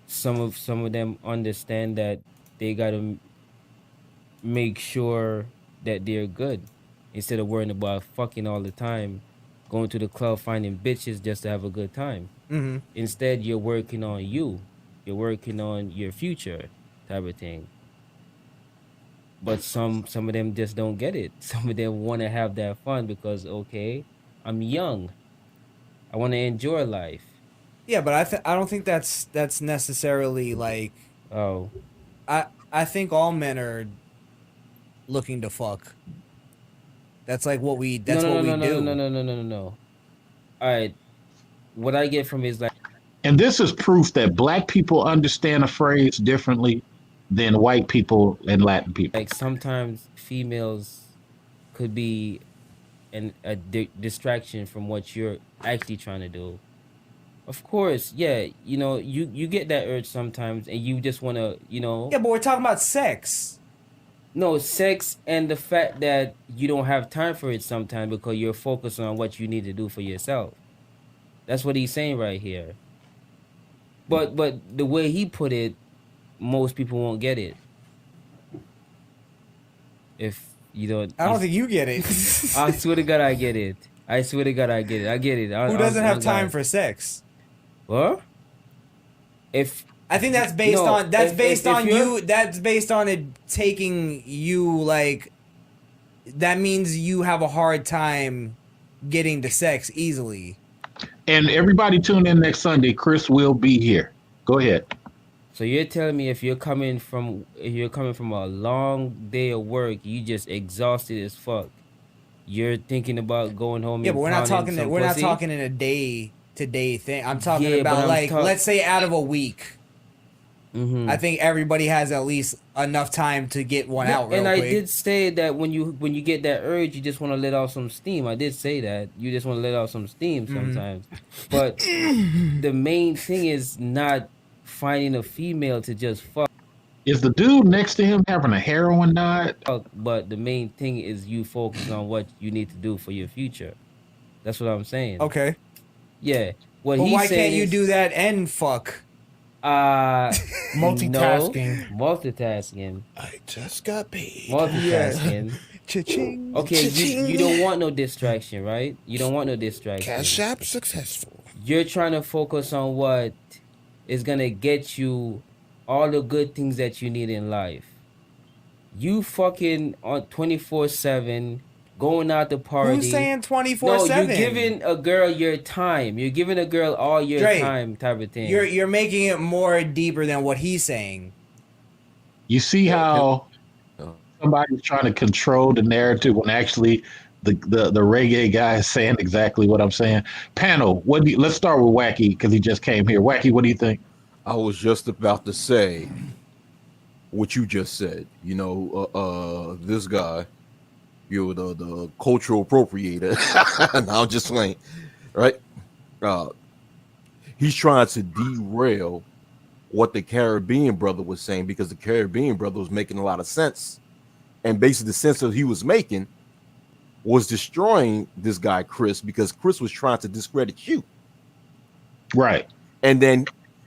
some of them understand that they gotta make sure that they're good instead of worrying about fucking all the time, going to the club finding bitches just to have a good time. Instead, you're working on you. You're working on your future, type of thing. But some of them just don't get it. Some of them want to have that fun because, okay, I'm young. I want to enjoy life. Yeah, but I don't think that's necessarily like. Oh. I think all men are looking to fuck. That's like what we. That's what we do. No. All right. What I get from is like. And this is proof that black people understand a phrase differently than white people and Latin people. Like sometimes females could be a distraction from what you're actually trying to do. Of course, yeah, you get that urge sometimes and you just want to, Yeah, but we're talking about sex. No, sex and the fact that you don't have time for it sometimes because you're focused on what you need to do for yourself. That's what he's saying right here. But the way he put it, most people won't get it. If you don't, I don't think you get it. I swear to God, I get it. I swear to God, I get it. I get it. Who doesn't have time for sex? What? If I think that's based on you. That's based on it taking you like. That means you have a hard time getting to sex easily. And everybody tune in next Sunday. Chris will be here. Go ahead. So you're telling me if you're coming from a long day of work, you just exhausted as fuck. You're thinking about going home. Yeah, but we're not talking. We're not talking in a day to day thing. I'm talking about let's say out of a week. I think everybody has at least enough time to get one out. Real quick. I did say that when you get that urge, you just want to let off some steam. I did say that you just want to let off some steam sometimes. But the main thing is not finding a female to just fuck. Is the dude next to him having a heroin diet? But the main thing is you focus on what you need to do for your future. That's what I'm saying. Okay. Yeah. Why can't you do that and fuck? Multitasking. No, multitasking. I just got paid. Multitasking. Cha-ching. Okay, cha-ching. you don't want no distraction, right? You don't want no distraction. Cash App successful. You're trying to focus on what is gonna get you all the good things that you need in life. You fucking on 24/7, going out to party. Who's saying 24/7? No, you're giving a girl your time. You're giving a girl all your time, type of thing. You're making it more deeper than what he's saying. You see how somebody's trying to control the narrative when actually the reggae guy is saying exactly what I'm saying. Panel, let's start with Wacky because he just came here. Wacky, what do you think? I was just about to say what you just said. This guy, the cultural appropriator. Now I'm just playing, right? He's trying to derail what the Caribbean brother was saying because the Caribbean brother was making a lot of sense, and basically the sense that he was making was destroying this guy Chris because Chris was trying to discredit you, right? And then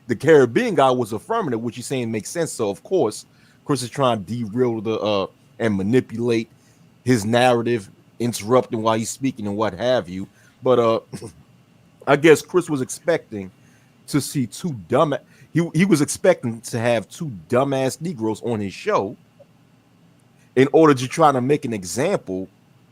the Caribbean guy was affirmative, which he's saying makes sense. So of course, Chris is trying to derail and manipulate his narrative interrupting while he's speaking and what have you. But I guess Chris was expecting to see two dumb. He was expecting to have two dumbass Negroes on his show in order to try to make an example,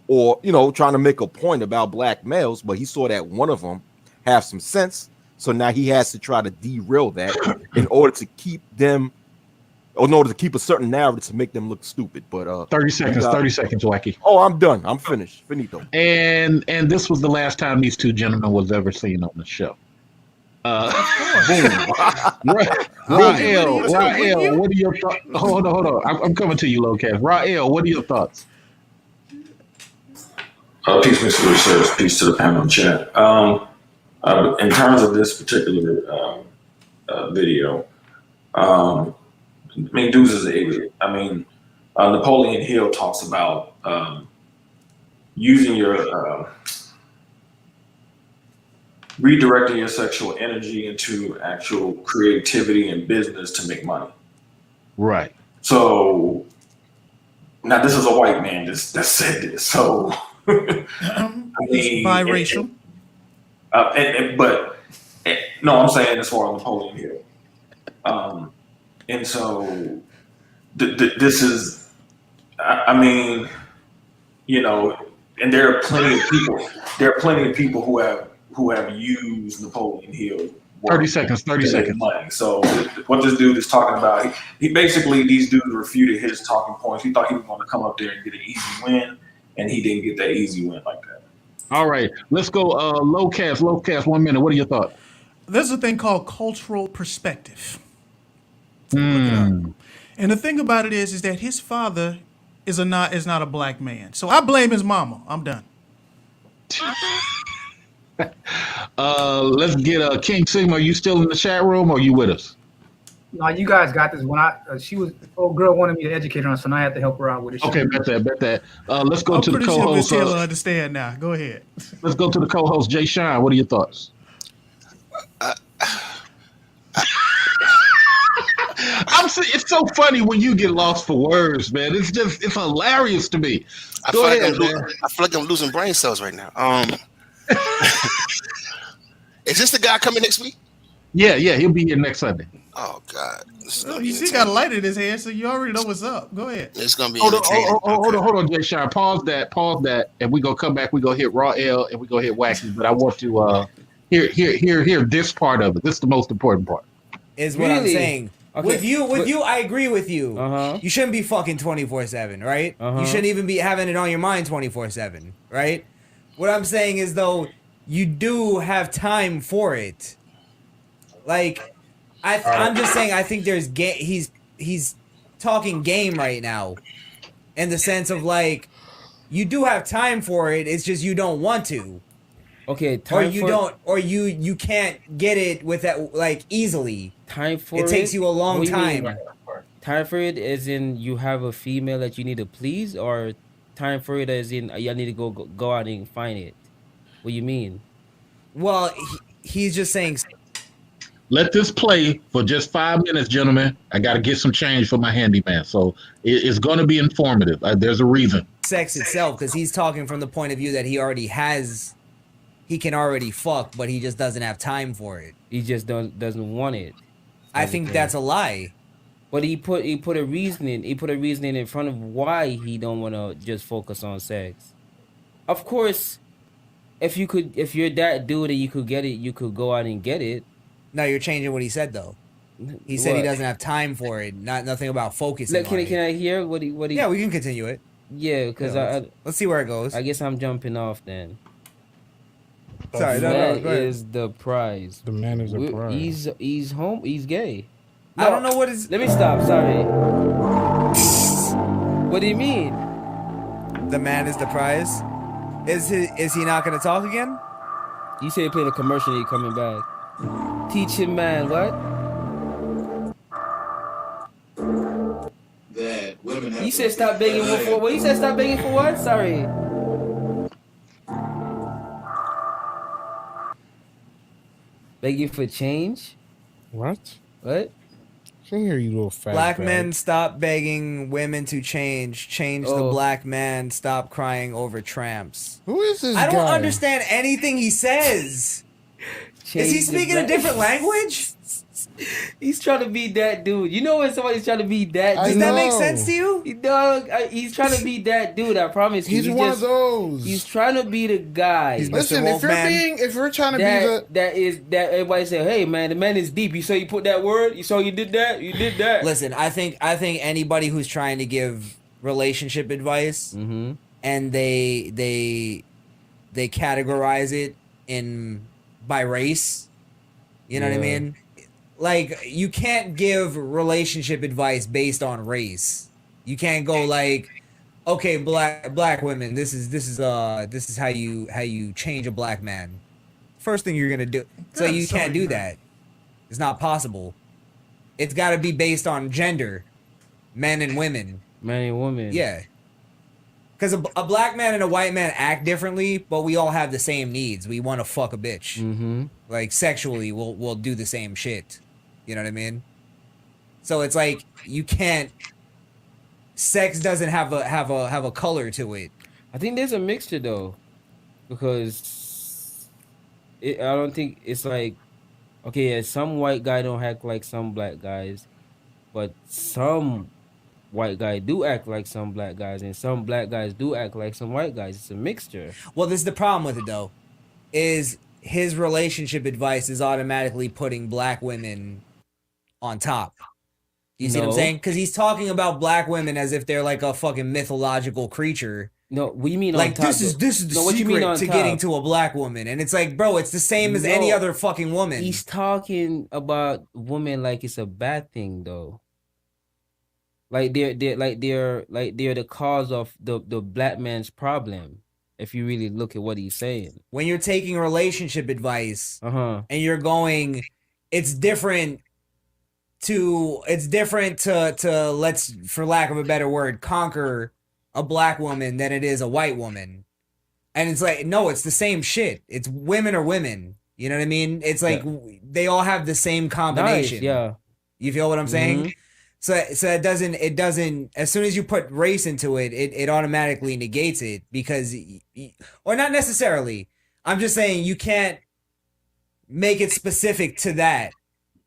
or trying to make a point about black males. But he saw that one of them have some sense, so now he has to try to derail that in order to keep them, or in order to keep a certain narrative to make them look stupid. But 30 seconds, 30 seconds, Wacky. Oh, I'm done. I'm finished. Finito. And this was the last time these two gentlemen was ever seen on the show. Rael, what are your thoughts? Hold on. I'm coming to you, Locast. Rael, what are your thoughts? Peace, Mr. Research. Peace to the panel chat. In terms of this particular video, dudes is an idiot. Napoleon Hill talks about using your redirecting your sexual energy into actual creativity and business to make money. Right. So now this is a white man that said this. So it's biracial. No, I'm saying as far as Napoleon Hill. And so this is, and there are plenty of people who have used Napoleon Hill. 30 seconds. Money. So what this dude is talking about, he basically, these dudes refuted his talking points. He thought he was going to come up there and get an easy win, and he didn't get that easy win like that. All right, let's go. Lowcast. 1 minute. What are your thoughts? There's a thing called cultural perspective. And the thing about it is that his father is not a black man. So I blame his mama. I'm done. Let's get King Sigma. Are you still in the chat room, or are you with us? No, you guys got this. When old girl wanted me to educate her on, so now I have to help her out with it. Okay, bet that. Let's go to the co-host. I'm pretty sure Miss Taylor understand now. Go ahead. Let's go to the co-host, Jay Shine. What are your thoughts? It's so funny when you get lost for words, man. It's hilarious to me. I feel like I'm losing brain cells right now. Is this the guy coming next week? Yeah, he'll be here next Sunday. Oh God! You see, got a light in his hand, so you already know what's up. Go ahead. It's gonna be. Hold on, Jay Shine. Pause that, and we gonna come back. We gonna hit Raw L, and we gonna hit Wacky. But I want to hear this part of it. This is the most important part. Is what I'm saying. Okay. With you, I agree with you. You shouldn't be fucking 24/7, right? You shouldn't even be having it on your mind 24/7, right? What I'm saying is though, you do have time for it. Like, I'm just saying, I think there's he's talking game right now, in the sense of like, you do have time for it. It's just you don't want to. Okay, you can't get it with that like easily. Time for it takes you a long time. Time for it as in you have a female that you need to please, or time for it as in y'all need to go out and find it. What do you mean? Well, he's just saying. Let this play for just 5 minutes, gentlemen. I got to get some change for my handyman, so it's going to be informative. There's a reason. Sex itself, because he's talking from the point of view that he can already fuck, but he just doesn't have time for it. He just doesn't want it. I think that's a lie. But he put a reasoning in front of why he don't want to just focus on sex. Of course, if you're that dude and you could get it, you could go out and get it. No, you're changing what he said though. He said he doesn't have time for it. Nothing about focusing. Can I hear what he? Yeah, we can continue it. Yeah, because let's see where it goes. I guess I'm jumping off then. Sorry, that is the prize. The man is the prize. He's home. He's gay. No, I don't know what is. Let me stop. Sorry. What do you mean? The man is the prize. Is he not going to talk again? You say he played a commercial and he coming back. Teaching man, what? That women have. You said stop begging for what? You said stop begging for what? Sorry. Begging for change? What? What? Come here, you little fat Black bag. men stop begging women to change. Change the black man. Stop crying over tramps. Who is this I don't guy? understand anything he says. Is he Change the speaking a black- different language? He's trying to be that dude. You know when somebody's trying to be that dude? Does that make sense to you? He's trying to be that dude. I promise you. He's one of those. He's trying to be the guy. Listen, if we're trying to be the that everybody say, hey man, the man is deep. You saw you put that word. You saw you did that. You did that. Listen, I think anybody who's trying to give relationship advice and they categorize it by race. You know what I mean? Like, you can't give relationship advice based on race. You can't go like, okay, black women, this is how you change a black man. First thing you're gonna do. So you can't do that. It's not possible. It's got to be based on gender, men and women. Man and woman. Yeah. Because a black man and a white man act differently, but we all have the same needs. We want to fuck a bitch. Mm-hmm. Like, sexually, we'll do the same shit. You know what I mean? So it's like, you can't. Sex doesn't have a color to it. I think there's a mixture though, because I don't think it's like, okay, yeah, some white guy don't act like some black guys, but some white guys do act like some black guys, and some black guys do act like some white guys. It's a mixture. Well, this is the problem with it though, is his relationship advice is automatically putting black women on top. You see what I'm No. saying? Because he's talking about black women as if they're like a fucking mythological creature. No, what do you mean like on top? this is the No, what you mean secret on to top? getting to a black woman, and it's like, bro, it's the same as any No. other fucking woman. He's talking about women like it's a bad thing though. Like they're the cause of the black man's problem. If you really look at what he's saying. When you're taking relationship advice Uh-huh. and you're going, it's different to let's, for lack of a better word, conquer a black woman than it is a white woman. And it's like, no, it's the same shit. It's women are women. You know what I mean? It's like they all have the same combination. Nice, yeah. You feel what I'm saying? Mhm. So it doesn't, as soon as you put race into it, it automatically negates it because, or not necessarily. I'm just saying you can't make it specific to that.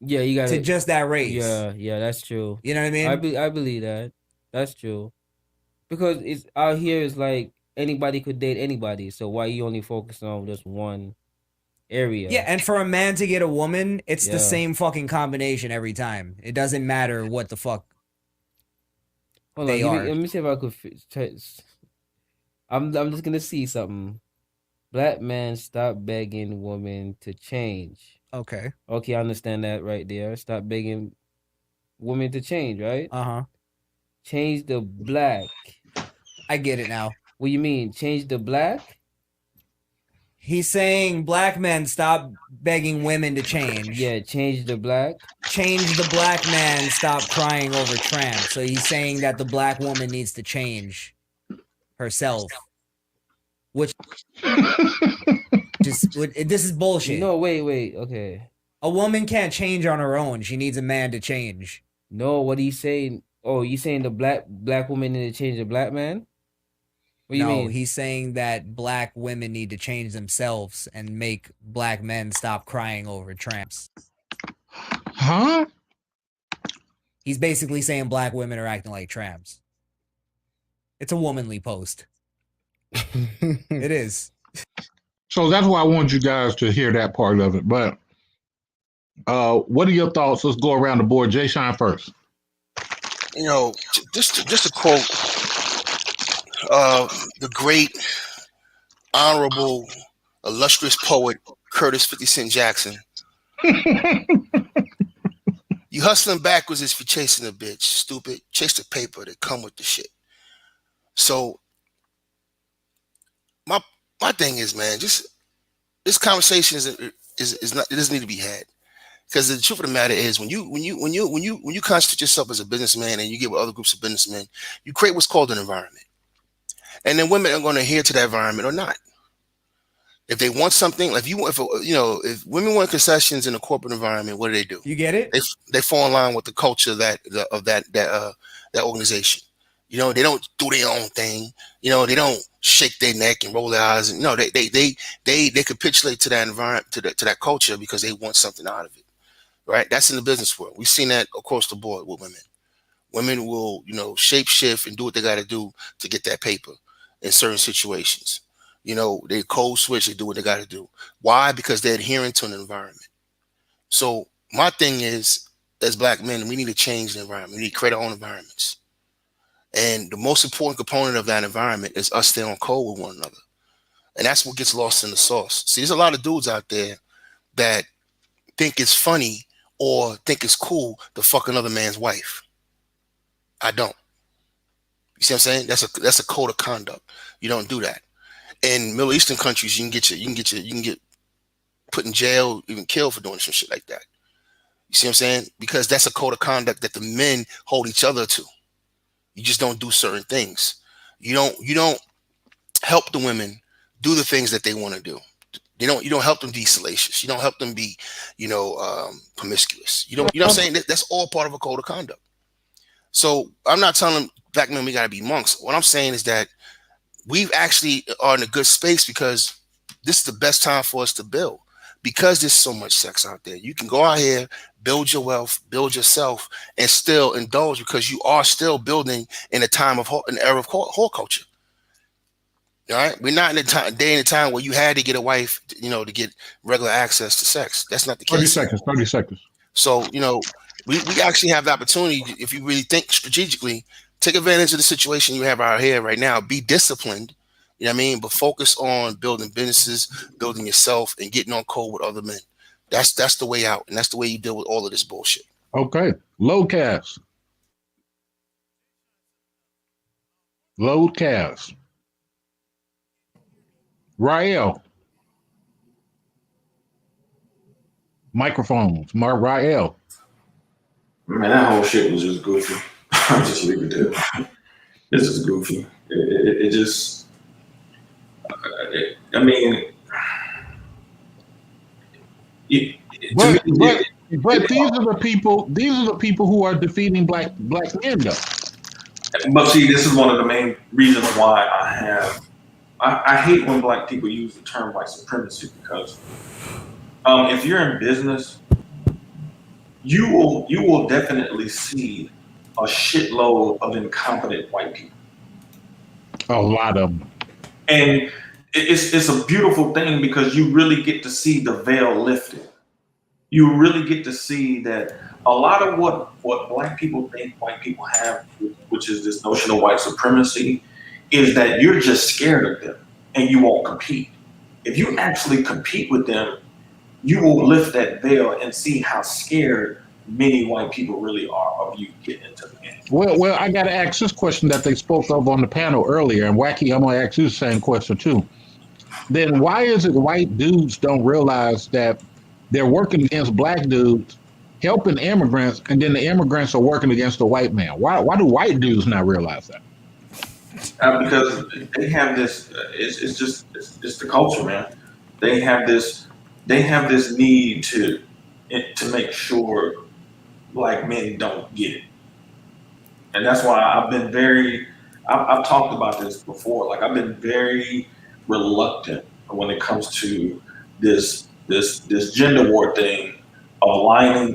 Yeah, you got to just that race. Yeah, that's true. You know what I mean? I believe that. That's true. Because it's out here is like anybody could date anybody. So why you only focus on just one area? Yeah, and for a man to get a woman, it's Yeah. the same fucking combination every time. It doesn't matter what the fuck Hold they on, are. let me see if I could I'm just gonna see something. Black man stop begging women to change. Okay. Okay, I understand that right there. Stop begging women to change, right? Uh-huh. Change the black. I get it now. What you mean? Change the black? He's saying black men stop begging women to change. Yeah, change the black. Change the black man, stop crying over tramps. So he's saying that the black woman needs to change herself. Which this is bullshit. No, wait, okay. A woman can't change on her own. She needs a man to change. No, what he's saying? Oh, you saying the black woman need to change the black man? What do you No, mean? he's saying that black women need to change themselves and make black men stop crying over tramps. Huh? He's basically saying black women are acting like tramps. It's a womanly post. It is. So that's why I want you guys to hear that part of it. But what are your thoughts? Let's go around the board. Jay Shine first. You know, just to quote the great, honorable, illustrious poet Curtis 50 Cent Jackson. You hustling backwards is for chasing a bitch, stupid. Chase the paper that come with the shit. So my thing is, man, just this conversation is not, it doesn't need to be had. Because the truth of the matter is, when you constitute yourself as a businessman and you get with other groups of businessmen, you create what's called an environment, and then women are going to adhere to that environment or not. If they want something, if if women want concessions in a corporate environment, what do? You get it? They fall in line with the culture of that organization. They don't do their own thing. They don't shake their neck and roll their eyes. And no, they capitulate to that environment, to that culture, because they want something out of it. Right? That's in the business world. We've seen that across the board with women. Women will, shape shift and do what they got to do to get that paper in certain situations. They code switch, they do what they got to do. Why? Because they're adhering to an environment. So my thing is, as Black men, we need to change the environment. We need to create our own environments. And the most important component of that environment is us staying on code with one another. And that's what gets lost in the sauce. See, there's a lot of dudes out there that think it's funny or think it's cool to fuck another man's wife. I don't. You see what I'm saying? That's a code of conduct. You don't do that. In Middle Eastern countries, you can get put in jail, even killed for doing some shit like that. You see what I'm saying? Because that's a code of conduct that the men hold each other to. You just don't do certain things. You don't help the women do the things that they want to do. You don't help them be salacious. You don't help them be, promiscuous. You know what I'm saying? That's all part of a code of conduct. So I'm not telling Black men we got to be monks. What I'm saying is that we've actually are in a good space because this is the best time for us to build, because there's so much sex out there. You can go out here, build your wealth, build yourself, and still indulge, because you are still building in an era of whore culture. All right, we're not in a day and a time where you had to get a wife, to get regular access to sex. That's not the case. 30 seconds. So, we actually have the opportunity, if you really think strategically, take advantage of the situation you have out here right now. Be disciplined, but focus on building businesses, building yourself, and getting on code with other men. That's the way out, and that's the way you deal with all of this bullshit. Okay. Loadcast. Rael. Microphones. Rael. Man, that whole shit was just goofy. I'll just leave it there. It's just goofy. It just, I mean, but these are the people who are defeating black men, though. But see, this is one of the main reasons why I hate when Black people use the term white supremacy, because if you're in business, you will definitely see a shitload of incompetent white people. A lot of them. And it's a beautiful thing, because you really get to see the veil lifted. You really get to see that a lot of what Black people think white people have, which is this notion of white supremacy, is that you're just scared of them and you won't compete. If you actually compete with them, you will lift that veil and see how scared many white people really are of you getting into the game. Well, I got to ask this question that they spoke of on the panel earlier, and Wacky, I'm going to ask you the same question too. Then why is it white dudes don't realize that they're working against Black dudes, helping immigrants, and then the immigrants are working against the white man? Why do white dudes not realize that? Because they have this. It's the culture, man. They have this need to make sure Black men don't get it, and that's why I've talked about this before. Like, I've been very reluctant when it comes to this gender war thing of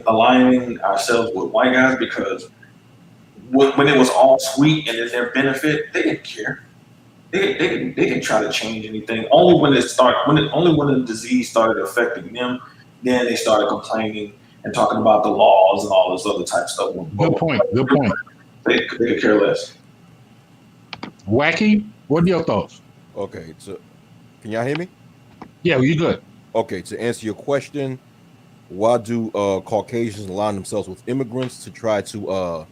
aligning ourselves with white guys, because when it was all sweet and in their benefit, they didn't care. They didn't try to change anything. Only when the disease started affecting them, then they started complaining and talking about the laws and all this other type of stuff. Good point. They could care less. Wacky, what are your thoughts? Okay, so can y'all hear me? Yeah, you good. Okay, to answer your question, why do Caucasians align themselves with immigrants to try to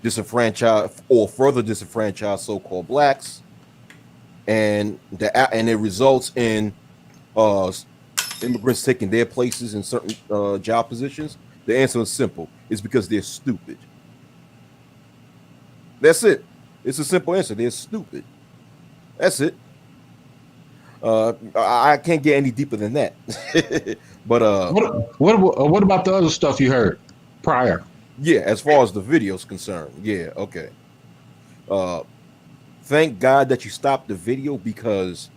disenfranchise or further disenfranchise so-called Blacks, and it results in immigrants taking their places in certain job positions? The answer is simple. It's because they're stupid. That's it. It's a simple answer. They're stupid. That's it. I can't get any deeper than that. But what about the other stuff you heard prior? Yeah, as far as the video's concerned, yeah, okay. Thank God that you stopped the video, because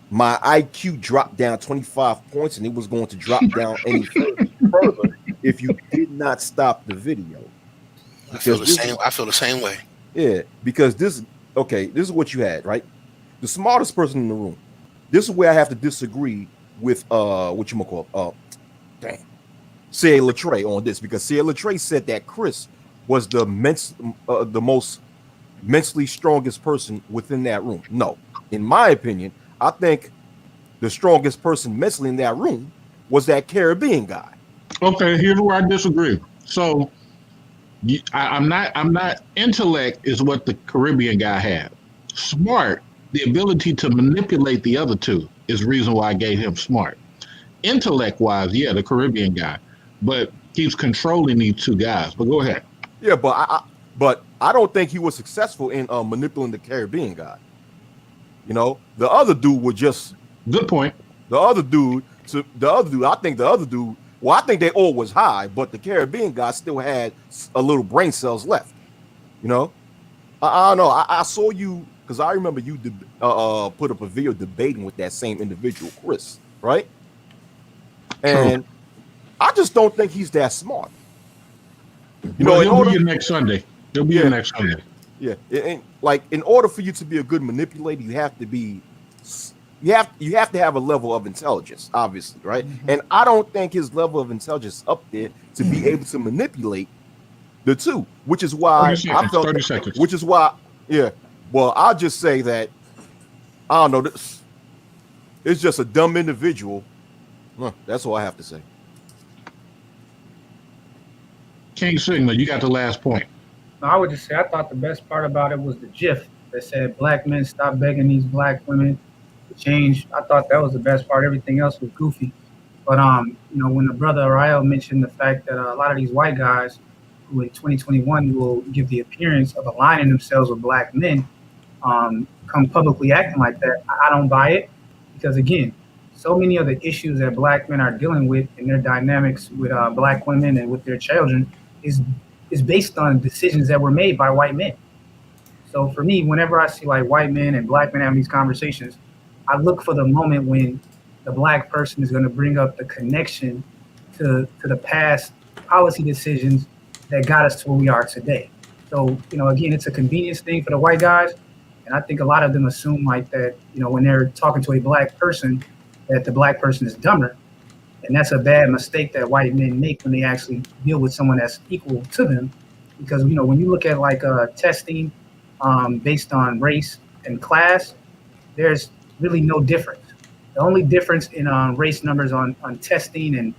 my IQ dropped down 25 points, and it was going to drop down any further if you did not stop the video. I feel the same way. Yeah, because this is what you had, right? The smartest person in the room. This is where I have to disagree with Sia Latre on this, because Sia Latre said that Chris was the most mentally strongest person within that room. No, in my opinion, I think the strongest person mentally in that room was that Caribbean guy. Okay, here's where I disagree. So I'm not intellect is what the Caribbean guy had. Smart, the ability to manipulate the other two, is the reason why I gave him smart. Intellect wise, yeah, the Caribbean guy, but he's controlling these two guys. But go ahead. Yeah, but I don't think he was successful in manipulating the Caribbean guy. You know, the other dude was just good point. I think the other dude. Well, I think they all was high, but the Caribbean guy still had a little brain cells left. You know, I don't know. I saw you, because I remember you put up a video debating with that same individual, Chris, right? And I just don't think he's that smart. You know, he'll be here next Sunday. He'll be here next Sunday. Yeah, and like, in order for you to be a good manipulator, you have to be. You have to have a level of intelligence, obviously, right? Mm-hmm. And I don't think his level of intelligence up there to be able to manipulate the two, which is why 30 seconds. Which is why, yeah. Well, I'll just say that I don't know. It's just a dumb individual. That's all I have to say. King Sigma, you got the last point. I would just say I thought the best part about it was the GIF that said "Black men stop begging these black women to change." I thought that was the best part. Everything else was goofy. But you know, when the brother Ariel mentioned the fact that a lot of these white guys who in 2021 will give the appearance of aligning themselves with black men come publicly acting like that, I don't buy it, because again, so many of the issues that black men are dealing with in their dynamics with black women and with their children is based on decisions that were made by white men. So for me, whenever I see like white men and black men having these conversations, I look for the moment when the black person is going to bring up the connection to the past policy decisions that got us to where we are today. So, you know, again, it's a convenience thing for the white guys. And I think a lot of them assume like that, you know, when they're talking to a black person, that the black person is dumber. And that's a bad mistake that white men make when they actually deal with someone that's equal to them. Because, you know, when you look at like testing based on race and class, there's really no difference. The only difference in race numbers on testing and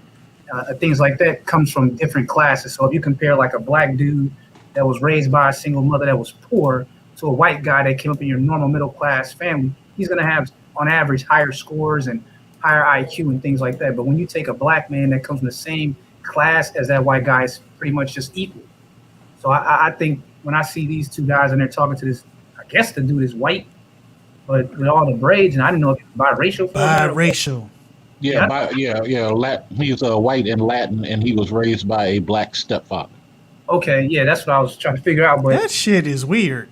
things like that comes from different classes. So if you compare like a black dude that was raised by a single mother that was poor to a white guy that came up in your normal middle class family, he's going to have on average higher scores and higher IQ and things like that. But when you take a black man that comes from the same class as that white guy, it's pretty much just equal. So I think when I see these two guys and they're talking to this, I guess the dude is white, but with all the braids, and I didn't know if he was biracial. Biracial. Yeah. He's white and Latin, and he was raised by a black stepfather. Okay, yeah, that's what I was trying to figure out. But that shit is weird.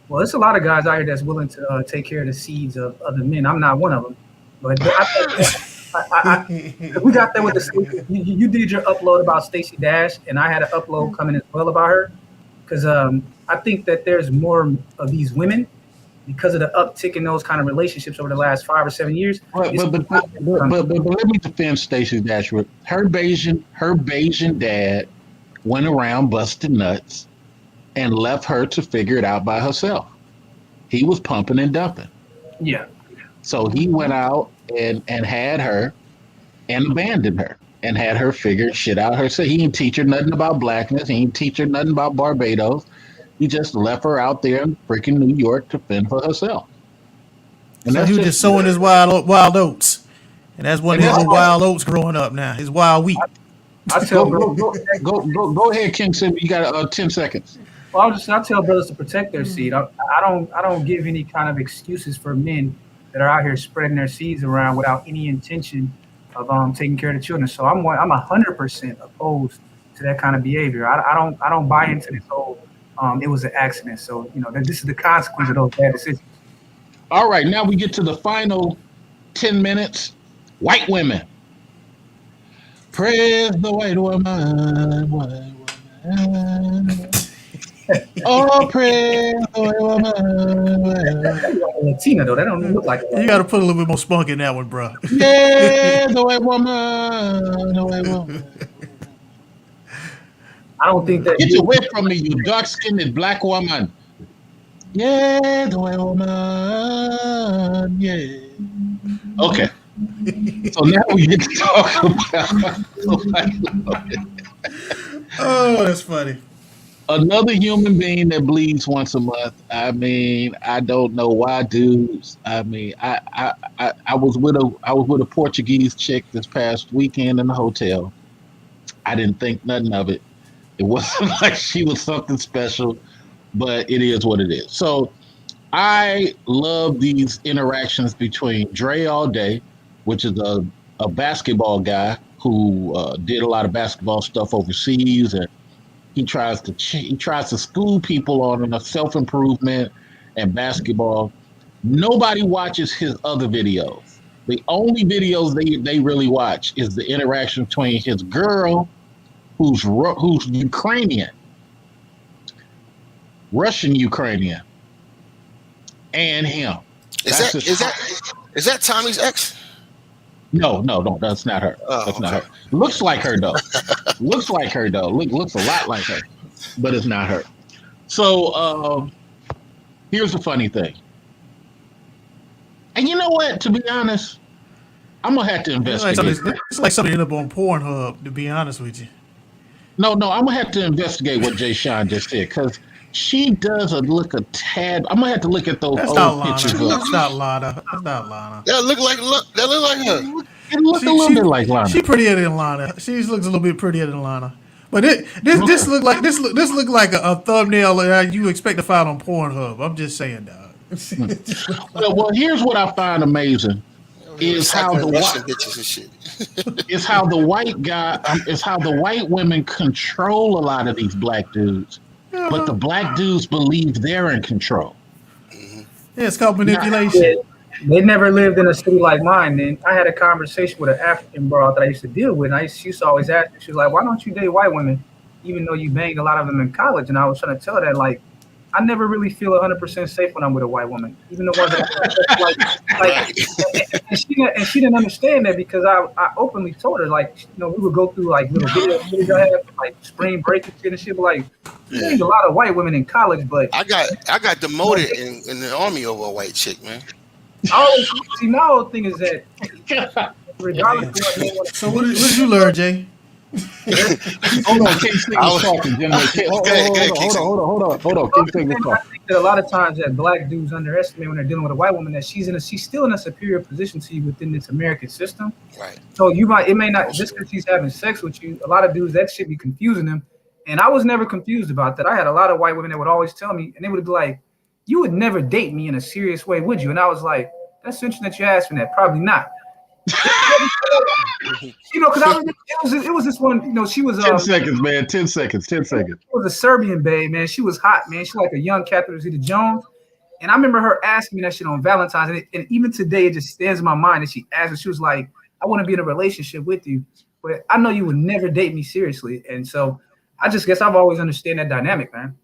Well, there's a lot of guys out here that's willing to take care of the seeds of other men. I'm not one of them. But we got there with the. You did your upload about Stacey Dash, and I had an upload coming as well about her, because I think that there's more of these women because of the uptick in those kind of relationships over the last 5 or 7 years. But let me defend Stacey Dash. Her Bayesian dad went around busting nuts and left her to figure it out by herself. He was pumping and dumping. Yeah. So he went out and had her and abandoned her and had her figure shit out herself. He didn't teach her nothing about blackness. He didn't teach her nothing about Barbados. He just left her out there in freaking New York to fend for herself. And so he was just sowing his wild oats. And that's one of his wild oats growing up now. His wild wheat. Go ahead, King Sim. You got 10 seconds. Well, I tell brothers to protect their seed. I don't give any kind of excuses for men that are out here spreading their seeds around without any intention of taking care of the children. So I'm 100% opposed to that kind of behavior. I don't buy into this whole it was an accident. So this is the consequence of those bad decisions. All right, now we get to the final 10 minutes. White women. Praise the white woman, white woman. Oh, praise the white woman. Latina though, that don't look like You got to put a little bit more spunk in that one, bro. Yeah, the white woman, the white woman. I don't think that. Get away from me, you dark-skinned black woman. Yeah, the white woman. Yeah. Okay. So now we get to talk about. Oh, that's funny. Another human being that bleeds once a month. I mean, I don't know why dudes. I mean, I was with a Portuguese chick this past weekend in the hotel. I didn't think nothing of it. It wasn't like she was something special, but it is what it is. So I love these interactions between Dre All Day, which is a basketball guy who did a lot of basketball stuff overseas, and he tries to school people on self-improvement and basketball. Nobody watches his other videos. The only videos they really watch is the interaction between his girl, who's Ukrainian, Russian Ukrainian, and him. Is that Tommy's ex? No, that's not her. That's not her. Looks like her though. Looks a lot like her, but it's not her. So here's the funny thing. And you know what? To be honest, I'm gonna have to investigate. It's like something end up on Pornhub. To be honest with you. No, I'm gonna have to investigate what Jay Sean just said, because she does look a tad. I'm gonna have to look at those old pictures. That's not Lana. That look like her. It looks a little bit like Lana. She's prettier than Lana. She looks a little bit prettier than Lana. But this look like a thumbnail that you expect to find on Pornhub. I'm just saying, dog. Well, here's what I find amazing. Is how the white women control a lot of these black dudes, but the black dudes believe they're in control. Yeah, it's called manipulation. They never lived in a city like mine. Then I had a conversation with an African broad that I used to deal with. And she used to always ask me, she was like, "Why don't you date white women, even though you banged a lot of them in college?" And I was trying to tell her that, like, I never really feel 100% safe when I'm with a white woman, even the ones that and she didn't understand that, because I openly told her, like, we would go through like little videos I had, like spring break and shit, and she'd be like, "You ain't a lot of white women in college, but I got demoted in the army over a white chick, man." See, my whole thing is that regardless of what So what did you learn, Jay? Hold on, King Sing was talking, gentlemen. Hold on. King Sing was talking. I think that a lot of times that black dudes underestimate when they're dealing with a white woman that she's still in a superior position to you within this American system. Right. So it may not, just because she's having sex with you, a lot of dudes, that should be confusing them. And I was never confused about that. I had a lot of white women that would always tell me, and they would be like, "You would never date me in a serious way, would you?" And I was like, "That's interesting that you asked me that. Probably not." Because it was this one. She was 10 seconds, man. 10 seconds. 10 seconds. She was a Serbian babe, man. She was hot, man. She like a young Catherine Zeta-Jones. And I remember her asking me that shit on Valentine's, and even today it just stands in my mind that she asked me. She was like, "I want to be in a relationship with you, but I know you would never date me seriously." And so I just guess I've always understood that dynamic, man.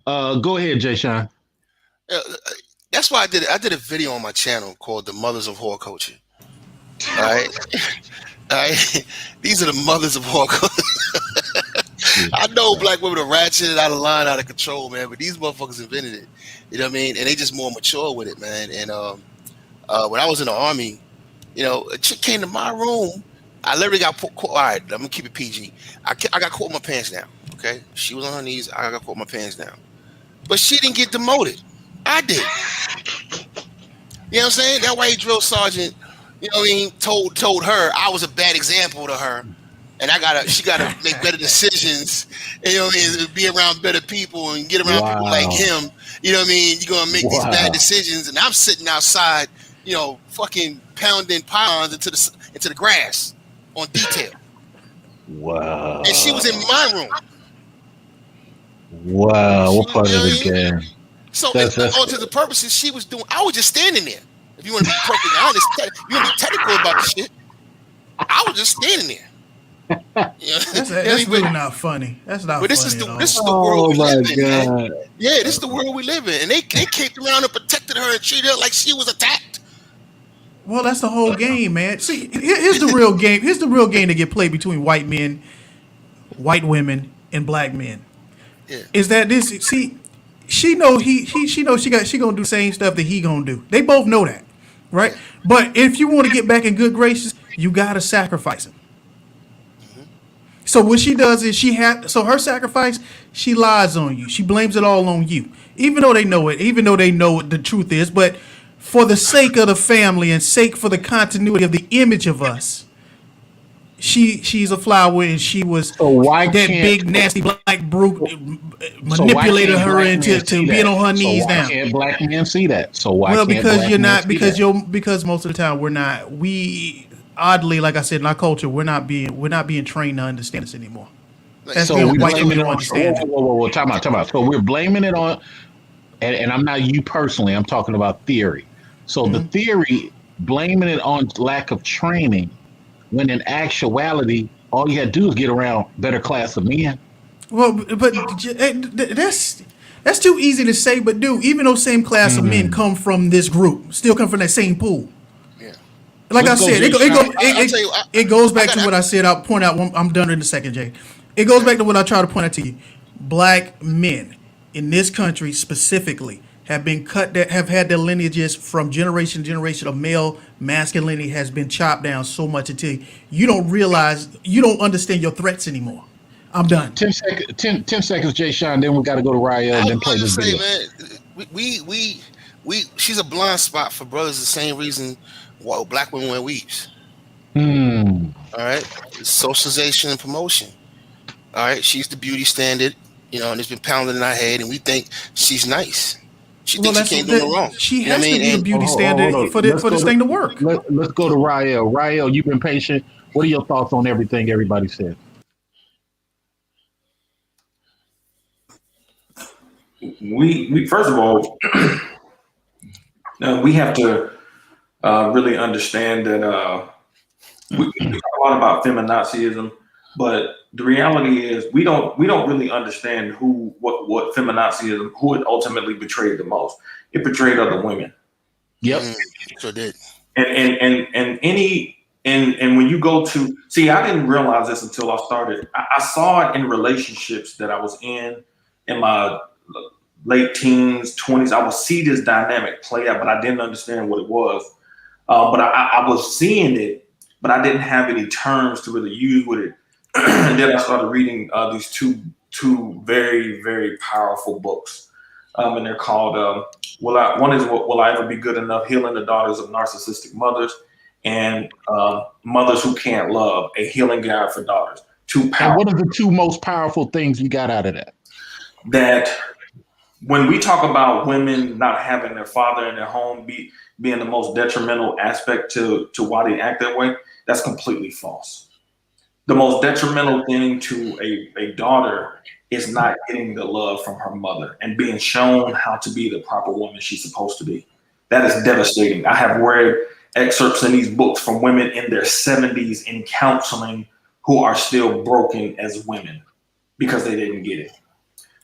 Go ahead, Jay Sean. That's why I did a video on my channel called "The Mothers of Whore Culture." All right. These are the mothers of whore culture. I know black women are ratcheted out of line, out of control, man, but these motherfuckers invented it. You know what I mean? And they just more mature with it, man. And when I was in the army, a chick came to my room. I literally got caught. All right, I'm gonna keep it PG. I got caught with my pants down. Okay, she was on her knees. I got caught with my pants down, but she didn't get demoted. I did. You know what I'm saying? That white drill sergeant, told her I was a bad example to her, and she gotta make better decisions, and be around better people and get around people like him. You know what I mean? You're gonna make these bad decisions, and I'm sitting outside fucking pounding pylons into the grass on detail. Wow. And she was in my room. Wow. What part of the game? So, all to the purposes, she was doing. I was just standing there. If you want to be perfectly honest, you want to be technical about the shit. I was just standing there. That's really not funny. That's not. But this is the world we live in. Man. Yeah, this is the world we live in, and they came around and protected her and treated her like she was attacked. Well, that's the whole game, man. See, here's the real game. Here's the real game that get played between white men, white women, and black men. Yeah. Is that this? See, she know she knows she gonna do the same stuff that he gonna do. They both know that, right? But if you want to get back in good graces, you gotta sacrifice him. So what she does is her sacrifice, she lies on you. She blames it all on you, even though they know it, even though they know what the truth is. But for the sake of the family and sake for the continuity of the image of us, she's a flower, and she was that big nasty black brute manipulated her into being on her knees down. Why can't black men see that? So why? Well, can't because black you're men not see because that? you're because most of the time we oddly, like I said, in our culture, we're not being trained to understand this anymore. That's so we blaming it on. Whoa, time out. So we're blaming it on, and I'm not you personally. I'm talking about theory. So the theory blaming it on lack of training, when in actuality, all you had to do is get around better class of men. Well, but that's too easy to say. But dude, even those same class of men come from this group, still come from that same pool. Like I said, it goes back to what I said. I'll point out. I'm done in a second, Jay. It goes back to what I try to point out to you. Black men in this country specifically have been cut. That have had their lineages from generation to generation of male masculinity has been chopped down so much until you don't realize, you don't understand your threats anymore. I'm done. 10 seconds, Jay Sean. Then we got to go to Rael and then play this video. Man, we she's a blind spot for brothers. The same reason why black women wear weaves. All right, socialization and promotion. All right, she's the beauty standard, and it's been pounded in our head, and we think she's nice. She thinks she can't do no wrong. She has to be the beauty standard for this thing to work. Let's go to Rael. Rael, you've been patient. What are your thoughts on everything everybody said? We first of all, we have to really understand that we talk a lot about feminazism, but the reality is we don't really understand what feminazism, who it ultimately betrayed the most. It betrayed other women. Yep, sure did. And when you go to see, I didn't realize this until I started. I saw it in relationships that I was in my late teens, 20s. I would see this dynamic play out, but I didn't understand what it was. But I was seeing it, but I didn't have any terms to really use with it. And then I started reading these two very, very powerful books. And they're called, one is Will I Ever Be Good Enough? Healing the Daughters of Narcissistic Mothers, and Mothers Who Can't Love, A Healing Guide for Daughters. And what are the two most powerful things you got out of that? That when we talk about women not having their father in their home being the most detrimental aspect to why they act that way, that's completely false. The most detrimental thing to a daughter is not getting the love from her mother and being shown how to be the proper woman she's supposed to be. That is devastating. I have read excerpts in these books from women in their 70s in counseling who are still broken as women because they didn't get it.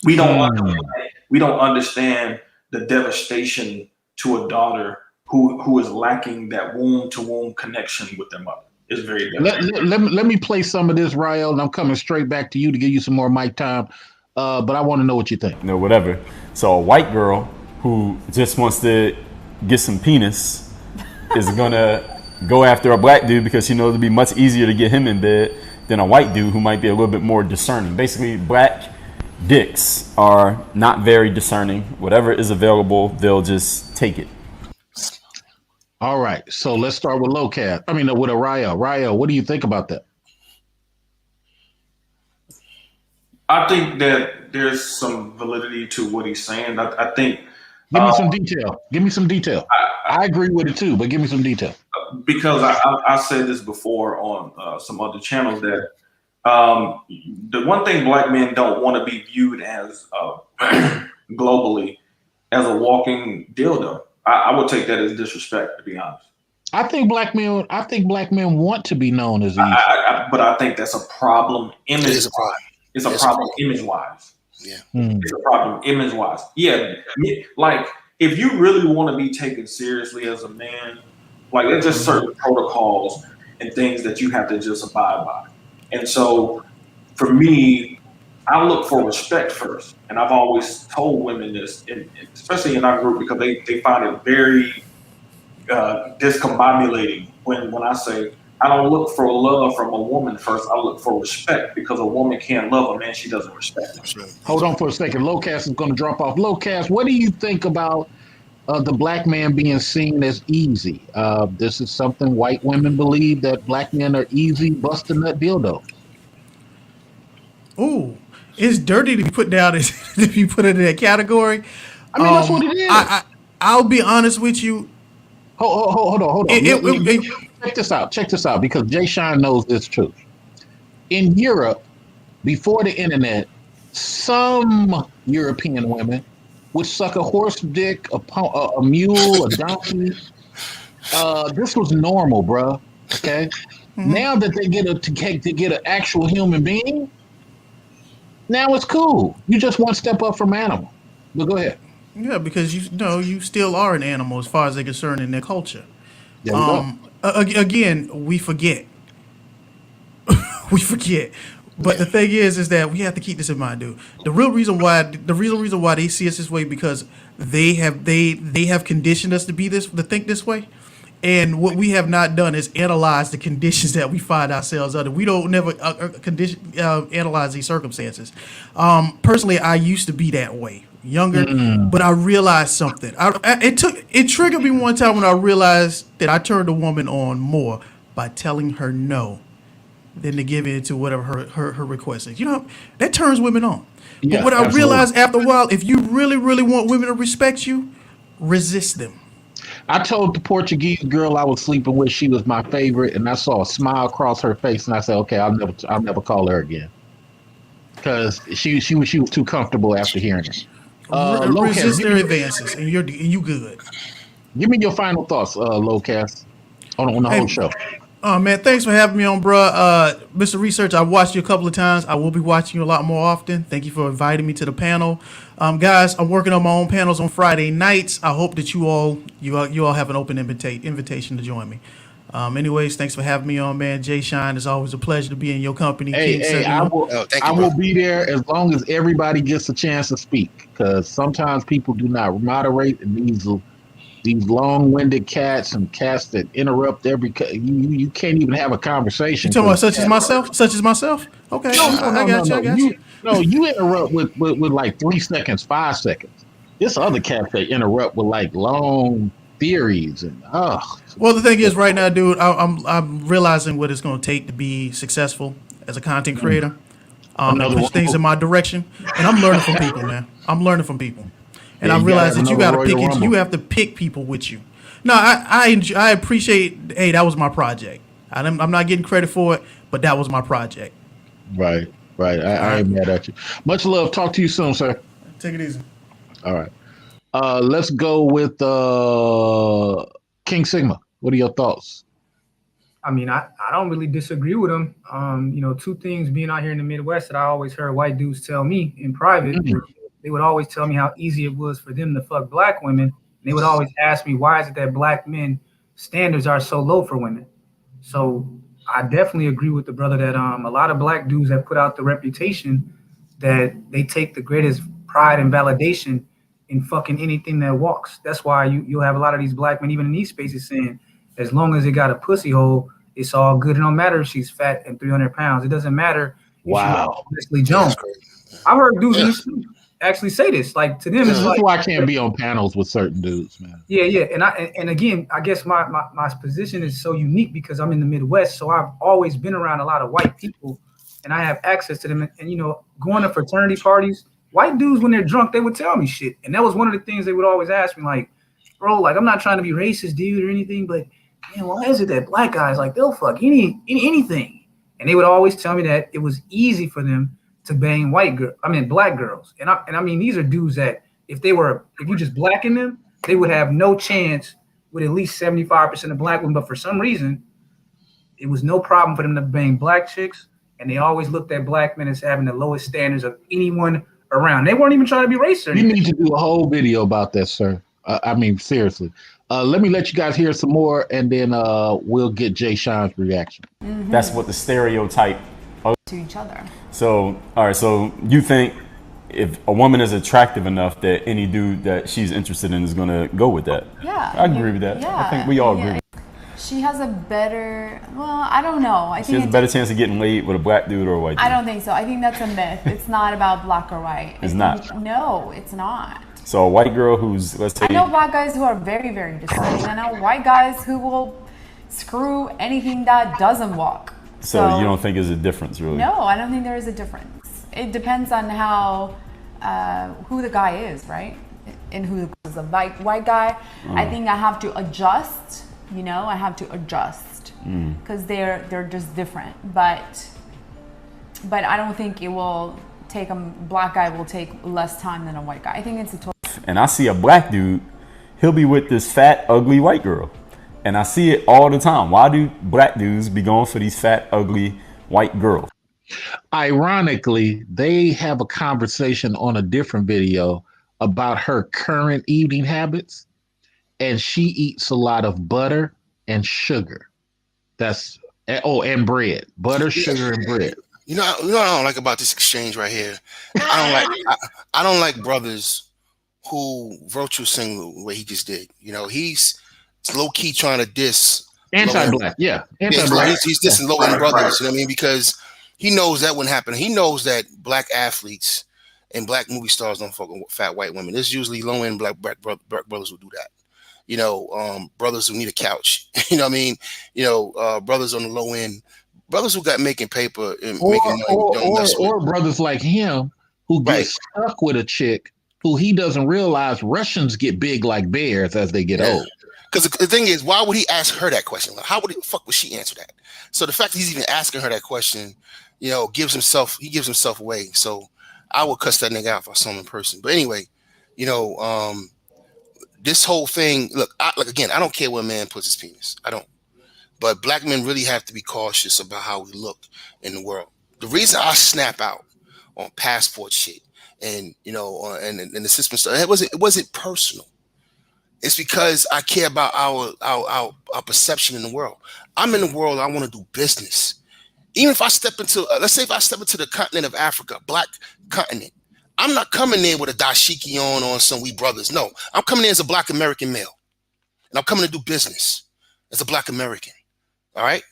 We don't understand the devastation to a daughter who is lacking that womb-to-womb connection with their mother. It's very devastating. Let me play some of this, Rael, and I'm coming straight back to you to give you some more mic time. But I want to know what you think. No, whatever. So a white girl who just wants to get some penis is gonna go after a black dude because she knows it'd be much easier to get him in bed than a white dude who might be a little bit more discerning. Basically, black dicks are not very discerning. Whatever is available, they'll just take it. All right, so let's start with with Rael. Rael, what do you think about that? I think that there's some validity to what he's saying. I think Give me some detail. Give me some detail. I agree with it too, but give me some detail. Because I said this before on some other channels that the one thing black men don't want to be viewed as globally as a walking dildo. I would take that as disrespect, to be honest. I think black men want to be known as easy. But I think that's a problem image. It is a problem. It's a problem image wise. Yeah. It's a problem image wise. Yeah. Like if you really want to be taken seriously as a man, like there's just certain protocols and things that you have to just abide by. And so for me, I look for respect first. And I've always told women this, especially in our group, because they find it very discombobulating when I say I don't look for love from a woman first. I look for respect, because a woman can't love a man she doesn't respect. Hold on for a second. Locast is going to drop off. Locast, what do you think about the black man being seen as easy? This is something white women believe, that black men are easy busting nut dildo. Ooh, it's dirty to be put down as if you put it in that category. I mean, that's what it is. I'll be honest with you. Hold on. Check this out, because Jay Sean knows this truth. In Europe, before the internet, some European women would suck a horse dick, a mule, a donkey. This was normal, bro. Okay. Mm-hmm. Now that they get an actual human being, now it's cool. You just one step up from animal. But go ahead. Yeah, because you still are an animal as far as they're concerned in their culture. Again, we forget. We forget. But the thing is that we have to keep this in mind, dude. The real reason why they see us this way, because they have conditioned us to think this way. And what we have not done is analyze the conditions that we find ourselves under. We don't never analyze these circumstances. Personally, I used to be that way, younger, but I realized something. It triggered me one time when I realized that I turned a woman on more by telling her no than to give in to whatever her request is. That turns women on. Yeah, but what I realized after a while, if you really, really want women to respect you, resist them. I told the Portuguese girl I was sleeping with she was my favorite, and I saw a smile cross her face, and I said, "Okay, I'll never call her again," because she was too comfortable after hearing it. Resist their advances, and you good. Give me your final thoughts, Locast, on the whole show. Oh man, thanks for having me on, bro. Mr. Research, I watched you a couple of times. I will be watching you a lot more often. Thank you for inviting me to the panel. Guys, I'm working on my own panels on Friday nights. I hope that you all have an open invitation to join me. Anyways, thanks for having me on, man. Jay Shine, it's always a pleasure to be in your company. I will be there as long as everybody gets a chance to speak, because sometimes people do not moderate, and these long-winded cats and cats that interrupt you can't even have a conversation. You talking about such as myself? Okay, I got you. No, you interrupt with like 3 seconds, 5 seconds. This other cat that interrupt with like long theories and Well, the thing is, right now, dude, I'm realizing what it's going to take to be successful as a content creator. And push things in my direction, and I'm learning from people, man. I'm learning from people. And I realize that you have to pick people with you. No, I appreciate, hey, that was my project. I'm not getting credit for it, but that was my project. Right. I ain't mad at you. Much love. Talk to you soon, sir. Take it easy. All right. Let's go with King Sigma. What are your thoughts? I mean, I don't really disagree with him. Two things being out here in the Midwest that I always heard white dudes tell me in private. Mm-hmm. They would always tell me how easy it was for them to fuck black women. They would always ask me, why is it that black men standards are so low for women? So I definitely agree with the brother that a lot of black dudes have put out the reputation that they take the greatest pride and validation in fucking anything that walks. That's why you'll have a lot of these black men, even in these spaces, saying, as long as it got a pussy hole, it's all good. It don't matter if she's fat and 300 pounds. It doesn't matter if she's Leslie Jones. I've heard dudes in the street actually say this, like to them. This is why I can't be on panels with certain dudes, man. Yeah, and again, I guess my position is so unique because I'm in the Midwest, so I've always been around a lot of white people, and I have access to them. And going to fraternity parties white dudes, when they're drunk, they would tell me shit. And that was one of the things they would always ask me, like, bro, like, I'm not trying to be racist, dude, or anything, but man, why is it that black guys, like, they'll fuck anything? And they would always tell me that it was easy for them to bang black girls. And I mean, these are dudes that if you just blacken them, they would have no chance with at least 75% of black women. But for some reason, it was no problem for them to bang black chicks. And they always looked at black men as having the lowest standards of anyone around. They weren't even trying to be racist. You need to do a whole video about that, sir. I mean, seriously. Let me let you guys hear some more, and then we'll get Jay Sean's reaction. Mm-hmm. That's what the stereotype to each other. So, all right. So you think if a woman is attractive enough that any dude that she's interested in is going to go with that? Yeah. I agree with that. Yeah. I think we all agree. She has a better, I don't know. She has a better chance of getting laid with a black dude or a white dude. I don't think so. I think that's a myth. It's not about black or white. It's not. No, it's not. So a white girl who's, let's say. I know black guys who are very, very discerning. I know white guys who will screw anything that doesn't walk. So you don't think there's a difference, really? No, I don't think there is a difference. It depends on who the guy is, right? And who is a white guy. I think I have to adjust. I have to adjust because they're just different. But I don't think it will take black guy will take less time than a white guy. I think it's a total. And I see a black dude, he'll be with this fat, ugly white girl. And I see it all the time. Why do black dudes be going for these fat, ugly white girls? Ironically, they have a conversation on a different video about her current eating habits. And she eats a lot of butter and sugar. And bread. Butter, sugar, and bread. You know what I don't like about this exchange right here? I don't like brothers who virtue sing the way he just did. He's low key trying to diss anti-black. Yeah, anti-black. He's dissing low end brothers. You know what I mean? Because he knows that wouldn't happen. He knows that black athletes and black movie stars don't fuck with fat white women. There's usually low end black brothers who do that. Brothers who need a couch. You know what I mean? Brothers on the low end, brothers who got making paper and making money. Or brothers like him who get stuck with a chick who he doesn't realize Russians get big like bears as they get old. Because the thing is, why would he ask her that question? Like, how would the fuck would she answer that? So the fact that he's even asking her that question, gives himself away. So I would cuss that nigga out if I saw him in person. But anyway, this whole thing, look, again, I don't care where a man puts his penis. I don't. But black men really have to be cautious about how we look in the world. The reason I snap out on passport shit and and the system stuff, it wasn't personal. It's because I care about our perception in the world. I'm in the world. I want to do business. Even if I step into, let's say if I step into the continent of Africa, black continent, I'm not coming there with a dashiki on some we brothers. No, I'm coming in as a black American male. And I'm coming to do business as a black American. All right?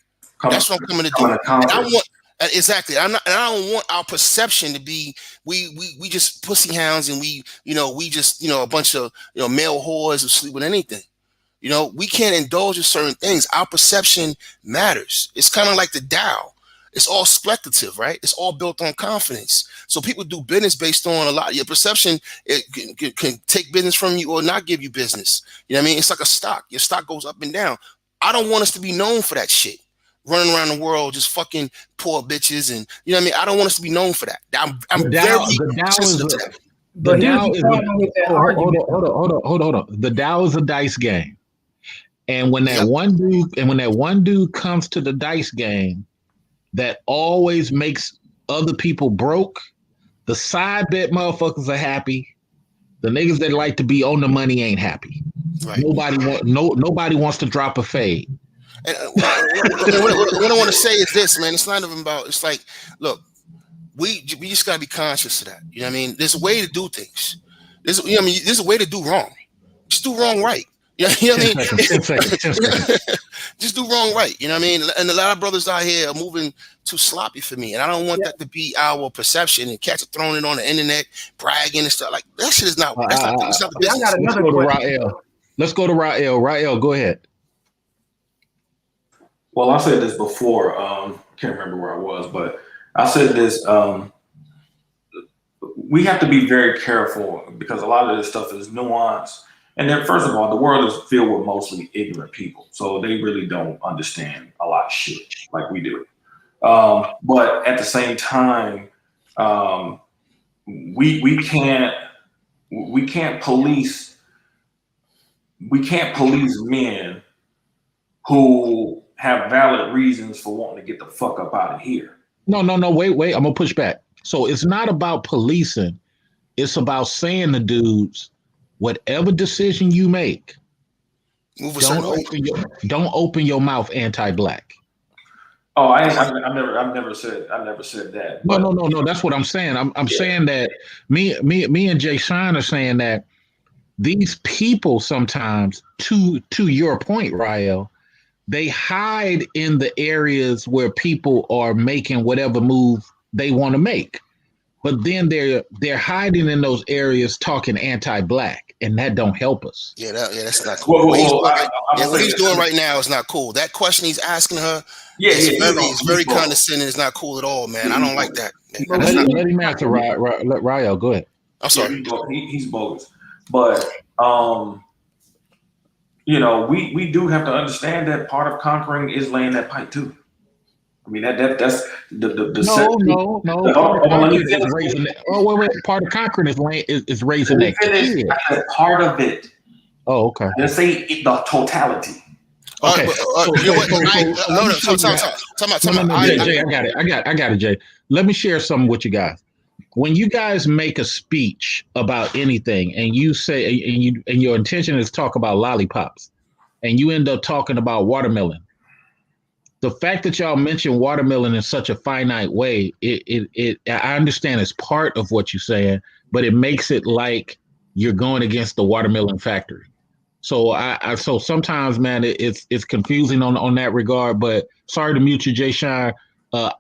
That's what I'm coming to do. And I want, exactly. I don't want our perception to be we just pussy hounds and we just, a bunch of, male whores who sleep with anything. We can't indulge in certain things. Our perception matters. It's kind of like the Tao. It's all speculative, right? It's all built on confidence. So people do business based on a lot. Your perception can take business from you or not give you business. You know what I mean? It's like a stock. Your stock goes up and down. I don't want us to be known for that shit. Running around the world just fucking poor bitches and you know what I mean? I don't want us to be known for that. I'm very sensitive to that. The Dow is hold on. The Dow is a dice game. And when that one dude comes to the dice game, that always makes other people broke. The side bet motherfuckers are happy. The niggas that like to be on the money ain't happy. Right. Nobody wants to drop a fade. And what I want to say is this, man. It's not even about. It's like, look, we just gotta be conscious of that. You know what I mean? There's a way to do things. There's a way to do wrong. Just do wrong right. You know what I mean? Just do wrong right. You know what I mean? And a lot of brothers out here are moving too sloppy for me. And I don't want that to be our perception and cats are throwing it on the internet, bragging and stuff. Like that shit is not it's not the business. Let's go to Rael. Rael, go ahead. Well, I said this before. Can't remember where I was, but I said this. we have to be very careful because a lot of this stuff is nuanced. And then, first of all, the world is filled with mostly ignorant people, so they really don't understand a lot of shit like we do. But at the same time, we can't police men who have valid reasons for wanting to get the fuck up out of here. No, wait. I'm gonna push back. So it's not about policing. It's about saying to dudes, whatever decision you make, don't open your mouth anti-black. Oh, I've never said that. No. That's what I'm saying. I'm saying that me and Jay Sean are saying that these people sometimes, to your point, Rael, they hide in the areas where people are making whatever move they want to make. But then they're hiding in those areas talking anti-black, and that don't help us. Yeah, that's not cool. What he's doing right now is not cool. That question he's asking her is very condescending. It's not cool at all, man. I don't like that. Let him answer, Rael. Go ahead. I'm sorry. He's bogus. But, we do have to understand that part of conquering is laying that pipe, too. I mean, that's the no. Part of conquering is raising that kid. I said part of it. Oh, okay. Let's say the totality. Okay. Jay, I got it, Jay. Let me share something with you guys. When you guys make a speech about anything, and you say, and your intention is to talk about lollipops, and you end up talking about watermelon. The fact that y'all mention watermelon in such a finite way, I understand it's part of what you're saying, but it makes it like you're going against the watermelon factory. So so sometimes, man, it's confusing on that regard. But sorry to mute you, Jay Sean.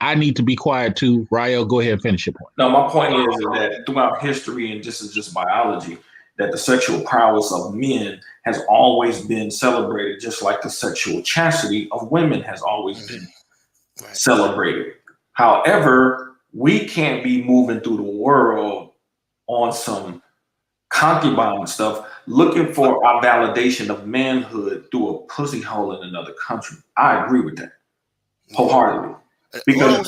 I need to be quiet too. Rael, go ahead and finish your point. No, my point is that throughout history, and this is just biology, that the sexual prowess of men has always been celebrated, just like the sexual chastity of women has always been celebrated. However, we can't be moving through the world on some concubine stuff, looking for our validation of manhood through a pussy hole in another country. I agree with that wholeheartedly. Because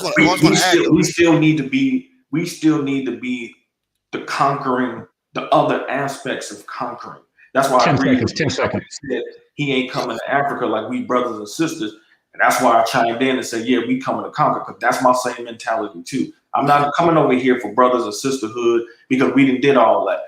we still need to be the conquering, the other aspects of conquering. That's why 10 seconds. Said he ain't coming to Africa like we brothers and sisters. And that's why I chimed in and said, yeah, we coming to conquer, because that's my same mentality too. I'm not coming over here for brothers and sisterhood because we did all that.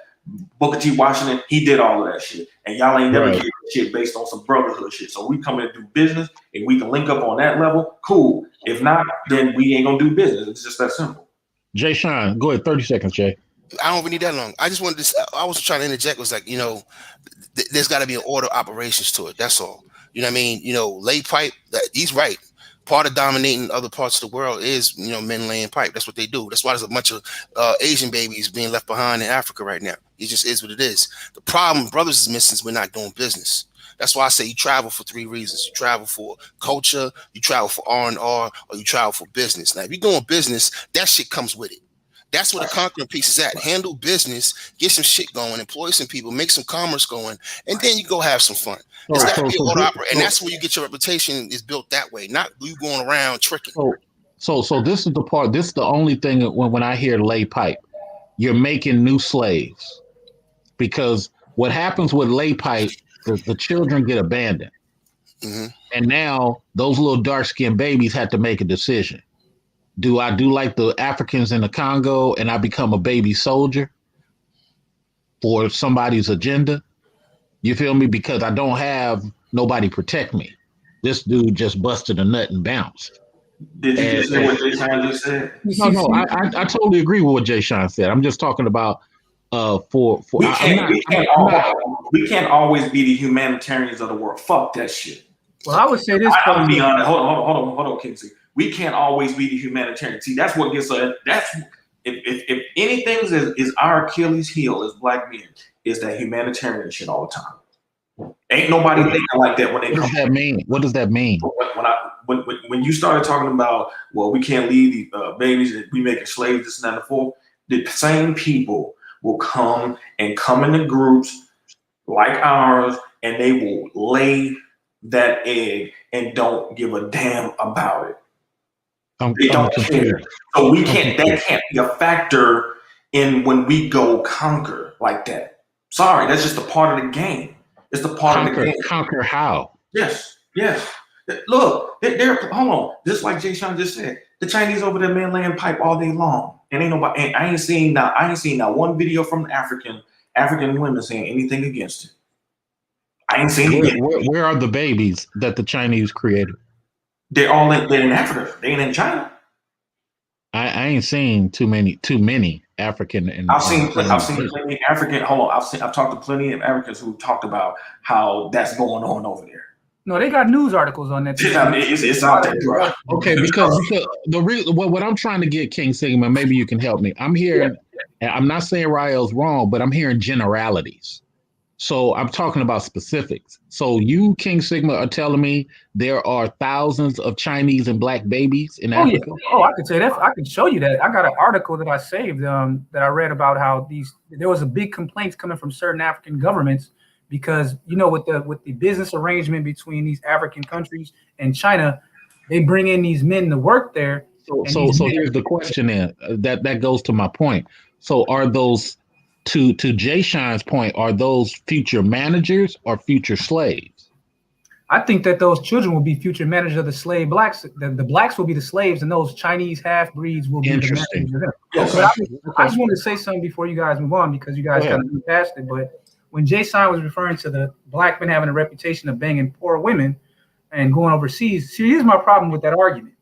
Booker T. Washington, he did all of that shit. And y'all ain't never did shit based on some brotherhood shit. So we coming to do business. If we can link up on that level, cool. If not, then we ain't gonna do business. It's just that simple. Jay Sean, go ahead. 30 seconds, Jay. I don't even need that long. I just wanted to. I was trying to interject. Was like, there's got to be an order of operations to it. That's all. You know what I mean? Lay pipe. He's right. Part of dominating other parts of the world is men laying pipe. That's what they do. That's why there's a bunch of Asian babies being left behind in Africa right now. It just is what it is. The problem brothers is missing is we're not doing business. That's why I say you travel for 3 reasons. You travel for culture, you travel for R&R, or you travel for business. Now, if you're doing business, that shit comes with it. That's where the conquering piece is at. Handle business, get some shit going, employ some people, make some commerce going, and then you go have some fun. It's got to be auto opera, and that's where you get your reputation is built that way, not you going around tricking. So this is the part. This is the only thing when I hear lay pipe, you're making new slaves, because what happens with lay pipe, the children get abandoned, and now those little dark-skinned babies have to make a decision. Do I do like the Africans in the Congo and I become a baby soldier for somebody's agenda? You feel me? Because I don't have nobody protect me. This dude just busted a nut and bounced. Did you just say what Jay Sean just said? No, I totally agree with what Jay Sean said. I'm just talking about we can't always be the humanitarians of the world. Fuck that shit. Well, I would say this. I'm gonna be honest. Hold on, Kingsley. We can't always be the humanitarian. See, that's what gets us. That's if anything is our Achilles heel as black men, is that humanitarian shit all the time. Ain't nobody thinking like that when they come. What does that mean? What does that mean? When you started talking about, well, we can't leave the babies that we making slaves, this and that and the fourth, the same people will come into groups like ours, and they will lay that egg and don't give a damn about it. They don't care. So we can't. That can't be a factor in when we go conquer like that. Sorry, that's just a part of the game. It's the part of the game. Conquer how? Yes. Look, they're hold on. Just like Jay Sean just said, the Chinese over there, man, laying pipe all day long, and ain't nobody. And I ain't seen not one video from African women saying anything against it. I ain't seen it. Where are the babies that the Chinese created? They're in Africa. They ain't in China. I ain't seen too many African. And I've seen plenty of African. Hold on, I've talked to plenty of Africans who talked about how that's going on over there. No, they got news articles on that. It's out there, bro. Okay, because what I'm trying to get, King Sigma, maybe you can help me. I'm hearing, I'm not saying Rael's wrong, but I'm hearing generalities. So I'm talking about specifics. So you, King Sigma, are telling me there are thousands of Chinese and black babies in Africa? Yeah. Oh, I could say that. I can show you that. I got an article that I saved that I read about how there was a big complaints coming from certain African governments because, you know, with the business arrangement between these African countries and China, they bring in these men to work there. So here's the question then. That goes to my point. So are those, to Jay Shine's point, are those future managers or future slaves? I think that those children will be future managers of the slave blacks. The blacks will be the slaves, and those Chinese half breeds will be the managers of them. Yes. But I just wanted to say something before you guys move on, because you guys kind of moved past it. But when Jay Shine was referring to the black men having a reputation of banging poor women and going overseas, see, here's my problem with that argument.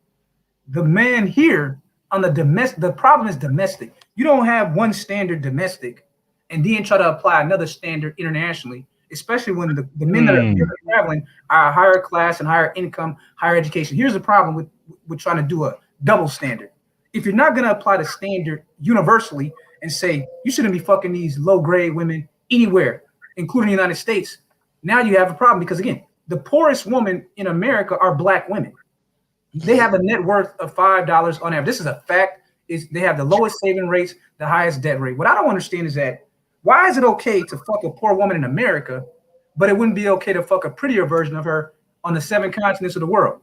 The man here on the problem is domestic. You don't have one standard domestic and then try to apply another standard internationally, especially when the men that are traveling are higher class and higher income, higher education. Here's the problem with trying to do a double standard. If you're not going to apply the standard universally and say you shouldn't be fucking these low grade women anywhere, including the United States, now you have a problem, because again, the poorest women in America are black women. They have a net worth of $5 on average. This is a fact. They have the lowest saving rates, the highest debt rate. What I don't understand is that, why is it okay to fuck a poor woman in America, but it wouldn't be okay to fuck a prettier version of her on the 7 continents of the world?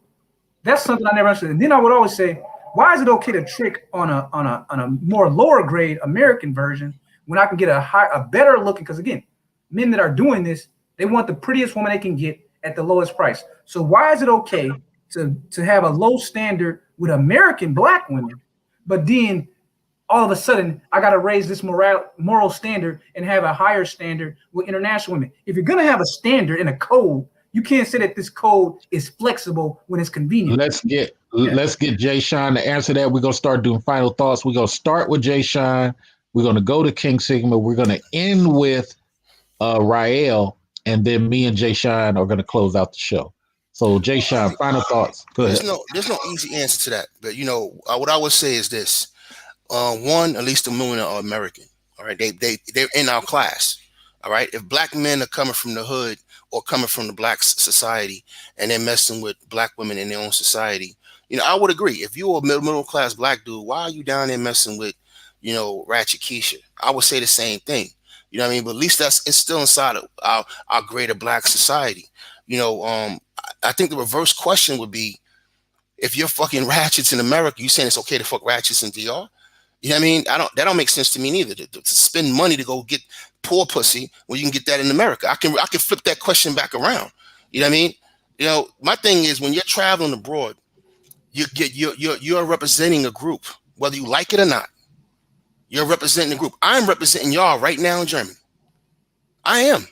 That's something I never understood. And then I would always say, why is it okay to trick on a more lower grade American version when I can get a better looking? Because again, men that are doing this, they want the prettiest woman they can get at the lowest price. So why is it okay to have a low standard with American black women, but then all of a sudden, I got to raise this moral standard and have a higher standard with international women? If you're going to have a standard and a code, you can't say that this code is flexible when it's convenient. Let's get Jay Shine to answer that. We're going to start doing final thoughts. We're going to start with Jay Shine. We're going to go to King Sigma. We're going to end with Rael, and then me and Jay Shine are going to close out the show. So Jay Shine, final thoughts. Go ahead. There's no easy answer to that. But, you know, what I would say is this. One, at least the women are American. All right, they're in our class. All right, if black men are coming from the hood or coming from the black society and they're messing with black women in their own society, you know, I would agree. If you're a middle class black dude, why are you down there messing with, you know, Ratchet Keisha? I would say the same thing. You know what I mean? But at least it's still inside of our greater black society. You know, I think the reverse question would be, if you're fucking ratchets in America, you saying it's okay to fuck ratchets in DR? You know what I mean? That don't make sense to me neither. To spend money to go get poor pussy when you can get that in America. I can flip that question back around. You know what I mean? You know, my thing is, when you're traveling abroad, you're representing a group, whether you like it or not. You're representing a group. I'm representing y'all right now in Germany. I am.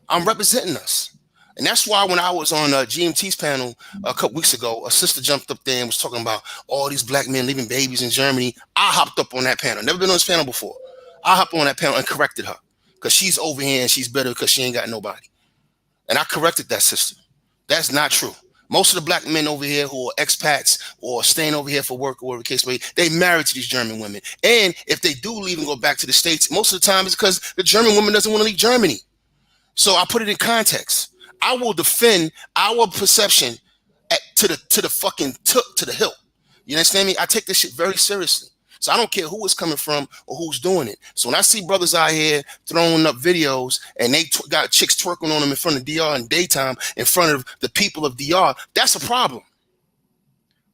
I'm representing us. And that's why when I was on GMT's panel a couple weeks ago, a sister jumped up there and was talking about all these black men leaving babies in Germany. I hopped up on that panel. Never been on this panel before. I hopped on that panel and corrected her, because she's over here and she's better because she ain't got nobody. And I corrected that sister. That's not true. Most of the black men over here who are expats or staying over here for work or whatever the case may be, they married to these German women. And if they do leave and go back to the States, most of the time it's because the German woman doesn't want to leave Germany. So I put it in context. I will defend our perception to the hilt. You understand me? I take this shit very seriously. So I don't care who it's coming from or who's doing it. So when I see brothers out here throwing up videos and they got chicks twerking on them in front of DR in daytime, in front of the people of DR, that's a problem.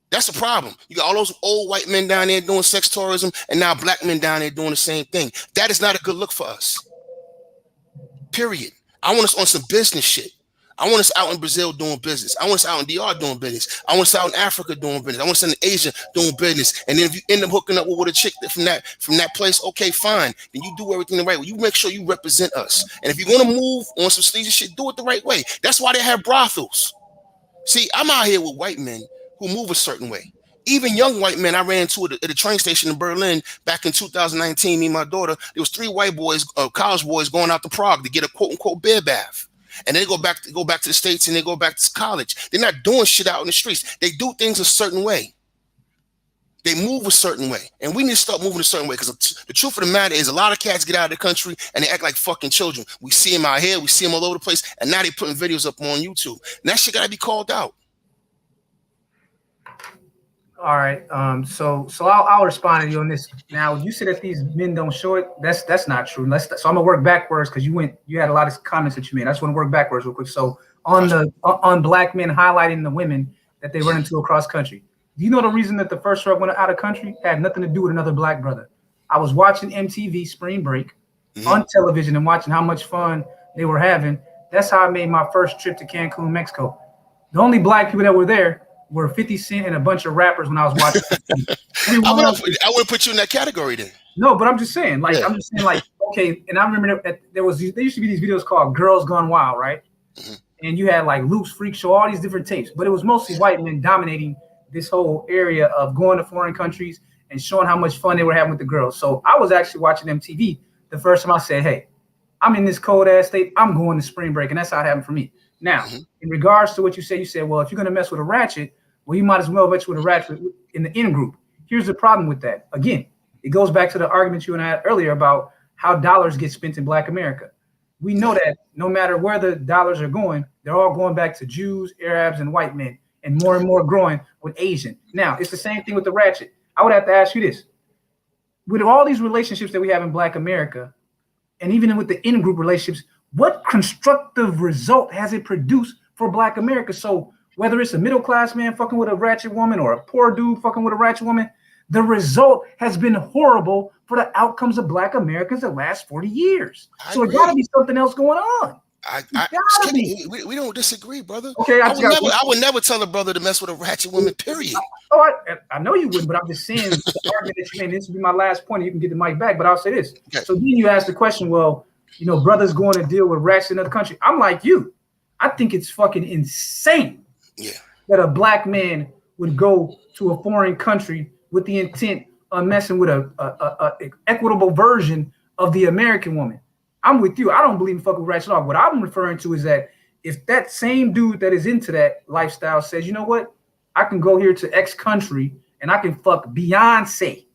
That's a problem. You got all those old white men down there doing sex tourism, and now black men down there doing the same thing. That is not a good look for us. Period. I want us on some business shit. I want us out in Brazil doing business. I want us out in DR doing business. I want us out in Africa doing business. I want us in Asia doing business. And then if you end up hooking up with a chick from that place, okay, fine. Then you do everything the right way. You make sure you represent us. And if you're gonna move on some sleazy shit, do it the right way. That's why they have brothels. See, I'm out here with white men who move a certain way. Even young white men I ran into at a train station in Berlin back in 2019, me and my daughter, there was 3 white boys, college boys going out to Prague to get a quote unquote beer bath. And they go back to the States and they go back to college. They're not doing shit out in the streets. They do things a certain way. They move a certain way. And we need to start moving a certain way, because the truth of the matter is a lot of cats get out of the country and they act like fucking children. We see them out here, we see them all over the place, and now they're putting videos up on YouTube. And that shit gotta be called out. All right. So I'll respond to you on this. Now, you said that these men don't show it. That's not true. So I'm gonna work backwards, because you had a lot of comments that you made. I just want to work backwards real quick. So on black men highlighting the women that they run into across country. Do you know the reason that the first truck went out of country had nothing to do with another black brother? I was watching MTV Spring Break on television and watching how much fun they were having. That's how I made my first trip to Cancun, Mexico. The only black people that were there were 50 Cent and a bunch of rappers when I was watching. I would put you in that category then. No, but I'm just saying, okay. And I remember that there used to be these videos called Girls Gone Wild, right? And you had like Luke's Freak Show, all these different tapes, but it was mostly white men dominating this whole area of going to foreign countries and showing how much fun they were having with the girls. So I was actually watching MTV the first time I said, hey, I'm in this cold ass state, I'm going to spring break. And that's how it happened for me. Now, in regards to what you said, well, if you're going to mess with a ratchet, well, you might as well mess with a ratchet in the in group. Here's the problem with that. Again, it goes back to the argument you and I had earlier about how dollars get spent in Black America. We know that no matter where the dollars are going, they're all going back to Jews, Arabs, and white men, and more growing with Asian. Now, it's the same thing with the ratchet. I would have to ask you this. With all these relationships that we have in Black America, and even with the in-group relationships, what constructive result has it produced for Black America? So whether it's a middle-class man fucking with a ratchet woman or a poor dude fucking with a ratchet woman, the result has been horrible for the outcomes of Black Americans the last 40 years. So it got to be something else going on. We don't disagree, brother. Okay, I would never tell a brother to mess with a ratchet woman, period. Oh, I know you wouldn't, but I'm just saying the argument that you made. This would be my last point. You can get the mic back, but I'll say this. Okay. So then you asked the question, well, brothers going to deal with ratchets in another country. I'm like you. I think it's fucking insane that a Black man would go to a foreign country with the intent of messing with a equitable version of the American woman. I'm with you. I don't believe in fucking ratchet at all. What I'm referring to is that if that same dude that is into that lifestyle says, you know what, I can go here to X country and I can fuck Beyonce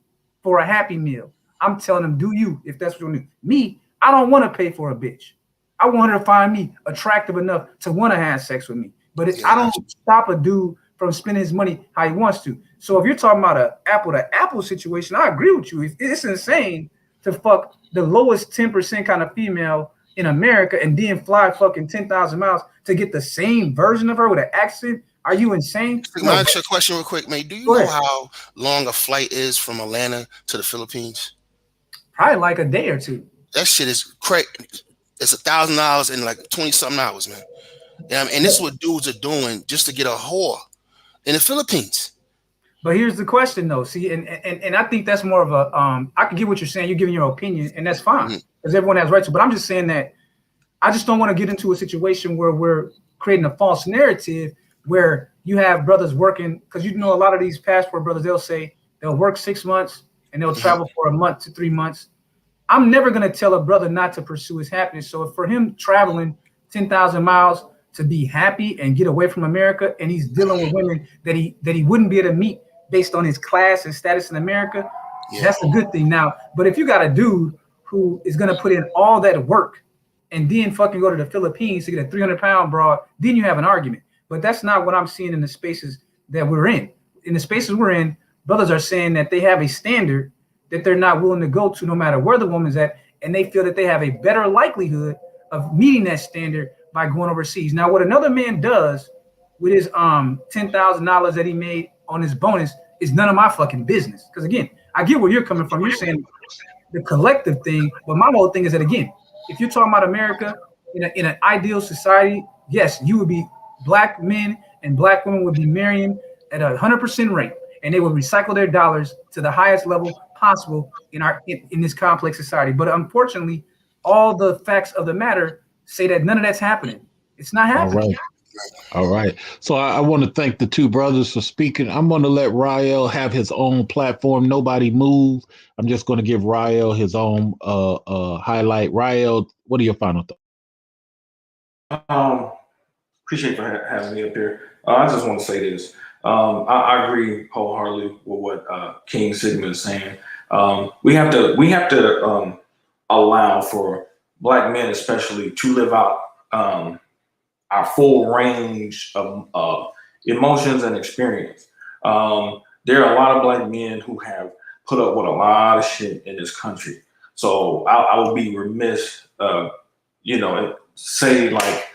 for a Happy Meal. I'm telling him, do you, if that's what you want. Me, I don't want to pay for a bitch. I want her to find me attractive enough to want to have sex with me. But I don't stop a dude from spending his money how he wants to. So if you're talking about an apple-to-apple situation, I agree with you. It's insane to fuck the lowest 10% kind of female in America and then fly fucking 10,000 miles to get the same version of her with an accent. Are you insane? Can I ask you a question real quick, mate? Do you know how long a flight is from Atlanta to the Philippines? Probably like a day or two. That shit is crazy. It's $1,000 in like 20-something hours, man. And this is what dudes are doing just to get a whore in the Philippines. But here's the question, though. See, and I think that's more of a I can get what you're saying. You're giving your opinion, and that's fine because everyone has right to. But I'm just saying that I just don't want to get into a situation where we're creating a false narrative where you have brothers working, because a lot of these passport brothers, they'll say they'll work 6 months and they'll travel for a month to 3 months. I'm never going to tell a brother not to pursue his happiness. So if for him traveling 10,000 miles to be happy and get away from America, and he's dealing with women that he wouldn't be able to meet based on his class and status in America, that's a good thing. Now, but if you got a dude who is going to put in all that work and then fucking go to the Philippines to get a 300-pound broad, then you have an argument. But that's not what I'm seeing in the spaces that we're in. In the spaces we're in, brothers are saying that they have a standard that they're not willing to go to no matter where the woman's at, and they feel that they have a better likelihood of meeting that standard by going overseas. Now, what another man does with his $10,000 that he made on his bonus is none of my fucking business. Because again, I get where you're coming from. You're saying the collective thing, but my whole thing is that, again, if you're talking about America in an ideal society, yes, you would be, black men and black women would be marrying at 100% rate, and they would recycle their dollars to the highest level possible in this complex society. But unfortunately, all the facts of the matter say that none of that's happening. It's not happening. All right. So I want to thank the two brothers for speaking. I'm going to let Rael have his own platform. Nobody move. I'm just going to give Rael his own highlight. Rael, what are your final thoughts? Appreciate you for having me up here. I just want to say this. I agree wholeheartedly with what King Sigma is saying. We have to allow for Black men, especially, to live out our full range of emotions and experience. There are a lot of Black men who have put up with a lot of shit in this country. So I would be remiss, say like,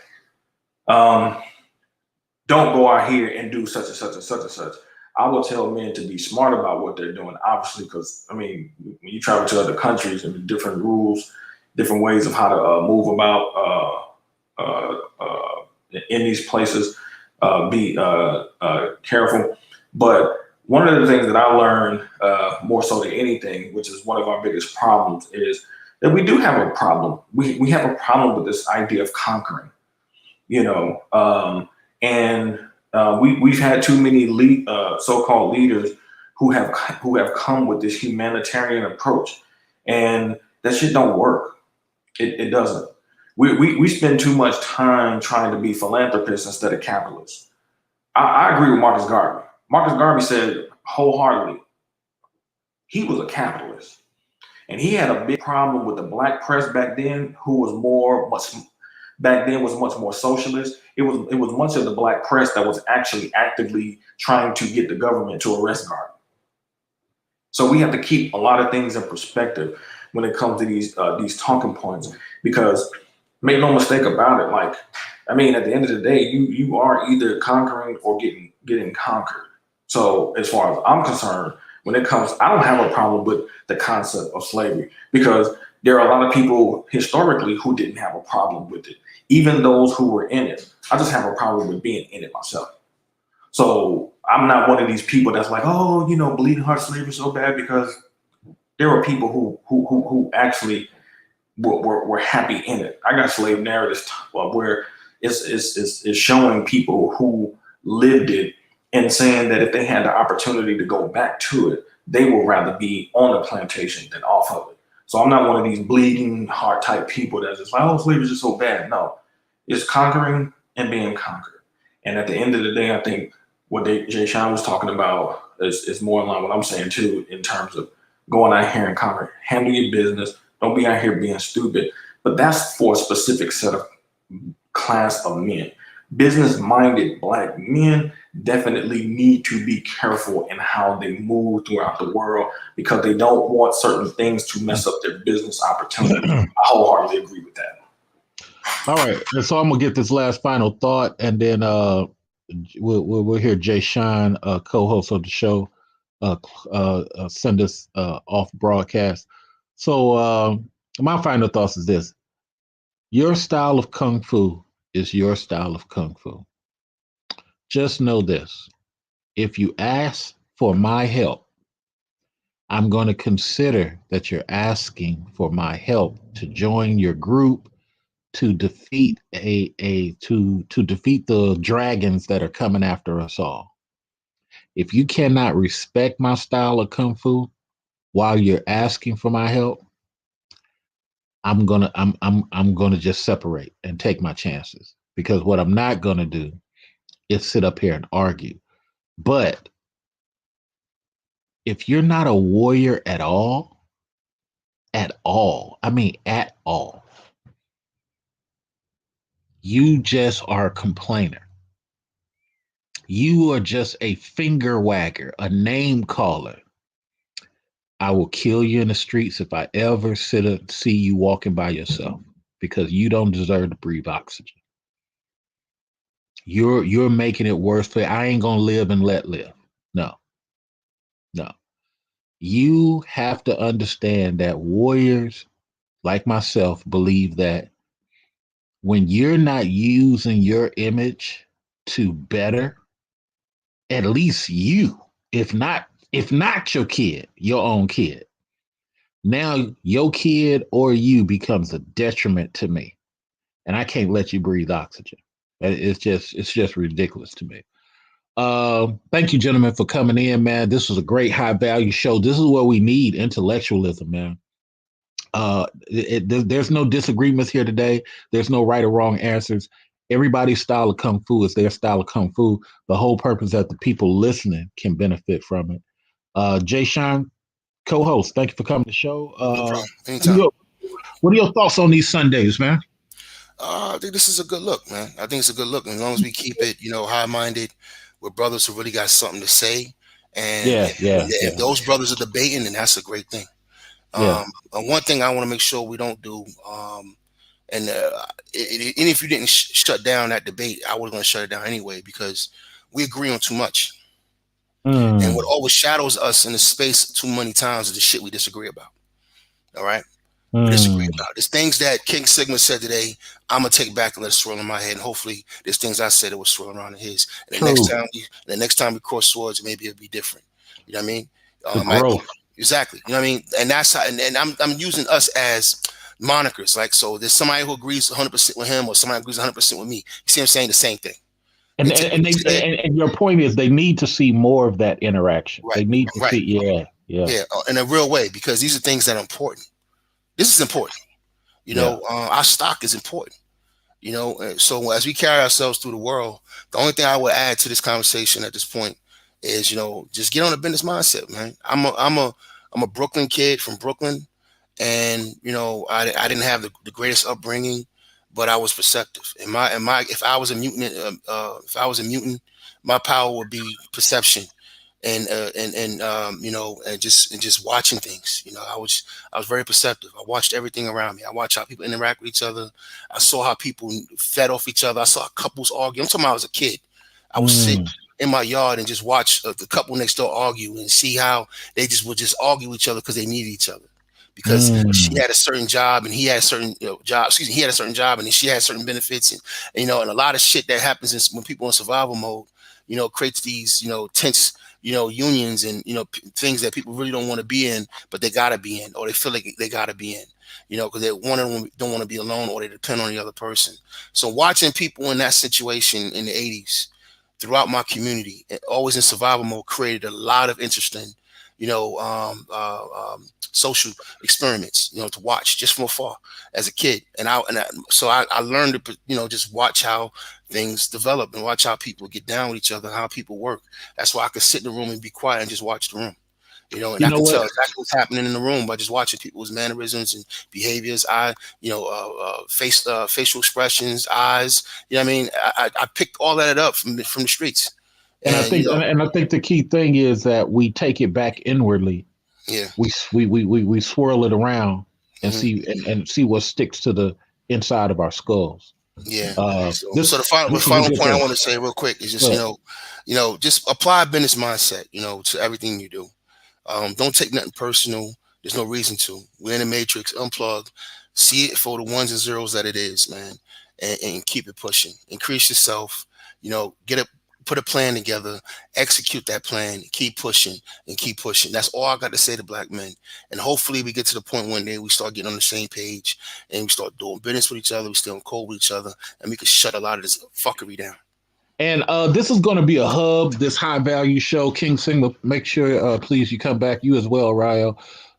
don't go out here and do such and such and such and such. I will tell men to be smart about what they're doing, obviously, because I mean, when you travel to other countries and different rules, different ways of how to move about in these places, be careful. But one of the things that I learned more so than anything, which is one of our biggest problems, is that we do have a problem. We have a problem with this idea of conquering, we've had too many so-called leaders who have come with this humanitarian approach, and that shit don't work. It doesn't. We spend too much time trying to be philanthropists instead of capitalists. I agree with Marcus Garvey. Marcus Garvey said wholeheartedly, he was a capitalist, and he had a big problem with the Black press back then, who was much more socialist. It was much of the Black press that was actually actively trying to get the government to arrest Garvey. So we have to keep a lot of things in perspective when it comes to these talking points, because make no mistake about it. Like, I mean, at the end of the day, you are either conquering or getting conquered. So as far as I'm concerned, when it comes, I don't have a problem with the concept of slavery, because there are a lot of people historically who didn't have a problem with it, even those who were in it. I just have a problem with being in it myself. So I'm not one of these people that's like, oh, bleeding heart slavery so bad, because there were people who actually were happy in it. I got slave narratives where it's showing people who lived it and saying that if they had the opportunity to go back to it, they would rather be on the plantation than off of it. So I'm not one of these bleeding heart type people that's just like, oh, slavery is just so bad. No, it's conquering and being conquered. And at the end of the day, I think what Jay Sean was talking about is more in line with what I'm saying too, in terms of going out here and conquer. Handle your business. Don't be out here being stupid. But that's for a specific set of class of men. Business-minded Black men definitely need to be careful in how they move throughout the world, because they don't want certain things to mess up their business opportunity. I wholeheartedly agree with that. All right, and so I'm gonna get this last final thought, and then we'll hear Jay Sean, co-host of the show, send us off broadcast. So my final thoughts is this: your style of kung fu is your style of kung fu. Just know this: if you ask for my help, I'm going to consider that you're asking for my help to join your group to defeat to defeat the dragons that are coming after us all. If you cannot respect my style of kung fu while you're asking for my help, I'm gonna just separate and take my chances, because what I'm not gonna do is sit up here and argue. But if you're not a warrior at all, I mean at all, you just are a complainer. You are just a finger wagger, a name caller. I will kill you in the streets if I ever see you walking by yourself, because you don't deserve to breathe oxygen. You're making it worse. I ain't gonna live and let live. No. You have to understand that warriors like myself believe that when you're not using your image to better at least you, if not your kid, your own kid, now your kid or you becomes a detriment to me, and I can't let you breathe oxygen. It's just ridiculous to me. Thank you, gentlemen, for coming in, man. This was a great high value show. This is what we need: intellectualism, man. There's no disagreements here today. There's no right or wrong answers. Everybody's style of kung fu is their style of kung fu. The whole purpose that the people listening can benefit from it. Jay Sean, co-host, thank you for coming to the show. No problem. Anytime. What are your thoughts on these Sundays, man? I think this is a good look, man. I think it's a good look. And as long as we keep it, high-minded, with brothers who really got something to say. And if those brothers are debating, then that's a great thing. One thing I want to make sure we don't do, and if you didn't shut down that debate, I was going to shut it down anyway, because we agree on too much. And what overshadows us in the space too many times is the shit we disagree about. All right? We disagree about. There's things that King Sigma said today, I'm going to take back and let it swirl in my head. And hopefully there's things I said that was swirling around in his. And the next time we cross swords, maybe it'll be different. You know what I mean? Exactly. You know what I mean? And that's how, and I'm using us as monikers. Like, so there's somebody who agrees 100% with him, or somebody who agrees 100% with me. You see what I'm saying? The same thing. And your point is they need to see more of that interaction. Right. They need to see, in a real way, because these are things that are important. This is important. Our stock is important. So as we carry ourselves through the world, the only thing I would add to this conversation at this point is, just get on a business mindset, man. I'm a Brooklyn kid from Brooklyn, and I didn't have the greatest upbringing, but I was perceptive. If I was a mutant, my power would be perception, and just watching things. I was very perceptive. I watched everything around me. I watched how people interact with each other. I saw how people fed off each other. I saw couples argue. I'm talking about I was a kid. I would sit in my yard and just watch the couple next door argue and see how they would just argue with each other because they needed each other. Because she had a certain job and he had a certain job. He had a certain job and she had certain benefits, and a lot of shit that happens when people in survival mode, creates these tense unions and things that people really don't want to be in, but they gotta be in, or they feel like they gotta be in, because they don't want to be alone, or they depend on the other person. So watching people in that situation in the 80s throughout my community, always in survival mode, created a lot of interesting social experiments, to watch just from afar as a kid. So I learned to, just watch how things develop and watch how people get down with each other, how people work. That's why I could sit in the room and be quiet and just watch the room, and I can tell exactly what's happening in the room by just watching people's mannerisms and behaviors, facial expressions, eyes. I picked all that up from the streets. And I think the key thing is that we take it back inwardly. Yeah, we swirl it around and see what sticks to the inside of our skulls. Yeah. So the final point I want to say real quick is just just apply a business mindset to everything you do. Don't take nothing personal. There's no reason to. We're in the matrix. Unplug. See it for the ones and zeros that it is, man, and keep it pushing. Increase yourself. Put a plan together, execute that plan, keep pushing and keep pushing. That's all I got to say to black men. And hopefully we get to the point one day we start getting on the same page and we start doing business with each other. We stay on code with each other, and we can shut a lot of this fuckery down. And this is going to be a hub, this high value show. King Sigma, make sure, please, you come back. You as well, Ryo.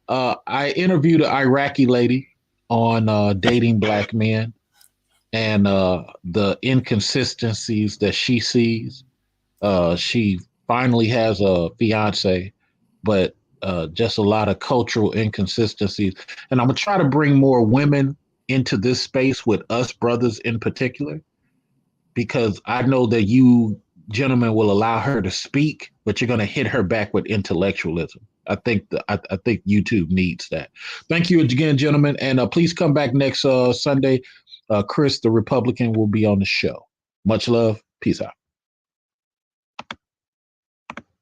I interviewed an Iraqi lady on dating black men and the inconsistencies that she sees. She finally has a fiance, but just a lot of cultural inconsistencies. And I'm going to try to bring more women into this space with us brothers in particular, because I know that you gentlemen will allow her to speak, but you're going to hit her back with intellectualism. I think YouTube needs that. Thank you again, gentlemen, and please come back next Sunday. Chris, the Republican, will be on the show. Much love. Peace out.